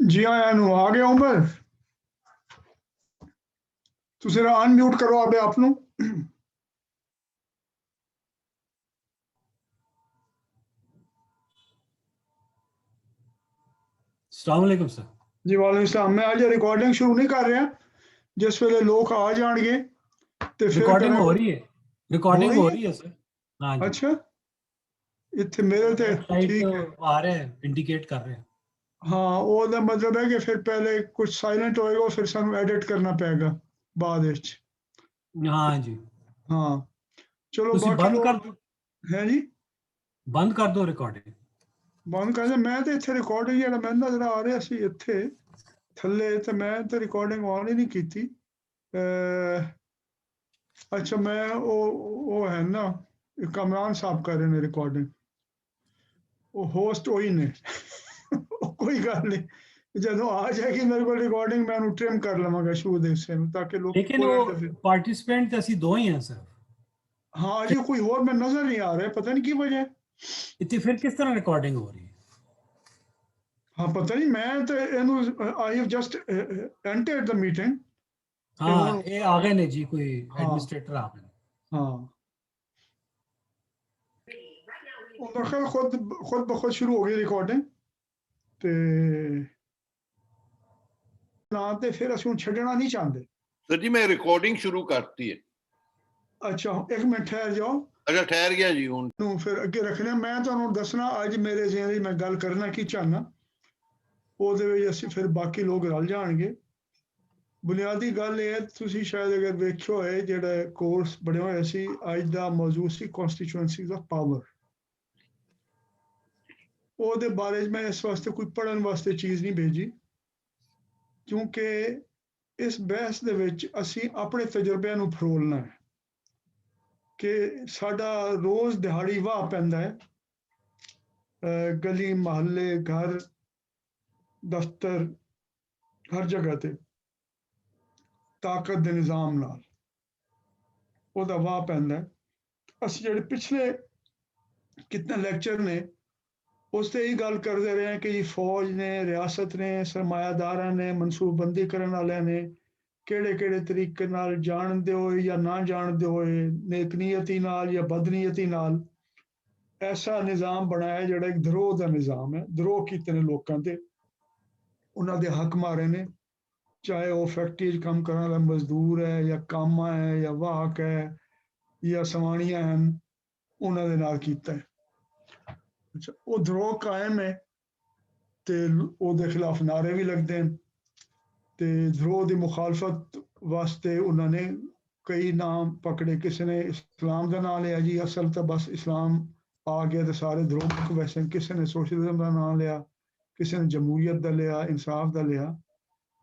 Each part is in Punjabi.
जी हाँ यानू आ गया उमर ਤੁਸੀਂ ਅਨਮਿਊਟ ਕਰੋ ਆਪੇ ਆਪ ਨੂੰ अस्सलाम वालेकुम सर। ਜੀ ਵਾਲੇਕੁਮ ਸਲਾਮ ਮੈਂ ਅੱਜ ਰਿਕਾਰਡਿੰਗ ਸ਼ੁਰੂ ਨਹੀਂ ਕਰ ਰਿਹਾ ਜਿਸ ਵੇਲੇ ਲੋਕ ਆ ਜਾਣਗੇ ਤੇ ਫਿਰ रिकॉर्डिंग हो रही है, रिकॉर्डिंग हो हो रही रही है सर। हाँ जी, ਅੱਛਾ ਇੱਥੇ ਮੇਰੇ ਤੇ लाइट ठीक है आ रहे हैं, इंडिकेट कर रहे हैं। हाँ ਉਹਦਾ ਮਤਲਬ ਹੈ ਕਿ ਫਿਰ ਪਹਿਲੇ ਕੁਝ ਸਾਇਲੈਂਟ ਹੋਏਗਾ ਫਿਰ ਸਾਨੂੰ ਐਡਿਟ ਕਰਨਾ ਪਏਗਾ ਬਾਅਦ ਵਿੱਚ हाँ जी, ਹਾਂ ਚਲੋ ਤੁਸੀਂ ਬਾਕੀ ਬੰਦ ਕਰ ਲੋਕ ਦਿਓ, ਹੈ ਜੀ ਬੰਦ ਕਰ ਦਿਓ ਰਿਕਾਰਡਿੰਗ। ਬੰਦ ਕਰ ਦੇ ਮੈਂ ਤੇ ਇੱਥੇ ਰਿਕਾਰਡਿੰਗ ਜਿਹੜਾ ਮੈਂ ਨਜ਼ਰ ਆ ਰਿਹਾ ਸੀ ਇੱਥੇ ਥੱਲੇ ਤੇ ਮੈਂ ਤੇ ਰਿਕਾਰਡਿੰਗ ਆਨ ਹੀ ਨਹੀਂ ਕੀਤੀ ਅੱਛਾ ਮੈਂ ਉਹ ਹੈ ਨਾ ਕਮਰਾਨ ਸਾਹਿਬ ਕਰ ਰਹੇ ਨੇ ਰਿਕਾਰਡਿੰਗ ਉਹ ਹੋਸਟ ਉਹੀ ਨੇ ਕੋਈ ਗੱਲ ਨਹੀਂ ਜਦੋਂ ਆ ਜਾਏਗੀ ਮੇਰੇ ਕੋਲ ਰਿਕਾਰਡਿੰਗ ਮੈਂ ਉਹਨੂੰ ਟ੍ਰਿਮ ਕਰ ਲਵਾਂਗਾ ਸ਼ੂ ਦੇ ਹਿੱਸੇ ਨੂੰ ਤਾਂ ਕਿ ਲੋਕ लेकिन वो ਬੋਲਣ ਤੇ ਫਿਰ पार्टिसिपेंट तो ਅਸੀਂ ਦੋ ਹੀ हैं सिर्फ। हाँ जी कोई और मैं नजर नहीं आ रहा है पता नहीं की वजह है इतनी फिर किस तरह रिकॉर्डिंग हो रही है? हाँ पता नहीं मैं तो ਇਹਨੂੰ I have just entered the meeting हाँ ये आ गए ने जी, कोई हाँ एडमिनिस्ट्रेटर आ गए। हाँ ਉਹਦਾ ਖੈਰ ਖੁਦ ਬਖੁਦ ਸ਼ੁਰੂ ਹੋ ਗਈ ਰਿਕਾਰਡਿੰਗ ਤੇ ਨਾ ਤੇ ਫਿਰ ਅਸੀਂ ਹੁਣ ਛੱਡਣਾ ਨਹੀਂ ਚਾਹੁੰਦੇ सर जी मैं रिकॉर्डिंग शुरू करती है। ਅੱਛਾ ਇੱਕ ਮਿੰਟ ਠਹਿਰ ਜਾਓ अच्छा ठहर गया जी हूँ। ਨੂੰ ਫਿਰ ਅੱਗੇ ਰੱਖਣਾ ਮੈਂ ਤੁਹਾਨੂੰ ਦੱਸਣਾ ਅੱਜ ਮੇਰੇ ਜਿਹੜੀ ਮੈਂ ਗੱਲ ਕਰਨਾ ਕੀ ਚਾਹਨਾ ਉਹਦੇ ਵਿੱਚ ਅਸੀਂ ਫਿਰ ਬਾਕੀ ਲੋਕ ਰਲ ਜਾਣਗੇ ਬੁਨਿਆਦੀ ਗੱਲ ਇਹ ਹੈ ਤੁਸੀਂ ਸ਼ਾਇਦ ਅਗਰ ਵੇਖਿਓ ਹੋਏ ਜਿਹੜਾ ਕੋਰਸ ਬਣਿਆ ਹੋਇਆ ਸੀ ਅੱਜ ਦਾ ਮੌਜੂਦ ਸੀ ਕਨਸਟੀਚੁਐਂਸੀਜ਼ ਆਫ ਪਾਵਰ ਉਹਦੇ ਬਾਰੇ 'ਚ ਮੈਂ ਇਸ ਵਾਸਤੇ ਕੋਈ ਪੜ੍ਹਨ ਵਾਸਤੇ ਚੀਜ਼ ਨਹੀਂ ਭੇਜੀ ਕਿਉਂਕਿ ਇਸ ਬਹਿਸ ਦੇ ਵਿੱਚ ਅਸੀਂ ਆਪਣੇ ਤਜਰਬਿਆਂ ਨੂੰ ਫਰੋਲਣਾ ਹੈ ਕਿ ਸਾਡਾ ਰੋਜ਼ ਦਿਹਾੜੀ ਵਾਹ ਪੈਂਦਾ ਹੈ ਗਲੀ ਮੁਹੱਲੇ ਘਰ ਦਫ਼ਤਰ ਹਰ ਜਗ੍ਹਾ ਤੇ ਤਾਕਤ ਦੇ ਨਿਜ਼ਾਮ ਨਾਲ ਉਹਦਾ ਵਾਹ ਪੈਂਦਾ ਹੈ ਅਸੀਂ ਜਿਹੜੇ ਪਿਛਲੇ ਕਿਤਨੇ ਲੈਕਚਰ ਨੇ ਉਸ ਤੇ ਇਹ ਗੱਲ ਕਰਦੇ ਰਹੇ ਹਾਂ ਕਿ ਫੌਜ ਨੇ ਰਿਆਸਤ ਨੇ ਸਰਮਾਇਆਦਾਰਾਂ ਨੇ ਮਨਸੂਬਬੰਦੀ ਕਰਨ ਵਾਲਿਆਂ ਨੇ ਕਿਹੜੇ ਕਿਹੜੇ ਤਰੀਕੇ ਨਾਲ ਜਾਣਦੇ ਹੋਏ ਜਾਂ ਨਾ ਜਾਣਦੇ ਹੋਏ ਨੇਕਨੀਅਤੀ ਨਾਲ ਜਾਂ ਬਦਨੀਅਤੀ ਨਾਲ ਐਸਾ ਨਿਜ਼ਾਮ ਬਣਾਇਆ ਜਿਹੜਾ ਇੱਕ ਧਰੋਹ ਦਾ ਨਿਜ਼ਾਮ ਹੈ ਧਰੋਹ ਕੀਤੇ ਨੇ ਲੋਕਾਂ ਤੇ ਉਹਨਾਂ ਦੇ ਹੱਕ ਮਾਰੇ ਨੇ ਚਾਹੇ ਉਹ ਫੈਕਟਰੀ 'ਚ ਕੰਮ ਕਰਨ ਵਾਲਾ ਮਜ਼ਦੂਰ ਹੈ ਜਾਂ ਕਾਮਾ ਹੈ ਜਾਂ ਵਾਹਕ ਹੈ ਜਾਂ ਸਵਾਣੀਆਂ ਹਨ ਉਹਨਾਂ ਦੇ ਨਾਲ ਕੀਤਾ ਹੈ ਅੱਛਾ ਉਹ ਧਰੋਹ ਕਾਇਮ ਹੈ ਤੇ ਉਹਦੇ ਖਿਲਾਫ ਨਾਰੇ ਵੀ ਲੱਗਦੇ ਹਨ ਤੇ ਧਰੋਹ ਦੀ ਮੁਖਾਲਫਤ ਵਾਸਤੇ ਉਹਨਾਂ ਨੇ ਕਈ ਨਾਮ ਪਕੜੇ ਕਿਸੇ ਨੇ ਇਸਲਾਮ ਦਾ ਨਾਮ ਲਿਆ ਜੀ ਅਸਲ ਤਾਂ ਬਸ ਇਸਲਾਮ ਆ ਗਿਆ ਤੇ ਸਾਰੇ ਧਰੋਹ ਵੈਸੇ ਕਿਸੇ ਨੇ ਸੋਸ਼ਲਿਜ਼ਮ ਦਾ ਨਾਮ ਲਿਆ ਕਿਸੇ ਨੇ ਜਮਹੂਰੀਅਤ ਦਾ ਲਿਆ ਇਨਸਾਫ ਦਾ ਲਿਆ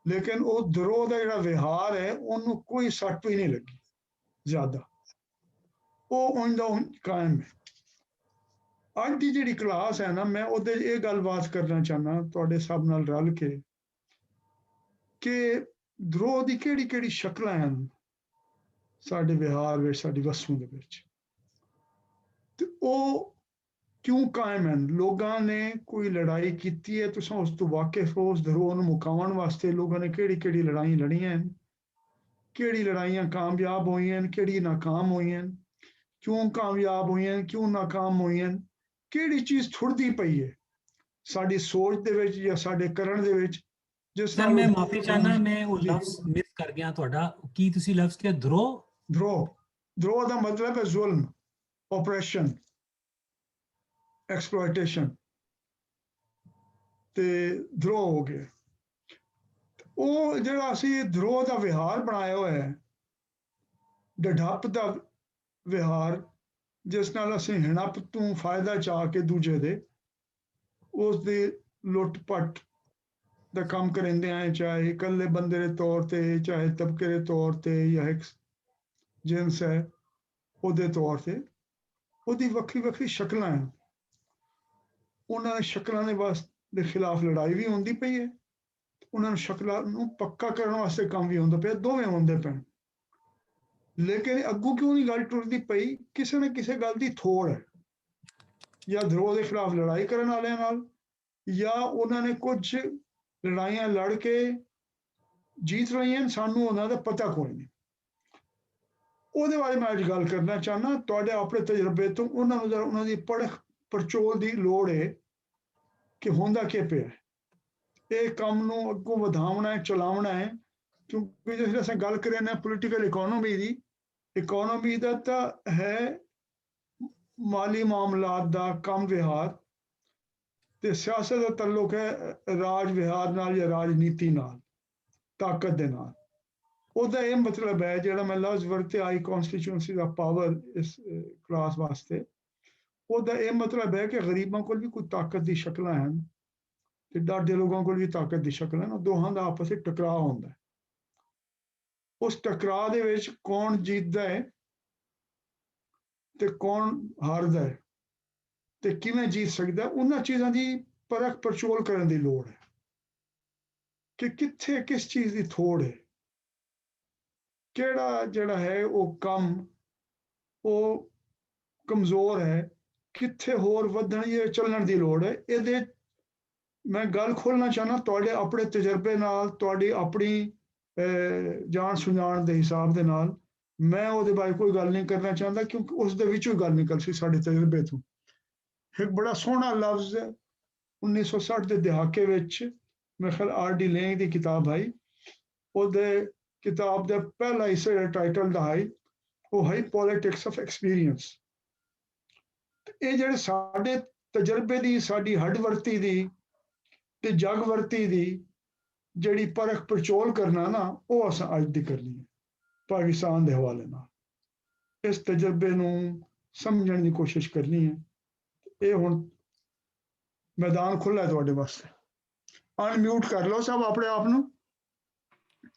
ਲੇਕਿਨ ਉਹ ਧਰੋਹ ਦਾ ਜਿਹੜਾ ਵਿਹਾਰ ਹੈ ਉਹਨੂੰ ਕੋਈ ਸੱਟ ਵੀ ਨਹੀਂ ਲੱਗੀ ਜ਼ਿਆਦਾ ਉਹ ਉਹਦਾ ਕਾਇਮ ਹੈ ਅੱਜ ਦੀ ਜਿਹੜੀ ਕਲਾਸ ਹੈ ਨਾ ਮੈਂ ਉਹਦੇ ਇਹ ਗੱਲਬਾਤ ਕਰਨਾ ਚਾਹੁੰਦਾ ਤੁਹਾਡੇ ਸਭ ਨਾਲ ਰਲ ਕੇ ਕਿ ਧਰੋਹ ਦੀ ਕਿਹੜੀ ਕਿਹੜੀ ਸ਼ਕਲਾਂ ਹਨ ਸਾਡੇ ਵਿਹਾਰ ਵਿੱਚ ਸਾਡੀ ਵਸਤੂ ਦੇ ਵਿੱਚ ਤੇ ਉਹ ਕਿਉਂ ਕਾਇਮ ਹਨ ਲੋਕਾਂ ਨੇ ਕੋਈ ਲੜਾਈ ਕੀਤੀ ਹੈ ਤੁਸੀਂ ਉਸ ਤੋਂ ਵਾਕਿਫ ਹੋ ਉਸ ਧਰੋਹ ਨੂੰ ਮੁਕਾਉਣ ਵਾਸਤੇ ਲੋਕਾਂ ਨੇ ਕਿਹੜੀ ਕਿਹੜੀ ਲੜਾਈ ਲੜੀਆਂ ਹਨ ਕਿਹੜੀ ਲੜਾਈਆਂ ਕਾਮਯਾਬ ਹੋਈਆਂ ਕਿਹੜੀ ਨਾਕਾਮ ਹੋਈਆਂ ਕਿਉਂ ਕਾਮਯਾਬ ਹੋਈਆਂ ਕਿਉਂ ਨਾਕਾਮ ਹੋਈਆਂ ਕਿਹੜੀ ਚੀਜ਼ ਥੁੜਦੀ ਪਈ ਹੈ ਸਾਡੀ ਸੋਚ ਦੇ ਵਿੱਚ ਜਾਂ ਸਾਡੇ ਕਰਨ ਦੇ ਵਿੱਚ ਜਿਸ ਸਰ ਮੈਂ ਮਾਫੀ ਚਾਹਨਾ ਮੈਂ ਉਹ ਲਫ਼ਜ਼ ਮਿਸ ਕਰ ਗਿਆ ਤੁਹਾਡਾ ਕੀ ਤੁਸੀਂ ਲਫ਼ਜ਼ ਕਿਹਾ ਧਰੋਹ ਦਾ ਮਤਲਬ ਹੈ ਜ਼ੁਲਮ ਆਪਰੇਸ਼ਨ ਐਕਸਪਲੋਇਟੇਸ਼ਨ ਤੇ ਧਰੋਹ ਹੋ ਗਿਆ ਉਹ ਜਿਹੜਾ ਅਸੀਂ ਧਰੋਹ ਦਾ ਵਿਹਾਰ ਬਣਾਇਆ ਹੋਇਆ ਹੈ ਡਢੱਪ ਦਾ ਵਿਹਾਰ ਜਿਸ ਨਾਲ ਅਸੀਂ ਹਿਣਪ ਤੋਂ ਫਾਇਦਾ ਚਾਹ ਕੇ ਦੂਜੇ ਦੇ ਉਸ ਦੇ ਲੁੱਟ ਪੱਟ ਦਾ ਕੰਮ ਕਰਿੰਦੇ ਆਏ ਚਾਹੇ ਇਕੱਲੇ ਬੰਦੇ ਦੇ ਤੌਰ ਤੇ ਚਾਹੇ ਤਬਕੇ ਦੇ ਤੌਰ ਤੇ ਜਾਂ ਇੱਕ ਜਿਨਸ ਹੈ ਉਹਦੇ ਤੌਰ ਤੇ ਉਹਦੀ ਵੱਖਰੀ ਵੱਖਰੀ ਸ਼ਕਲਾਂ ਹਨ ਉਹਨਾਂ ਸ਼ਕਲਾਂ ਦੇ ਖਿਲਾਫ ਲੜਾਈ ਵੀ ਹੁੰਦੀ ਪਈ ਹੈ ਉਹਨਾਂ ਨੂੰ ਸ਼ਕਲਾਂ ਨੂੰ ਪੱਕਾ ਕਰਨ ਵਾਸਤੇ ਕੰਮ ਵੀ ਹੁੰਦਾ ਪਿਆ ਦੋਵੇਂ ਹੁੰਦੇ ਪਏ ਲੇਕਿਨ ਅੱਗੋਂ ਕਿਉਂ ਨਹੀਂ ਗੱਲ ਟੁਰਦੀ ਪਈ ਕਿਸੇ ਨਾ ਕਿਸੇ ਗੱਲ ਦੀ ਥੋੜ ਹੈ ਜਾਂ ਧਰੋਹ ਦੇ ਖਿਲਾਫ ਲੜਾਈ ਕਰਨ ਵਾਲਿਆਂ ਨਾਲ ਜਾਂ ਉਹਨਾਂ ਨੇ ਕੁਝ ਲੜਾਈਆਂ ਲੜ ਕੇ जीत रही हैं, सानू उन्हां दा पता कोई नहीं। ਉਹਦੇ ਬਾਰੇ ਮੈਂ ਅੱਜ ਗੱਲ ਕਰਨਾ ਚਾਹੁੰਦਾ, ਤੁਹਾਡੇ ਆਪਣੇ ਤਜਰਬੇ ਤੋਂ ਉਹਨਾਂ ਨੂੰ ਜਰਾ ਉਹਨਾਂ ਦੀ ਪੜਖ ਪੜਚੋਲ ਦੀ ਲੋੜ ਹੈ ਕਿ ਹੁੰਦਾ ਕੀ ਪਿਆ, ਇਹ ਕੰਮ ਨੂੰ ਅੱਗੋਂ ਵਧਾਉਣਾ ਹੈ, ਚਲਾਉਣਾ ਹੈ। ਕਿਉਂਕਿ ਜਿਸ ਅਸੀਂ ਗੱਲ ਕਰ ਰਹੇ ਹਾਂ ਪੋਲੀਟੀਕਲ ਇਕੋਨੋਮੀ ਦੀ, ਇਕੋਨੋਮੀ ਦਾ ਤਾਂ ਹੈ ਮਾਲੀ ਮਾਮਲਾਤ ਦਾ ਕੰਮ ਵਿਹਾਰ, ਤੇ ਸਿਆਸਤ ਦਾ ਤਾਲੁਕ ਹੈ ਰਾਜ ਵਿਹਾਰ ਨਾਲ ਜਾਂ ਰਾਜਨੀਤੀ ਨਾਲ, ਤਾਕਤ ਦੇ ਨਾਲ। ਉਹਦਾ ਇਹ ਮਤਲਬ ਹੈ, ਜਿਹੜਾ ਮੈਂ ਲਫ਼ਜ਼ ਵਰਤਿਆ ਹਾਈ ਕੌਂਸਟੀਚੂਐਂਸੀ ਦਾ ਪਾਵਰ ਇਸ ਕਲਾਸ ਵਾਸਤੇ, ਉਹਦਾ ਇਹ ਮਤਲਬ ਹੈ ਕਿ ਗਰੀਬਾਂ ਕੋਲ ਵੀ ਕੋਈ ਤਾਕਤ ਦੀ ਸ਼ਕਲਾਂ ਹਨ ਤੇ ਡਾਢੇ ਲੋਕਾਂ ਕੋਲ ਵੀ ਤਾਕਤ ਦੀ ਸ਼ਕਲਾਂ ਹਨ। ਉਹ ਦੋਹਾਂ ਦਾ ਆਪਸ ਵਿੱਚ ਟਕਰਾਅ ਹੁੰਦਾ ਹੈ। ਉਸ ਟਕਰਾਅ ਦੇ ਵਿੱਚ ਕੌਣ ਜਿੱਤਦਾ ਹੈ ਤੇ ਕੌਣ ਹਾਰਦਾ ਹੈ ਤੇ ਕਿਵੇਂ ਜੀਤ ਸਕਦਾ, ਉਹਨਾਂ ਚੀਜ਼ਾਂ ਦੀ ਪਰਖ ਪੜਚੋਲ ਕਰਨ ਦੀ ਲੋੜ ਹੈ ਕਿ ਕਿੱਥੇ ਕਿਸ ਚੀਜ਼ ਦੀ ਥੋੜ ਹੈ, ਕਿਹੜਾ ਜਿਹੜਾ ਹੈ ਉਹ ਕੰਮ ਉਹ ਕਮਜ਼ੋਰ ਹੈ, ਕਿੱਥੇ ਹੋਰ ਵਧਣ ਜਾਂ ਚੱਲਣ ਦੀ ਲੋੜ ਹੈ। ਇਹਦੇ ਮੈਂ ਗੱਲ ਖੋਲ੍ਹਣਾ ਚਾਹੁੰਦਾ ਤੁਹਾਡੇ ਆਪਣੇ ਤਜਰਬੇ ਨਾਲ, ਤੁਹਾਡੀ ਆਪਣੀ ਜਾਣ ਸੁਝਾਣ ਦੇ ਹਿਸਾਬ ਦੇ ਨਾਲ। ਮੈਂ ਉਹਦੇ ਬਾਰੇ ਕੋਈ ਗੱਲ ਨਹੀਂ ਕਰਨਾ ਚਾਹੁੰਦਾ ਕਿਉਂਕਿ ਉਸ ਦੇ ਵਿੱਚੋਂ ਗੱਲ ਨਿਕਲ ਸੀ ਸਾਡੇ ਤਜਰਬੇ ਤੋਂ। ਇੱਕ ਬੜਾ ਸੋਹਣਾ ਲਫ਼ਜ਼ 1960 ਦੇ ਦਹਾਕੇ ਵਿੱਚ ਮੇਰੇ ਖਿਆਲ R.D. ਲੇਂਗ ਦੀ ਕਿਤਾਬ ਆਈ, ਉਹਦੇ ਕਿਤਾਬ ਦਾ ਪਹਿਲਾ ਹਿੱਸਾ ਜਿਹੜਾ ਟਾਈਟਲ ਦਾ ਹੈ ਉਹ ਹੈ ਪੋਲਿਟਿਕਸ ਆਫ ਐਕਸਪੀਰੀਅੰਸ। ਇਹ ਜਿਹੜੇ ਸਾਡੇ ਤਜਰਬੇ ਦੀ, ਸਾਡੀ ਹੱਡ ਵਰਤੀ ਦੀ ਤੇ ਜਗ ਵਰਤੀ ਦੀ ਜਿਹੜੀ ਪਰਖ ਪੜਚੋਲ ਕਰਨਾ ਨਾ, ਉਹ ਅਸਾਂ ਅੱਜ ਦੀ ਕਰਨੀ ਹੈ ਪਾਕਿਸਤਾਨ ਦੇ ਹਵਾਲੇ ਨਾਲ। ਇਸ ਤਜਰਬੇ ਨੂੰ ਸਮਝਣ ਦੀ ਕੋਸ਼ਿਸ਼ ਕਰਨੀ ਹੈ। ਇਹ ਹੁਣ ਮੈਦਾਨ ਖੁੱਲ੍ਹਾ ਤੁਹਾਡੇ ਵਾਸਤੇ। ਅਨਮਿਊਟ ਕਰ ਲਓ ਸਭ ਆਪਣੇ ਆਪ ਨੂੰ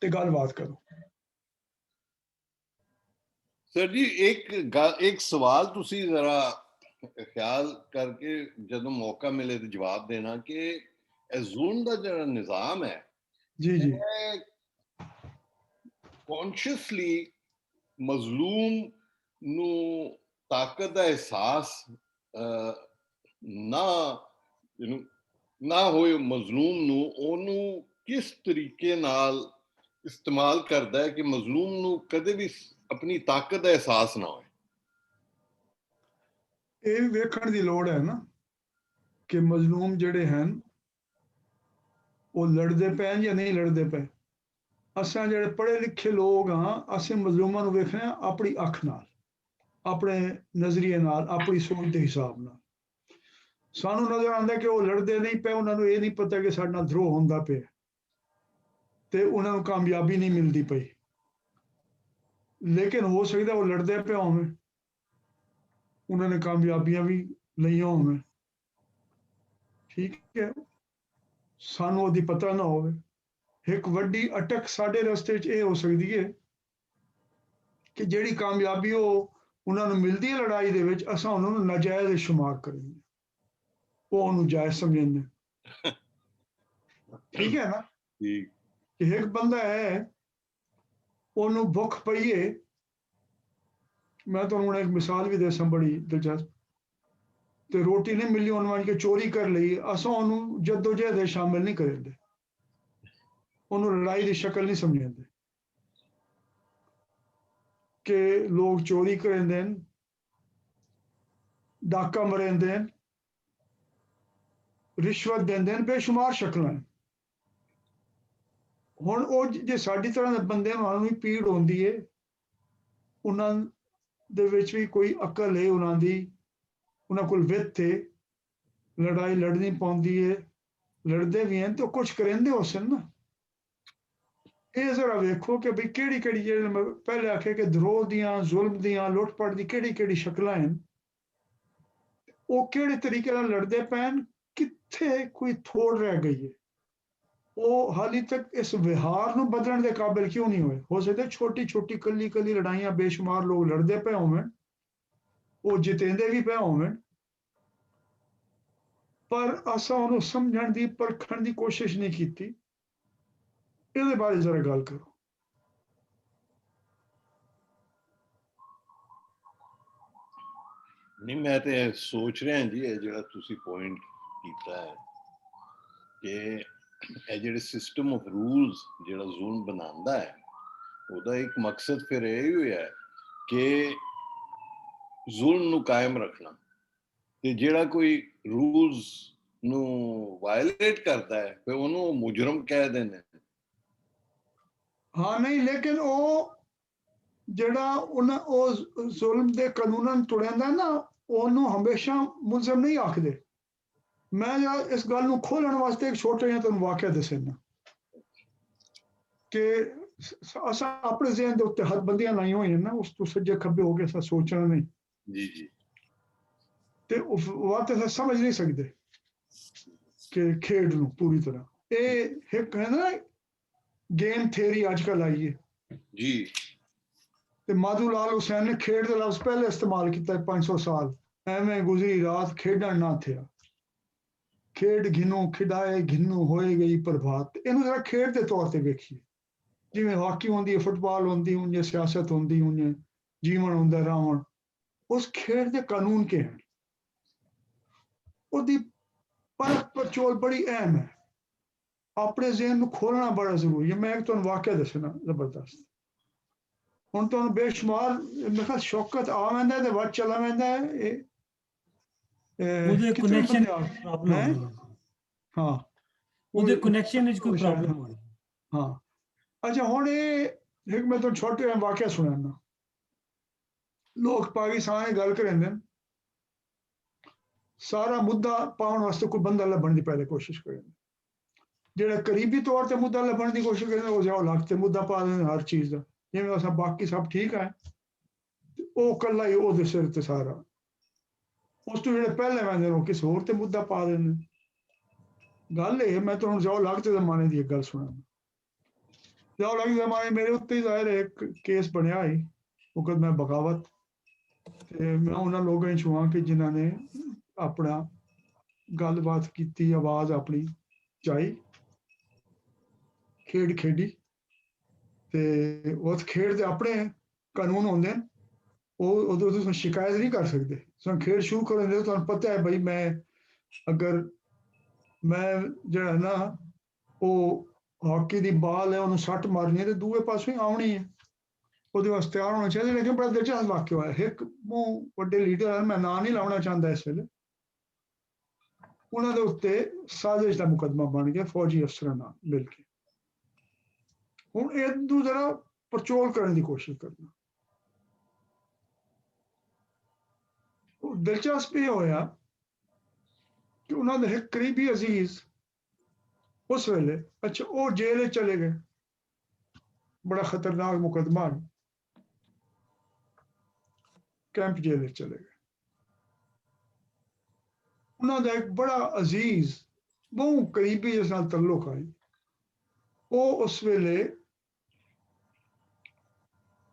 ਤੇ ਗੱਲਬਾਤ ਕਰੋ। ਸਰ ਜੀ ਇੱਕ ਸਵਾਲ ਤੁਸੀਂ ਜ਼ਰਾ ਖਿਆਲ ਕਰਕੇ ਜਦੋਂ ਮੌਕਾ ਮਿਲੇ ਤੇ ਜਵਾਬ ਦੇਣਾ ਕਿ ਇਹ ਜ਼ੁਲਮ ਦਾ ਜਿਹੜਾ ਨਿਜ਼ਾਮ ਹੈ ਜੀ ਜੀ ਕੌਨਸ਼ੀਅਸਲੀ ਮਜ਼ਲੂਮ ਨੂੰ ਤਾਕਤ ਦਾ ਅਹਿਸਾਸ ਨਾ ਹੋਏ, ਮਜ਼ਲੂਮ ਨੂੰ ਉਹਨੂੰ ਕਿਸ ਤਰੀਕੇ ਨਾਲ ਇਸਤੇਮਾਲ ਕਰਦਾ ਹੈ ਕਿ ਮਜ਼ਲੂਮ ਨੂੰ ਕਦੇ ਵੀ ਆਪਣੀ ਤਾਕਤ ਦਾ ਅਹਿਸਾਸ ਨਾ ਹੋਏ। ਇਹ ਵੀ ਵੇਖਣ ਦੀ ਲੋੜ ਹੈ ਨਾ ਕਿ ਮਜ਼ਲੂਮ ਜਿਹੜੇ ਹਨ ਉਹ ਲੜਦੇ ਪਏ ਜਾਂ ਨਹੀਂ ਲੜਦੇ ਪਏ। ਅਸਾਂ ਜਿਹੜੇ ਪੜ੍ਹੇ ਲਿਖੇ ਲੋਕ ਹਾਂ, ਅਸੀਂ ਮਜ਼ਲੂਮਾਂ ਨੂੰ ਵੇਖਦੇ ਹਾਂ ਆਪਣੀ ਅੱਖ ਨਾਲ, ਆਪਣੇ ਨਜ਼ਰੀਏ ਨਾਲ, ਆਪਣੀ ਸੋਚ ਦੇ ਹਿਸਾਬ ਨਾਲ। ਸਾਨੂੰ ਨਜ਼ਰ ਆਉਂਦਾ ਕਿ ਉਹ ਲੜਦੇ ਨਹੀਂ ਪਏ, ਉਹਨਾਂ ਨੂੰ ਇਹ ਨਹੀਂ ਪਤਾ ਕਿ ਸਾਡੇ ਨਾਲ ਧਰੋਹ ਹੁੰਦਾ ਪਿਆ ਤੇ ਉਹਨਾਂ ਨੂੰ ਕਾਮਯਾਬੀ ਨਹੀਂ ਮਿਲਦੀ ਪਈ। ਲੇਕਿਨ ਹੋ ਸਕਦਾ ਉਹ ਲੜਦੇ ਪਏ ਹੋਵੇ, ਉਹਨਾਂ ਨੇ ਕਾਮਯਾਬੀਆਂ ਵੀ ਲਈਆਂ ਹੋਵੇ, ਠੀਕ ਹੈ, ਸਾਨੂੰ ਉਹਦੀ ਪਤਾ ਨਾ ਹੋਵੇ। ਇੱਕ ਵੱਡੀ ਅਟਕ ਸਾਡੇ ਰਸਤੇ 'ਚ ਇਹ ਹੋ ਸਕਦੀ ਹੈ ਕਿ ਜਿਹੜੀ ਕਾਮਯਾਬੀ ਉਹ ਉਹਨਾਂ ਨੂੰ ਮਿਲਦੀ ਹੈ ਲੜਾਈ ਦੇ ਵਿੱਚ, ਅਸਾਂ ਉਹਨਾਂ ਨੂੰ ਨਾਜਾਇਜ਼ ਸ਼ੁਮਾਰ ਕਰੀਏ, ਉਹ ਉਹਨੂੰ ਜਾਇਜ਼ ਸਮਝਦੇ। ਠੀਕ ਹੈ ਨਾ? ਠੀਕ। ਇੱਕ ਬੰਦਾ ਹੈ, ਉਹਨੂੰ ਭੁੱਖ ਪਈ ਹੈ, ਮੈਂ ਤੁਹਾਨੂੰ ਹੁਣ ਇੱਕ ਮਿਸਾਲ ਵੀ ਦੱਸਾਂ ਬੜੀ ਦਿਲਚਸਪ, ਤੇ ਰੋਟੀ ਨਹੀਂ ਮਿਲੀ, ਉਹਨੂੰ ਆਣ ਕੇ ਚੋਰੀ ਕਰ ਲਈ, ਅਸਾਂ ਉਹਨੂੰ ਜੱਦੋਜਹਿਦ ਦੇ ਸ਼ਾਮਿਲ ਨਹੀਂ ਕਰਦੇ, ਉਹਨੂੰ ਲੜਾਈ ਦੀ ਸ਼ਕਲ ਨਹੀਂ ਸਮਝਦੇ ਕਿ ਲੋਕ ਚੋਰੀ ਕਰਦੇ ਨੇ, ਡਾਕਾ ਮਰਦੇ ਨੇ, ਰਿਸ਼ਵਤ ਦਿੰਦੇ ਨੇ, ਬੇਸ਼ੁਮਾਰ ਸ਼ਕਲਾਂ। ਹੁਣ ਉਹ ਜੇ ਸਾਡੀ ਤਰ੍ਹਾਂ ਦੇ ਬੰਦੇ ਨੂੰ ਵੀ ਪੀੜ ਹੁੰਦੀ ਹੈ, ਉਹਨਾਂ ਦੇ ਵਿੱਚ ਵੀ ਕੋਈ ਅਕਲ ਹੈ, ਉਹਨਾਂ ਕੋਲ ਵਿੱਤ ਹੈ, ਲੜਾਈ ਲੜਨੀ ਪਾਉਂਦੀ ਹੈ, ਲੜਦੇ ਵੀ ਹਨ ਤੇ ਉਹ ਕੁਛ ਕਰਿੰਦੇ ਹੋ ਸਨ ਨਾ। ਇਹ ਜ਼ਰਾ ਵੇਖੋ ਕਿ ਬਈ ਕਿਹੜੀ ਕਿਹੜੀ, ਜਿਹੜੇ ਮੈਂ ਪਹਿਲੇ ਆਖਿਆ ਕਿ ਧਰੋਹ ਦੀਆਂ, ਜ਼ੁਲਮ ਦੀਆਂ, ਲੁੱਟ-ਪੱਟ ਦੀ ਕਿਹੜੀ ਕਿਹੜੀ ਸ਼ਕਲਾਂ ਹਨ, ਉਹ ਕਿਹੜੇ ਤਰੀਕੇ ਨਾਲ ਲੜਦੇ ਪੈਣ, ਕਿੱਥੇ ਕੋਈ ਥੋੜ ਰਹਿ ਗਈ ਹੈ। ਉਹ ਹਾਲੇ ਤੱਕ ਇਸ ਵਿਹਾਰ ਨੂੰ ਬਦਲਣ ਦੇ ਕਾਬਿਲ ਕਿਉਂ ਨਹੀਂ ਹੋਏ। ਹੋ ਸਕਦਾ ਛੋਟੀ ਛੋਟੀ ਕੱਲੀ ਕੱਲੀ ਲੜਾਈਆਂ ਬੇਸ਼ੁਮਾਰ ਲੋਕ ਲੜਦੇ ਪਏ ਹੋਣ, ਉਹ ਜਿੱਤਦੇ ਵੀ ਪਏ ਹੋਣ, ਪਰ ਅਸਾਂ ਉਹਨੂੰ ਸਮਝਣ ਦੀ, ਪਰਖਣ ਦੀ ਕੋਸ਼ਿਸ਼ ਨਹੀਂ ਕੀਤੀ। ਇਹਦੇ ਬਾਰੇ ਜ਼ਰਾ ਗੱਲ ਕਰੋ। ਨਹੀਂ, ਮੈਂ ਤੇ ਸੋਚ ਰਿਹਾ ਜੀ, ਇਹ ਜਿਹੜਾ ਤੁਸੀਂ ਪੁਆਇੰਟ ਕੀਤਾ ਹੈ ਕਿ ਇਹ ਜਿਹੜੇ ਸਿਸਟਮ ਆਫ ਰੂਲਸ ਜਿਹੜਾ ਜ਼ੁਲਮ ਬਣਾਉਂਦਾ ਹੈ, ਉਹਦਾ ਇੱਕ ਮਕਸਦ ਫਿਰ ਇਹ ਹੀ ਹੋਇਆ ਕਿ ਜ਼ੁਲਮ ਨੂੰ ਕਾਇਮ ਰੱਖਣਾ, ਤੇ ਜਿਹੜਾ ਕੋਈ ਰੂਲਸ ਨੂੰ ਵਾਇਲੇਟ ਕਰਦਾ ਹੈ ਫਿਰ ਉਹਨੂੰ ਮੁਜਰਮ ਕਹਿ ਦਿੰਦੇ। ਹਾਂ ਨਹੀਂ, ਲੇਕਿਨ ਉਹ ਜਿਹੜਾ ਉਹਨਾਂ ਉਹ ਜ਼ੁਲਮ ਦੇ ਕਾਨੂੰਨਾਂ ਨੂੰ ਤੋੜਦਾ ਨਾ, ਉਹਨੂੰ ਹਮੇਸ਼ਾ ਮੁਲਜ਼ਮ ਨਹੀਂ ਆਖਦੇ। ਮੈਂ ਇਸ ਗੱਲ ਨੂੰ ਖੋਲਣ ਵਾਸਤੇ ਇੱਕ ਛੋਟਾ ਜਿਹਾ ਤੁਹਾਨੂੰ ਵਾਕਿਆ ਦੱਸਣਾ ਕਿ ਅਸਾਂ ਆਪਣੇ ਜ਼ਿਹਨ ਦੇ ਉੱਤੇ ਹੱਦਬੰਦੀਆਂ ਲਾਈਆਂ ਹੋਈਆਂ ਨਾ, ਉਸ ਤੋਂ ਸੱਜੇ ਖੱਬੇ ਹੋ ਕੇ ਅਸਾਂ ਸੋਚਣਾ ਨਹੀਂ ਜੀ ਜੀ, ਤੇ ਉਹ ਬਾਤ ਅਸਾਂ ਸਮਝ ਨਹੀਂ ਸਕਦੇ ਕਿ ਖੇਡ ਨੂੰ ਪੂਰੀ ਤਰ੍ਹਾਂ। ਇਹ ਇੱਕ ਹੈ ਨਾ ਗੇਮ ਥਿਊਰੀ ਅੱਜ ਕੱਲ੍ਹ ਆਈ ਹੈ ਜੀ। ਤੇ ਮਾਧੂ ਲਾਲ ਹੁਸੈਨ ਨੇ ਖੇਡ ਦਾ ਲਫ਼ਜ਼ ਪਹਿਲੇ ਇਸਤੇਮਾਲ ਕੀਤਾ 500 ਸਾਲ। ਐਵੇਂ ਗੁਜ਼ਰੀ ਰਾਤ ਖੇਡਣ ਨਾ ਥਿਆ, ਖੇਡ ਘਿਨੋ ਖਿਡਾਏ ਘਿਨੋ ਹੋਏ ਗਈ ਪ੍ਰਭਾਤ। ਇਹਨੂੰ ਜਰਾ ਖੇਡ ਦੇ ਤੌਰ ਤੇ ਵੇਖੀਏ, ਜਿਵੇਂ ਹਾਕੀ ਹੁੰਦੀ ਹੈ, ਫੁੱਟਬਾਲ ਹੁੰਦੀ, ਉਂਝ ਸਿਆਸਤ ਹੁੰਦੀ, ਉਂਝ ਜੀਵਨ ਹੁੰਦਾ ਰਾਵਣ। ਉਸ ਖੇਡ ਦੇ ਕਾਨੂੰਨ ਕੀ ਹਨ, ਉਹਦੀ ਪਰਖ ਪਰਚੋਲ ਬੜੀ ਅਹਿਮ ਹੈ। ਆਪਣੇ ਜ਼ਿਹਨ ਨੂੰ ਖੋਲਣਾ ਬੜਾ ਜ਼ਰੂਰੀ ਹੈ। ਮੈਂ ਤੁਹਾਨੂੰ ਵਾਕਿਆ ਦੱਸਣਾ ਜ਼ਬਰਦਸਤ। ਹੁਣ ਤੁਹਾਨੂੰ ਬੇਸ਼ੁਮਾਰ ਮੇਰੇ ਖਿਆਲ ਸ਼ੌਕਤ ਆ ਵੈਂਦਾ ਤੇ ਵੱਧ ਚਲਾ ਵੈਂਦਾ ਹੈ। ਉਹਦੇ ਕਨੈਕਸ਼ਨ ਪ੍ਰੋਬਲਮ ਹੈ, ਹਾਂ ਉਹਦੇ ਕਨੈਕਸ਼ਨ ਵਿੱਚ ਕੋਈ ਪ੍ਰੋਬਲਮ ਹੋਣੀ। ਹਾਂ ਅੱਛਾ, ਹੁਣ ਇਹ ਇੱਕ ਮੈਂ ਤੁਹਾਨੂੰ ਛੋਟੇ ਜਿਹਾ ਵਾਕਿਆ ਸੁਣਾਉਣਾ। ਲੋਕ ਪਾਕਿਸਤਾਨ ਦੀ ਗੱਲ ਕਰਦੇ ਨੇ, ਸਾਰਾ ਮੁੱਦਾ ਪਾਉਣ ਵਾਸਤੇ ਕੋਈ ਬੰਦਾ ਲੱਭਣ ਦੀ ਪਹਿਲੇ ਕੋਸ਼ਿਸ਼ ਕਰਦੇ ਨੇ। ਜਿਹੜਾ ਕਰੀਬੀ ਤੌਰ ਤੇ ਮੁੱਦਾ ਲੱਭਣ ਦੀ ਕੋਸ਼ਿਸ਼ ਕਰਦੇ ਉਹ ਜਾਓ ਲੱਗ ਤੇ ਮੁੱਦਾ ਪਾ ਦਿੰਦੇ ਹਰ ਚੀਜ਼ ਦਾ, ਜਿਵੇਂ ਅਸਾਂ ਬਾਕੀ ਸਭ ਠੀਕ ਹੈ, ਉਹ ਇਕੱਲਾ ਹੀ ਉਹਦੇ ਸਿਰ ਤੇ ਸਾਰਾ। ਉਸ ਤੋਂ ਜਿਹੜੇ ਪਹਿਲੇ ਵੰਦੇ ਉਹ ਕਿਸੇ ਹੋਰ ਤੇ ਮੁੱਦਾ ਪਾ ਦਿੰਦੇ। ਗੱਲ ਇਹ, ਮੈਂ ਤੁਹਾਨੂੰ ਜਾਓ ਲੱਗ ਤੇ ਜ਼ਮਾਨੇ ਦੀ ਇੱਕ ਗੱਲ ਸੁਣਾਉਣਾ। ਜਾਓ ਲੱਗ ਜ਼ਮਾਨੇ ਮੇਰੇ ਉੱਤੇ ਹੀ ਜ਼ਾਹਿਰ ਇੱਕ ਕੇਸ ਬਣਿਆ ਸੀ, ਮੁਕੱਦਮਾ ਬਗਾਵਤ। ਤੇ ਮੈਂ ਉਹਨਾਂ ਲੋਕਾਂ ਚੋਂ ਹਾਂ ਕਿ ਜਿਨ੍ਹਾਂ ਨੇ ਆਪਣਾ ਗੱਲਬਾਤ ਕੀਤੀ, ਆਵਾਜ਼ ਆਪਣੀ ਚਾਈ, ਖੇਡ ਖੇਡੀ। ਤੇ ਉਸ ਖੇਡ ਦੇ ਆਪਣੇ ਕਾਨੂੰਨ ਹੁੰਦੇ ਨੇ, ਉਹ ਉਦੋਂ ਤੁਸੀਂ ਸ਼ਿਕਾਇਤ ਨਹੀਂ ਕਰ ਸਕਦੇ। ਤੁਸੀਂ ਖੇਡ ਸ਼ੁਰੂ ਕਰਨ ਦੇ ਤੁਹਾਨੂੰ ਪਤਾ ਹੈ ਬਈ ਮੈਂ ਅਗਰ ਮੈਂ ਜਿਹੜਾ ਨਾ ਉਹ ਹਾਕੀ ਦੀ ਬਾਲ ਹੈ ਉਹਨੂੰ ਸੱਟ ਮਾਰਨੀ ਹੈ ਤੇ ਦੂਏ ਪਾਸੋਂ ਹੀ ਆਉਣੀ ਹੈ, ਉਹਦੇ ਵਾਸਤੇ ਤਿਆਰ ਹੋਣਾ ਚਾਹੀਦਾ। ਲੇਕਿਨ ਬੜਾ ਦਿਲਚਸਪ ਵਾਕਿਆ ਹੋਇਆ। ਇੱਕ ਵੱਡੇ ਲੀਡਰ, ਮੈਂ ਨਾਂ ਨਹੀਂ ਲਾਉਣਾ ਚਾਹੁੰਦਾ ਇਸ ਵੇਲੇ, ਉਹਨਾਂ ਦੇ ਉੱਤੇ ਸਾਜ਼ਿਸ਼ ਦਾ ਮੁਕੱਦਮਾ ਬਣ ਗਿਆ ਫੌਜੀ ਅਫਸਰਾਂ ਨਾਲ ਮਿਲ ਕੇ। ਹੁਣ ਇਹਨੂੰ ਜ਼ਰਾ ਪਰਚੋਲ ਕਰਨ ਦੀ ਕੋਸ਼ਿਸ਼ ਕਰਨਾ। ਦਿਲਚਸਪ ਇਹ ਹੋਇਆ ਕਿ ਉਹਨਾਂ ਦੇ ਇੱਕ ਕਰੀਬੀ ਅਜ਼ੀਜ਼ ਉਸ ਵੇਲੇ ਅੱਛਾ ਉਹ ਜੇਲ੍ਹ ਚਲੇ ਗਏ। ਬੜਾ ਖਤਰਨਾਕ ਮੁਕੱਦਮਾ, ਕੈਂਪ ਜੇਲ੍ਹ ਚਲੇ ਗਏ। ਉਹਨਾਂ ਦਾ ਇੱਕ ਬੜਾ ਅਜ਼ੀਜ਼ ਬਹੁਤ ਕਰੀਬੀ ਜਿਸ ਨਾਲ ਤਾਲੁਕ ਆਈ, ਉਹ ਉਸ ਵੇਲੇ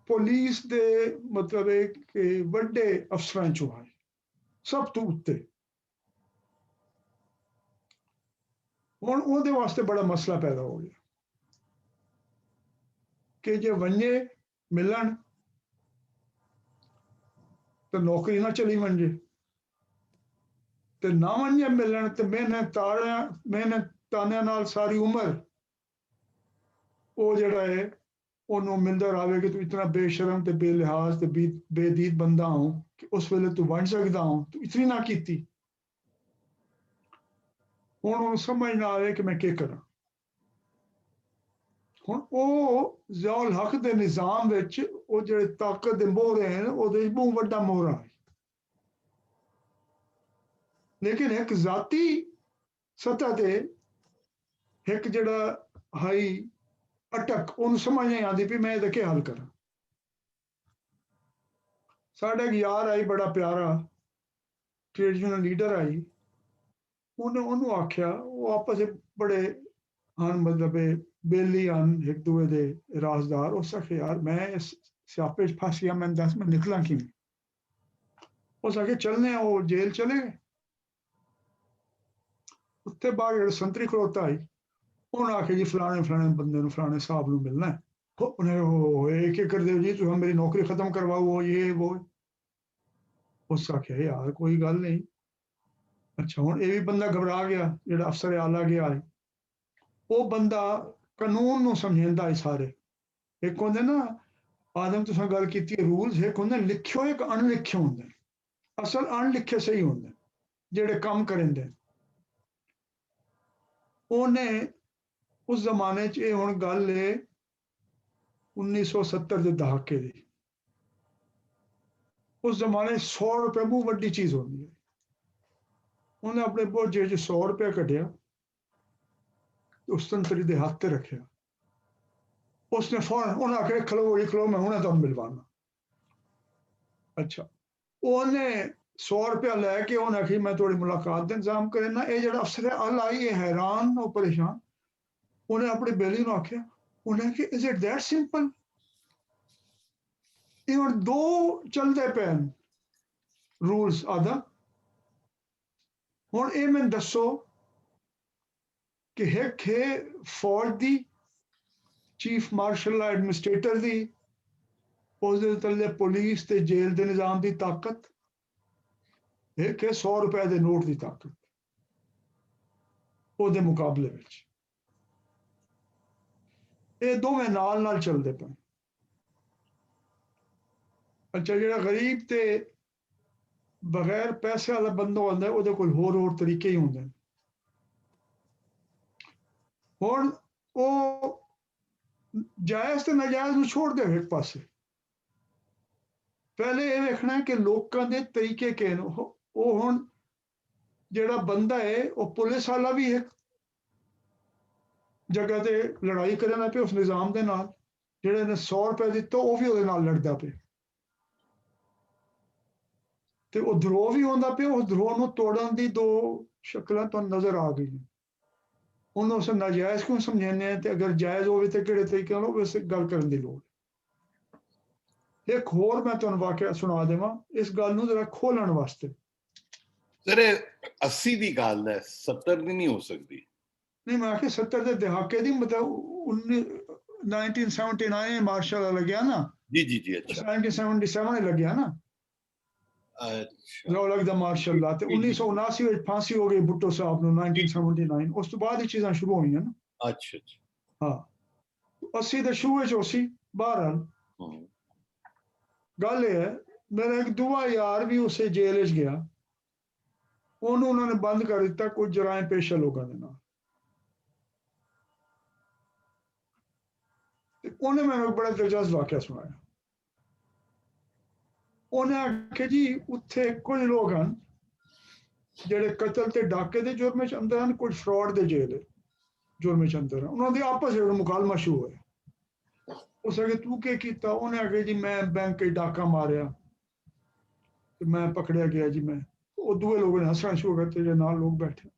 ਪੁਲਿਸ ਦੇ ਮਤਲਬ ਕਿ ਵੱਡੇ ਅਫਸਰਾਂ ਚੋਂ ਆਏ, ਸਭ ਤੋਂ ਉੱਤੇ। ਹੁਣ ਉਹਦੇ ਵਾਸਤੇ ਬੜਾ ਮਸਲਾ ਪੈਦਾ ਹੋ ਗਿਆ ਕਿ ਜੇ ਵੰਜੇ ਮਿਲਣ ਤਾਂ ਨੌਕਰੀ ਨਾ ਚਲੀ ਵੰਜੇ, ਤੇ ਨਾ ਵੰਜੇ ਮਿਲਣ ਤੇ ਮਿਹਨਤ ਤਾਨਿਆਂ ਨਾਲ ਸਾਰੀ ਉਮਰ ਉਹ ਜਿਹੜਾ ਹੈ ਉਹਨੂੰ ਮਿਲਦਾ ਰਹੇ ਕਿ ਤੂੰ ਇਤਨਾ ਬੇਸ਼ਰਮ ਤੇ ਬੇਲਿਹਾਜ਼ ਤੇ ਬੇਦੀਦ ਬੰਦਾ ਹੋ ਕਿ ਉਸ ਵੇਲੇ ਤੂੰ ਵੰਡ ਸਕਦਾ ਹੋ, ਤੂੰ ਇਤਨੀ ਨਾ ਕੀਤੀ। ਹੁਣ ਉਹਨੂੰ ਸਮਝ ਨਾ ਆਵੇ ਕਿ ਮੈਂ ਕੀ ਕਰਾਂ। ਹੁਣ ਉਹ ਜ਼ਿਆਉਲ ਹਕ ਦੇ ਨਿਜ਼ਾਮ ਵਿੱਚ ਉਹ ਜਿਹੜੇ ਤਾਕਤ ਦੇ ਮੋਹਰੇ ਹਨ ਉਹਦੇ ਬਹੁਤ ਵੱਡਾ ਮੋਹਰਾ ਹੈ। ਲੇਕਿਨ ਇੱਕ ਜ਼ਾਤੀ ਸਤਹ ਤੇ ਇੱਕ ਜਿਹੜਾ ਹਾਈ ਅਟਕ, ਉਹਨੂੰ ਸਮਝ ਨਹੀਂ ਆਉਂਦੀ ਵੀ ਮੈਂ ਇਹਦਾ ਕੀ ਹੱਲ ਕਰਾਂ। ਸਾਡਾ ਇੱਕ ਯਾਰ ਆਈ ਬੜਾ ਪਿਆਰਾ ਟ੍ਰੇਡ ਯੂਨੀਅਨ ਲੀਡਰ ਆਈ, ਉਹਨੂੰ ਆਖਿਆ, ਉਹ ਆਪਸ ਵਿੱਚ ਬੜੇ ਹਨ ਮਤਲਬ ਬੇਲੀ ਹਨ ਇੱਕ ਦੂਏ ਦੇ ਰਾਜ਼ਦਾਰ। ਉਸ ਆਖਿਆ ਯਾਰ ਮੈਂ ਇਸ ਸਿਆਪੇ 'ਚ ਫਸ ਗਿਆ, ਮੈਨੂੰ ਦੱਸ ਮੈਂ ਨਿਕਲਾਂ ਕਿਵੇਂ। ਉਸ ਆਖਿਆ ਚੱਲਨੇ ਆ। ਉਹ ਜੇਲ੍ਹ ਚਲੇ ਗਏ। ਉੱਥੇ ਬਾਹਰ ਜਿਹੜਾ ਸੰਤਰੀ ਖਲੋਤਾ ਆਈ, ਉਹਨੇ ਆਖਿਆ ਜੀ ਫਲਾਣੇ ਬੰਦੇ ਨੂੰ ਫਲਾਣੇ ਸਾਹਿਬ ਨੂੰ ਮਿਲਣਾ ਹੈ। ਉਹਨੇ ਇਹ ਕੀ ਕਰਦੇ ਹੋ ਜੀ, ਤੁਸੀਂ ਮੇਰੀ ਨੌਕਰੀ ਖਤਮ ਕਰਵਾਓ, ਇਹ ਉਹ। ਉਸ ਆਖਿਆ ਯਾਰ ਕੋਈ ਗੱਲ ਨਹੀਂ। ਅੱਛਾ ਹੁਣ ਇਹ ਵੀ ਬੰਦਾ ਘਬਰਾ ਗਿਆ ਜਿਹੜਾ ਅਫਸਰ ਆਲਾ ਗਿਆ ਹੈ। ਉਹ ਬੰਦਾ ਕਾਨੂੰਨ ਨੂੰ ਸਮਝਾਉਂਦਾ ਹੈ ਸਾਰੇ। ਇੱਕ ਹੁੰਦੇ ਨਾ ਆਦਮ ਤੁਸੀਂ ਗੱਲ ਕੀਤੀ ਰੂਲਸ, ਇੱਕ ਹੁੰਦੇ ਲਿਖਿਓ ਇੱਕ ਅਣਲਿਖਿਓ ਹੁੰਦੇ। ਅਸਲ ਅਣਲਿਖੇ ਸਹੀ ਹੁੰਦੇ ਜਿਹੜੇ ਕੰਮ ਕਰਿੰਦੇ। ਉਹਨੇ ਉਸ ਜ਼ਮਾਨੇ 'ਚ, ਇਹ ਹੁਣ ਗੱਲ ਹੈ 1970 ਦੇ ਦਹਾਕੇ ਦੀ, ਉਸ ਜ਼ਮਾਨੇ 100 ਰੁਪਏ ਬਹੁਤ ਵੱਡੀ ਚੀਜ਼ ਹੁੰਦੀ ਹੈ। ਉਹਨੇ ਆਪਣੇ ਬੋਝੇ 'ਚ 100 ਰੁਪਏ ਕੱਢਿਆ, ਉਸ ਤੰਤਰੀ ਦੇ ਹੱਥ ਤੇ ਰੱਖਿਆ। उसने फौरन उन्हें आखे खलो वही खलो, मैं उन्हें तुम मिलवाना। अच्छा, उन्हें 100 रुपया लैके उन्हें आखी मैं थोड़ी मुलाकात का इंतजाम करना। ये जो अफसर अल आई है हैरान और परेशान। उन्हें अपनी बेली को आख्या, उन्हें आखी इज इट दैट सिंपल? ये हुण दो चलते पे रूल्स आदा। हुण ये मैनूं दसो कि एक है फौज दी चीफ मार्शल एडमिनिस्ट्रेटर दी, उसदे थल्ले पुलिस ते जेल दे निजाम दी ताकत, एक है 100 रुपए दे नोट दी ताकत ਉਹਦੇ ਮੁਕਾਬਲੇ ਵਿੱਚ। ਇਹ ਦੋਵੇਂ ਨਾਲ ਨਾਲ ਚੱਲਦੇ ਪਏ। ਅੱਛਾ, ਜਿਹੜਾ ਗਰੀਬ ਤੇ ਬਗੈਰ ਪੈਸੇ ਵਾਲਾ ਬੰਦਾ ਹੁੰਦਾ ਉਹਦੇ ਕੋਲ ਹੋਰ ਤਰੀਕੇ ਹੀ ਹੁੰਦੇ ਨੇ। ਹੁਣ ਉਹ ਜਾਇਜ਼ ਤੇ ਨਾਜਾਇਜ਼ ਨੂੰ ਛੋੜ ਦੇ ਇੱਕ ਪਾਸੇ। ਪਹਿਲੇ ਇਹ ਵੇਖਣਾ ਕਿ ਲੋਕਾਂ ਦੇ ਤਰੀਕੇ ਕਿਹੜੇ ਨੇ। ਉਹ ਹੁਣ ਜਿਹੜਾ ਬੰਦਾ ਹੈ ਉਹ ਪੁਲਿਸ ਵਾਲਾ ਵੀ ਇੱਕ ਜਗ੍ਹਾ ਤੇ ਲੜਾਈ ਕਰਨ ਪਿਆ ਉਸ ਨਿਜ਼ਾਮ ਦੇ ਨਾਲ। ਜਿਹੜੇ ਨੇ 100 ਰੁਪਏ ਦਿੱਤਾ ਉਹ ਵੀ ਉਹਦੇ ਨਾਲ ਲੜਦਾ ਪਿਆ ਤੇ ਉਹ ਧਰੋਹ ਵੀ ਹੁੰਦਾ ਪਿਆ। ਉਸ ਧਰੋਹ ਨੂੰ ਤੋੜਨ ਦੀ ਦੋ ਸ਼ਕਲਾਂ ਤੁਹਾਨੂੰ ਨਜ਼ਰ ਆ ਗਈਆਂ। ਉਹਨੂੰ ਉਸ ਨਾਜਾਇਜ਼ ਕਿਉਂ ਸਮਝਾਉਂਦੇ ਆ, ਤੇ ਅਗਰ ਜਾਇਜ਼ ਹੋਵੇ ਤੇ ਕਿਹੜੇ ਤਰੀਕੇ ਨਾਲ ਹੋਵੇ, ਇਸ ਗੱਲ ਕਰਨ ਦੀ ਲੋੜ। ਇੱਕ ਹੋਰ ਮੈਂ ਤੁਹਾਨੂੰ ਵਾਕਿਆ ਸੁਣਾ ਦੇਵਾਂ ਇਸ ਗੱਲ ਨੂੰ ਜ਼ਰਾ ਖੋਲਣ ਵਾਸਤੇ। ਸਰ 80 ਦੀ ਗੱਲ ਹੈ, 70 ਦੀ ਨਹੀਂ ਹੋ ਸਕਦੀ। ਨਹੀਂ, ਮੈਂ ਆਖਿਆ 70 ਦੇ ਦਹਾਕੇ ਦੀ, ਮਤਲਬ 1979 ਮਾਰਸ਼ਲ ਲੱਗਿਆ ਨਾ। ਜੀ ਜੀ ਜੀ। ਅੱਛਾ, 1977 ਲੱਗਿਆ ਨਾ ਰੌਲਕ ਦਾ ਮਾਰਸ਼ਲ ਲਾ, ਤੇ 1979 ਵਿੱਚ ਫਾਂਸੀ ਹੋ ਗਈ ਭੁੱਟੋ ਸਾਹਿਬ ਨੂੰ 1979। ਉਸ ਤੋਂ ਬਾਅਦ ਇਹ ਚੀਜ਼ਾਂ ਸ਼ੁਰੂ ਹੋਈਆਂ ਨਾ। ਅੱਛਾ ਅੱਛਾ, ਹਾਂ 80 ਦੇ ਸ਼ੁਰੂ ਵਿੱਚ ਉਸੀ। ਬਹਰਹਾਲ ਗੱਲ ਇਹ ਹੈ, ਮੇਰਾ ਇੱਕ ਦੂਆ ਯਾਰ ਵੀ ਉਸੇ ਜੇਲ੍ਹ ਵਿੱਚ ਗਿਆ। ਉਹਨੂੰ ਉਹਨਾਂ ਨੇ ਬੰਦ ਕਰ ਦਿੱਤਾ ਕੁਝ ਜਰਾਇਮ ਪੇਸ਼ਾ ਲੋਕਾਂ ਦੇ ਨਾਲ। ਤੇ ਉਹਨੇ ਮੈਨੂੰ ਇੱਕ ਬੜਾ ਦਿਲਚਸਪ ਵਾਕਿਆ ਸੁਣਾਇਆ। ਉਹਨੇ ਆਖਿਆ ਜੀ ਉੱਥੇ ਕੁਝ ਲੋਕ ਹਨ ਜਿਹੜੇ ਕਤਲ ਤੇ ਡਾਕੇ ਦੇ ਜੁਰਮ ਚ ਅੰਦਰ ਹਨ, ਕੁਝ ਫਰਾਡ ਦੇ ਜੁਰਮ ਚ ਅੰਦਰ ਹਨ। ਉਹਨਾਂ ਦੇ ਆਪਸ ਵਿੱਚ ਮੁਕਾਲਮਾ ਸ਼ੁਰੂ ਹੋਇਆ। ਉਸ ਅਗੇ ਤੂੰ ਕੀ ਕੀਤਾ? ਉਹਨੇ ਆਖਿਆ ਜੀ ਮੈਂ ਬੈਂਕ 'ਚ ਡਾਕਾ ਮਾਰਿਆ ਤੇ ਮੈਂ ਪਕੜਿਆ ਗਿਆ ਜੀ। ਮੈਂ ਉਹ ਦੂਏ ਲੋਕਾਂ ਨੇ ਹੱਸਣਾ ਸ਼ੁਰੂ ਕਰਤੇ ਜੇ ਨਾਲ ਲੋਕ ਬੈਠੇ।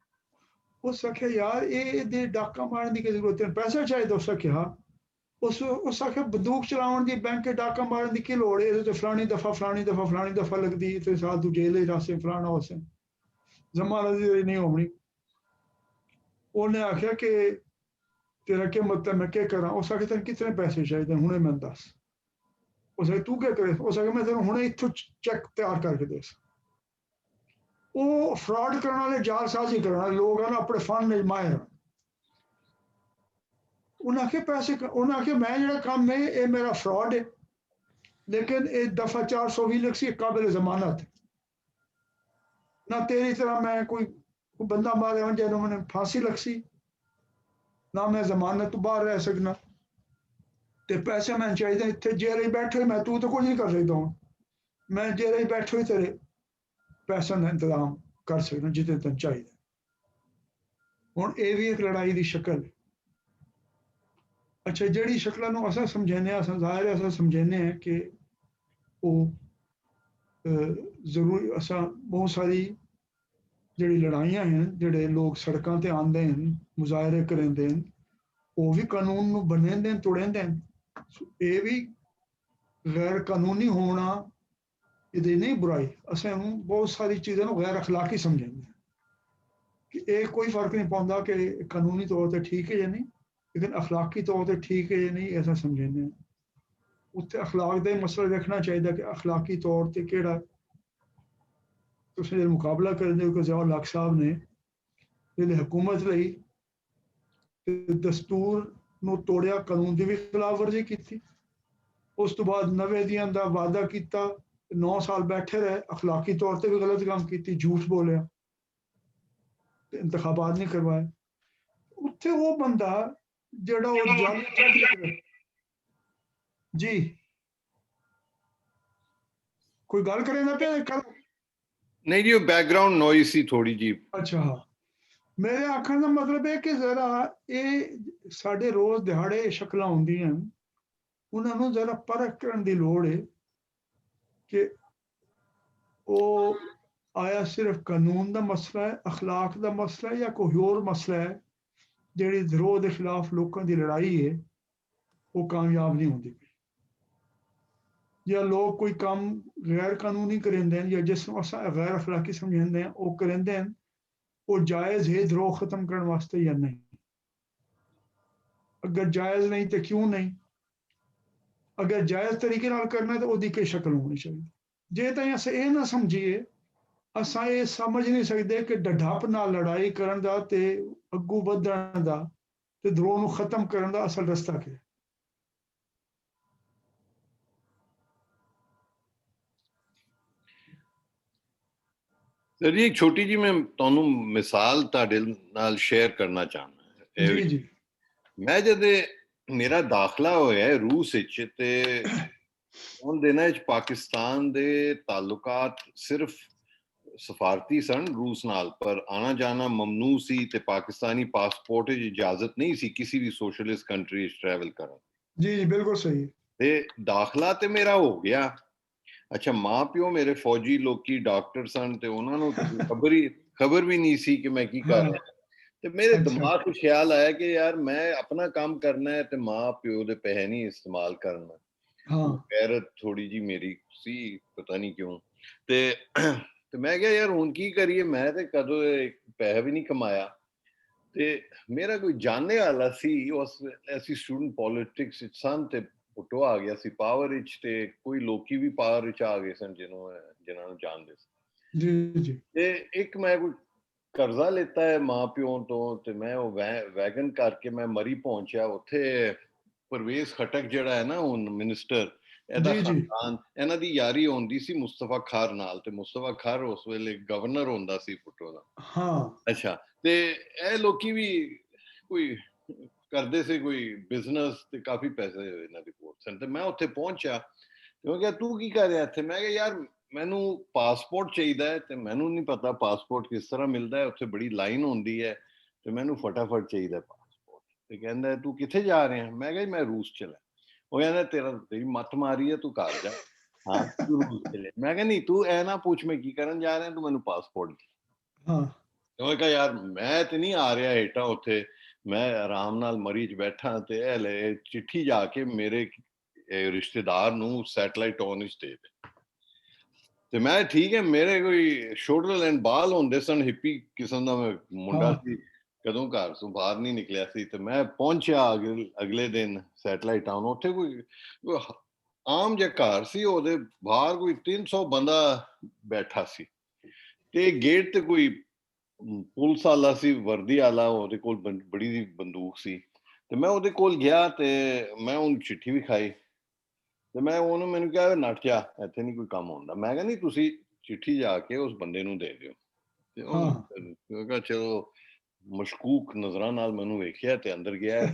ਉਸ ਆਖਿਆ ਯਾਰ ਇਹਦੇ ਡਾਕਾ ਮਾਰਨ ਦੀ ਕੀ ਜ਼ਰੂਰਤ ਹੈ, ਪੈਸਾ ਚਾਹੀਦਾ? ਉਸ ਆਖਿਆ ਉਸ ਆਖਿਆ ਬੰਦੂਕ ਚਲਾਉਣ ਦੀ, ਬੈਂਕ 'ਚ ਡਾਕਾ ਮਾਰਨ ਦੀ ਕੀ ਲੋੜ ਹੈ? ਇਹਦੇ ਤੇ ਫਲਾਣੀ ਦਫਾ ਲੱਗਦੀ ਤੇ ਸਾਲ ਤੂੰ ਜੇਲ੍ਹ 'ਚ ਰਾਸੇ ਫਲਾਣਾ ਹੋਸੇ ਜ਼ਮਾਨਤ ਦੀ ਨਹੀਂ ਹੋਣੀ। ਉਹਨੇ ਆਖਿਆ ਕਿ तेरा क्या मतलब, मैं क्या करा? उस आखे तेन कितने पैसे चाहिए हुणे मैं दस। उस आखे तू क्या करे? उस आखे मैं तेन हुणे इत्थों चेक तैयार करके दे। वो फ्रॉड करने वाले जालसाजी करने वाले लोग हैं ना, अपने फंड माहिर। उन्हें आखे पैसे, उन्हें आखे मैं जो काम है ये मेरा फ्रॉड है, लेकिन ये दफा 420 लिख सी काबिल जमानत ना। तेरी तरह मैं कोई बंदा मारे हों जिन्होंने मैंने फांसी लग सी ना, मैं जमानत तो बाहर रह सकना ते पैसे मैं चाहिए इतने जेल बैठे। मैं तू तो कुछ नहीं कर सकता हूँ, मैं जेल बैठे हुए तेरे पैसों का इंतजाम कर सकना जितने तेन चाहिए। हुण ये भी एक लड़ाई की शक्ल है। अच्छा, जिहड़ी शक्लों नूं असां समझाने ज़ाहिर है असां समझाने हैं कि वो जरूरी असां बहुत सारी जिहड़ी लड़ाइयां हैं, जिहड़े लोग सड़कों ते आंदे हैं, मुजाहरे करेंदे हैं, वो भी कानून नूं बनेंदे हैं, तोड़ेंदे हैं। ये भी गैर कानूनी होना ये नहीं बुराई। असें बहुत सारी चीज़ों को गैर अखलाकी समझेंगे कि ये कोई फर्क नहीं पाता कि कानूनी तौर पर ठीक है या नहीं, लेकिन अखलाकी तौर पर ठीक है या नहीं ऐसा समझेंगे। उत्थे अखलाक का मसला देखना चाहिए कि अखलाकी तौर पर केड़ा तुसीं मुकाबला करदे हो। ज़िया उल हक साहब ने जिहड़े हुकूमत लई ਤੇ ਦਸਤੂਰ ਨੂੰ ਤੋੜਿਆ, ਕਾਨੂੰਨ ਦੀ ਵੀ ਖਿਲਾਫਵਰਜੀ ਕੀਤੀ। ਉਸ ਤੋਂ ਬਾਅਦ ਨਵੇਂ ਦਾ ਵਾਅਦਾ ਕੀਤਾ, 9 ਸਾਲ ਬੈਠੇ ਰਹੇ, ਅਖਲਾਕੀ ਤੌਰ ਤੇ ਵੀ ਗਲਤ ਕੰਮ ਕੀਤੀ, ਝੂਠ ਬੋਲਿਆ ਤੇ ਇੰਤਖਾਬਾਤ ਨਹੀਂ ਕਰਵਾਏ। ਉੱਥੇ ਉਹ ਬੰਦਾ ਜਿਹੜਾ ਉਹ ਜਾਲੀ ਜੀ ਕੋਈ ਗੱਲ ਕਰੇ ਨਾ ਪਿਆ ਕੱਲ। ਨਹੀਂ ਜੀ, ਉਹ ਬੈਕਗ੍ਰਾਉਂਡ ਨੋਇਸ ਸੀ ਥੋੜੀ ਜੀ। ਅੱਛਾ, ਮੇਰੇ ਆਖਣ ਦਾ ਮਤਲਬ ਹੈ ਕਿ ਜ਼ਰਾ ਇਹ ਸਾਡੇ ਰੋਜ਼ ਦਿਹਾੜੇ ਸ਼ਕਲਾਂ ਹੁੰਦੀਆਂ, ਉਹਨਾਂ ਨੂੰ ਜ਼ਰਾ ਪਰਖ ਕਰਨ ਦੀ ਲੋੜ ਹੈ ਕਿ ਉਹ ਆਇਆ ਸਿਰਫ ਕਾਨੂੰਨ ਦਾ ਮਸਲਾ ਹੈ, ਅਖਲਾਕ ਦਾ ਮਸਲਾ ਹੈ, ਜਾਂ ਕੋਈ ਹੋਰ ਮਸਲਾ ਹੈ। ਜਿਹੜੀ ਧਰੋਹ ਦੇ ਖਿਲਾਫ ਲੋਕਾਂ ਦੀ ਲੜਾਈ ਹੈ ਉਹ ਕਾਮਯਾਬ ਨਹੀਂ ਹੁੰਦੀ, ਜਾਂ ਲੋਕ ਕੋਈ ਕੰਮ ਗੈਰ ਕਾਨੂੰਨੀ ਕਰਿੰਦੇ ਹਨ, ਜਾਂ ਜਿਸ ਨੂੰ ਅਸਾਂ ਗੈਰ ਅਖਲਾਕੀ ਸਮਝਦੇ ਹਾਂ ਉਹ ਕਰਿੰਦੇ ਹਨ, ਉਹ ਜਾਇਜ਼ ਹੈ ਧਰੋਹ ਖਤਮ ਕਰਨ ਵਾਸਤੇ ਜਾਂ ਨਹੀਂ। ਅਗਰ ਜਾਇਜ਼ ਨਹੀਂ ਤੇ ਕਿਉਂ ਨਹੀਂ? ਅਗਰ ਜਾਇਜ਼ ਤਰੀਕੇ ਨਾਲ ਕਰਨਾ ਤਾਂ ਉਹਦੀ ਕੀ ਸ਼ਕਲ ਹੋਣੀ ਚਾਹੀਦੀ। ਜੇ ਤਾਂ ਅਸੀਂ ਇਹ ਨਾ ਸਮਝੀਏ, ਅਸਾਂ ਇਹ ਸਮਝ ਨਹੀਂ ਸਕਦੇ ਕਿ ਡਢੱਪ ਨਾਲ ਲੜਾਈ ਕਰਨ ਦਾ ਤੇ ਅੱਗੂ ਵਧਣ ਦਾ ਤੇ ਧਰੋਹ ਨੂੰ ਖਤਮ ਕਰਨ ਦਾ ਅਸਲ ਰਸਤਾ ਕੀ ਹੈ। ਸਰ ਜੀ, ਇੱਕ ਛੋਟੀ ਜੀ ਮੈਂ ਤੁਹਾਨੂੰ ਮਿਸਾਲ ਤੁਹਾਡੇ ਨਾਲ ਸ਼ੇਅਰ ਕਰਨਾ ਚਾਹੁੰਦਾ। ਜੀ ਜੀ। ਮੈਂ ਜਦ ਮੇਰਾ ਦਾਖਲਾ ਹੋਇਆ ਰੂਸ ਵਿੱਚ, ਤੇ ਉਨ ਦਿਨਾਂ ਵਿੱਚ ਪਾਕਿਸਤਾਨ ਦੇ ਤਾਲੁਕਾਤ ਸਿਰਫ ਸਫਾਰਤੀ ਸਨ ਰੂਸ ਨਾਲ, ਪਰ ਆਣਾ ਜਾਣਾ ਮਮਨੂ ਸੀ ਤੇ ਪਾਕਿਸਤਾਨੀ ਪਾਸਪੋਰਟ ਵਿੱਚ ਇਜਾਜ਼ਤ ਨਹੀਂ ਸੀ ਕਿਸੇ ਵੀ ਸੋਸ਼ਲਿਸਟ ਕੰਟਰੀ ਵਿੱਚ ਟਰੈਵਲ ਕਰਨ। ਜੀ ਜੀ ਬਿਲਕੁਲ ਸਹੀ। ਤੇ ਦਾਖਲਾ ਤੇ ਮੇਰਾ ਹੋ ਗਿਆ। ਅੱਛਾ, ਮਾਂ ਪਿਓ ਮੇਰੇ ਫੌਜੀ ਲੋਕੀ ਡਾਕਟਰ ਸਨ ਤੇ ਉਹਨਾਂ ਨੂੰ ਖਬਰ ਵੀ ਨਹੀਂ ਸੀ ਕਿ ਮੈਂ ਕੀ ਕਰ ਰਿਹਾ। ਤੇ ਮੇਰੇ ਦਿਮਾਗ 'ਚ ਖਿਆਲ ਆਇਆ ਕਿ ਯਾਰ ਮੈਂ ਆਪਣਾ ਕੰਮ ਕਰਨਾ ਹੈ ਤੇ ਮਾਂ ਪਿਓ ਦੇ ਪੈਸੇ ਨਹੀਂ ਇਸਤੇਮਾਲ ਕਰਨਾ। ਗੈਰਤ ਥੋੜੀ ਜੀ ਮੇਰੀ ਸੀ, ਪਤਾ ਨਹੀਂ ਕਿਉਂ। ਤੇ ਮੈਂ ਕਿਹਾ ਯਾਰ ਹੁਣ ਕੀ ਕਰੀਏ, ਮੈਂ ਤੇ ਕਦੋਂ ਪੈਸਾ ਵੀ ਨਹੀਂ ਕਮਾਇਆ। ਤੇ ਮੇਰਾ ਕੋਈ ਜਾਣਨੇ ਵਾਲਾ ਸੀ, ਅਸੀਂ ਸਟੂਡੈਂਟ ਪੋਲਿਟਿਕਸ ਵਿੱਚ ਸਨ ਤੇ ਫੋਟੋ ਆ ਗਿਆ ਸੀ ਪਾਵਰ ਵਿੱਚ, ਤੇ ਕੋਈ ਲੋਕੀ ਵੀ ਪਾਵਰ ਵਿੱਚ ਆ ਗਏ ਸਨ ਜਿਨ੍ਹਾਂ ਨੂੰ ਜਾਣਦੇ ਸੀ। ਜੀ ਜੀ। ਤੇ ਇੱਕ ਮੈਂ ਕੋਈ ਕਰਜ਼ਾ ਲਿੱਤਾ ਹੈ ਮਾਂ ਪਿਓ ਤੋਂ, ਤੇ ਮੈਂ ਉਹ ਵੈਗਨ ਕਰਕੇ ਮੈਂ ਮਰੀ ਪਹੁੰਚਿਆ। ਉੱਥੇ ਪਰਵੇਜ਼ ਖਟਕ ਜਿਹੜਾ ਹੈ ਨਾ ਹੁਣ ਮਿਨਿਸਟਰ, ਇਹਦਾ ਖਾਨਦਾਨ, ਇਹਨਾਂ ਦੀ ਯਾਰੀ ਹੁੰਦੀ ਸੀ ਮੁਸਤਫਾ ਖਾਰ ਨਾਲ, ਤੇ ਮੁਸਤਫਾ ਖਾਰ ਉਸ ਵੇਲੇ ਗਵਰਨਰ ਹੁੰਦਾ ਸੀ ਫੁੱਟੋ ਦਾ। ਹਾਂ ਅੱਛਾ, ਤੇ ਇਹ ਲੋਕੀ ਵੀ ਕੋਈ ਕਰਦੇ ਸੀ ਕੋਈ ਬਿਜ਼ਨਸ, ਤੇ ਕਾਫੀ ਪੈਸੇ ਇਹਨਾਂ ਦੇ ਕੋਲ ਸਨ। ਤੇ ਮੈਂ ਉੱਥੇ ਪਹੁੰਚਿਆ ਤੇ ਉਹ ਕਿਹਾ ਤੂੰ ਕੀ ਕਰ ਰਿਹਾ ਇੱਥੇ? ਮੈਂ ਕਿਹਾ ਯਾਰ ਮੈਨੂੰ ਪਾਸਪੋਰਟ ਚਾਹੀਦਾ ਹੈ ਤੇ ਮੈਨੂੰ ਨਹੀਂ ਪਤਾ ਪਾਸਪੋਰਟ ਕਿਸ ਤਰ੍ਹਾਂ ਮਿਲਦਾ ਹੈ, ਉੱਥੇ ਬੜੀ ਲਾਈਨ ਹੁੰਦੀ ਹੈ ਤੇ ਮੈਨੂੰ ਫਟਾਫਟ ਚਾਹੀਦਾ ਪਾਸਪੋਰਟ। ਤੇ ਕਹਿੰਦਾ ਤੂੰ ਕਿੱਥੇ ਜਾ ਰਿਹਾ? ਮੈਂ ਕਿਹਾ ਮੈਂ ਰੂਸ ਚਲਾ। ਉਹ ਕਹਿੰਦਾ ਤੇਰੀ ਮੱਤ ਮਾਰੀ ਹੈ, ਤੂੰ ਘਰ ਜਾ। ਹਾਂ ਤੂੰ ਰੂਸ ਚਲੇ। ਮੈਂ ਕਿਹਾ ਨਹੀਂ ਤੂੰ ਐ ਨਾ ਪੁੱਛ ਮੈਂ ਕੀ ਕਰਨ ਜਾ ਰਿਹਾ, ਤੂੰ ਮੈਨੂੰ ਪਾਸਪੋਰਟ ਦੇ। ਉਹ ਕਹਾ ਯਾਰ ਮੈਂ ਤੇ ਨਹੀਂ ਆ ਰਿਹਾ ਹੇਠਾਂ ਉੱਥੇ, ਮੈਂ ਆਰਾਮ ਨਾਲ ਮਰੀ 'ਚ ਬੈਠਾ ਤੇ ਇਹ ਲੈ ਚਿੱਠੀ ਜਾ ਕੇ ਮੇਰੇ ਰਿਸ਼ਤੇਦਾਰ ਨੂੰ ਸੈਟਲਾਈਟ ਔਨ ਵਿੱਚ ਦੇ ਦੇ। ਤੇ ਮੈਂ ਠੀਕ ਹੈ, ਮੇਰੇ ਕੋਈ ਸ਼ੋਲਡਰ ਲੈਂਡ ਬਾਲ ਹੁੰਦੇ ਸਨ, ਹਿੱਪੀ ਕਿਸਮ ਦਾ ਮੈਂ ਮੁੰਡਾ ਸੀ, ਕਦੋਂ ਘਰ ਤੋਂ ਬਾਹਰ ਨਹੀਂ ਨਿਕਲਿਆ ਸੀ। ਤੇ ਮੈਂ ਪਹੁੰਚਿਆ ਅਗਲੇ ਦਿਨ ਸੈਟਲਾਈਟ ਟਾਊਨ। ਉੱਥੇ ਕੋਈ ਆਮ ਜਿਹਾ ਘਰ ਸੀ, ਉਹਦੇ ਬਾਹਰ ਕੋਈ 300 ਬੰਦਾ ਬੈਠਾ ਸੀ ਤੇ ਗੇਟ ਤੇ ਕੋਈ ਪੁਲਿਸ ਵਾਲਾ ਸੀ, ਵਰਦੀ ਵਾਲਾ, ਉਹਦੇ ਕੋਲ ਬੜੀ ਦੀ ਬੰਦੂਕ ਸੀ। ਤੇ ਮੈਂ ਉਹਦੇ ਕੋਲ ਗਿਆ ਤੇ ਮੈਂ ਉਹਨੂੰ ਚਿੱਠੀ ਵੀ ਖਾਈ ਤੇ ਮੈਂ ਉਹਨੂੰ ਮੈਨੂੰ ਕਿਹਾ ਨੱਠ ਜਾ, ਇੱਥੇ ਨਹੀਂ ਕੋਈ ਕੰਮ ਹੁੰਦਾ। ਮੈਂ ਕਿਹਾ ਨਹੀਂ ਤੁਸੀਂ ਚਿੱਠੀ ਜਾ ਕੇ ਉਸ ਬੰਦੇ ਨੂੰ ਦੇ ਦਿਓ। ਤੇ ਉਹ ਕਿਹਾ ਚਲੋ, ਮਸ਼ਕੂਕ ਨਜ਼ਰਾਂ ਨਾਲ ਮੈਨੂੰ ਵੇਖਿਆ ਤੇ ਅੰਦਰ ਗਿਆ।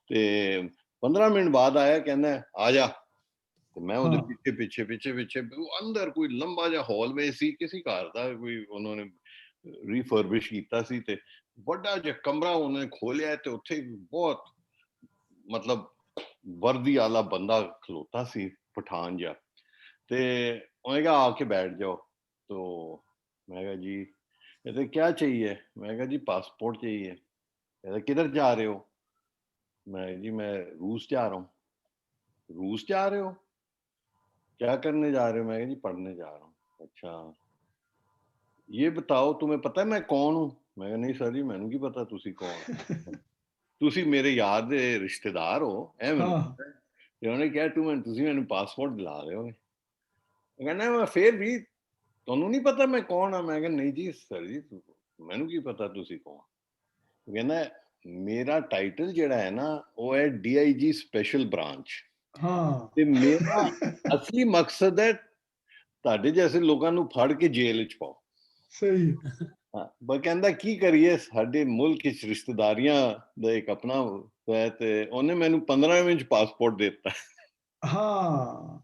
ਤੇ 15 ਮਿੰਟ ਬਾਅਦ ਆਇਆ, ਕਹਿੰਦਾ ਆ ਜਾ। ਤੇ ਮੈਂ ਉਹਦੇ ਪਿੱਛੇ ਅੰਦਰ ਕੋਈ ਲੰਬਾ ਜਿਹਾ ਹਾਲਵੇ ਸੀ, ਕਿਸੇ ਘਰ ਦਾ ਕੋਈ ਉਹਨਾਂ ਨੇ ਰੀਫਰਬਿਸ਼ ਕੀਤਾ ਸੀ, ਤੇ ਵੱਡਾ ਜਿਹਾ ਕਮਰਾ ਉਹਨੇ ਖੋਲਿਆ ਤੇ ਉੱਥੇ ਬਹੁਤ ਮਤਲਬ ਵਰਦੀ ਵਾਲਾ ਬੰਦਾ ਖਲੋਤਾ ਸੀ, ਪਠਾਨ ਜਿਹਾ। ਤੇ ਉਹਨੇ ਕਿਹਾ ਆ ਕੇ ਬੈਠ ਜਾਓ। तो मैं कहा जी कहते क्या चाहिए? मैं कहा जी पासपोर्ट चाहिए। कहते किधर जा रहे हो? मैं जी मैं रूस जा रहा हूँ। रूस जा रहे हो? क्या करने जा रहे हो? मैं कहा जी पढ़ने जा रहा हूँ। अच्छा ये बताओ तुम्हें पता है मैं कौन हूँ? मैं कहा नहीं सर जी मैनू की पता तुसी कौन तुसी मेरे यार दे रिश्तेदार हो ऐ मैनू पता है। ते उन्होंने कहा तुसी मैनू पासपोर्ट दिला रहे हो। कहना मैं फिर भी ਤੁਹਾਨੂੰ ਨਹੀਂ पता मैं कौन हाँ? मैं कहा नहीं जी सर जी मैनू की पता तुसी कौन। कहना ਮੇਰਾ ਟਾਈਟਲ ਜਿਹੜਾ ਹੈ ਨਾ ਉਹ ਹੈ DIG ਸਪੈਸ਼ਲ ਬ੍ਰਾਂਚ। ਹਾਂ ਤੇ ਮੇਰਾ ਅਸਲੀ ਮਕਸਦ ਹੈ ਤੁਹਾਡੇ ਜੈਸੇ ਲੋਕਾਂ ਨੂੰ ਫੜ ਕੇ ਜੇਲ੍ਹ 'ਚ ਪਾਓ। ਸਹੀ ਹਾਂ, ਪਰ ਕਹਿੰਦਾ ਕੀ ਕਰੀਏ, ਸਾਡੇ ਮੁਲਕ ਵਿੱਚ ਰਿਸ਼ਤੇਦਾਰੀਆਂ ਦਾ ਇੱਕ ਆਪਣਾ ਹੈ ਤੇ ਉਹਨੇ ਮੈਨੂੰ 15 ਵਿੱਚ ਪਾਸਪੋਰਟ ਦੇ ਦਿੱਤਾ। ਹਾਂ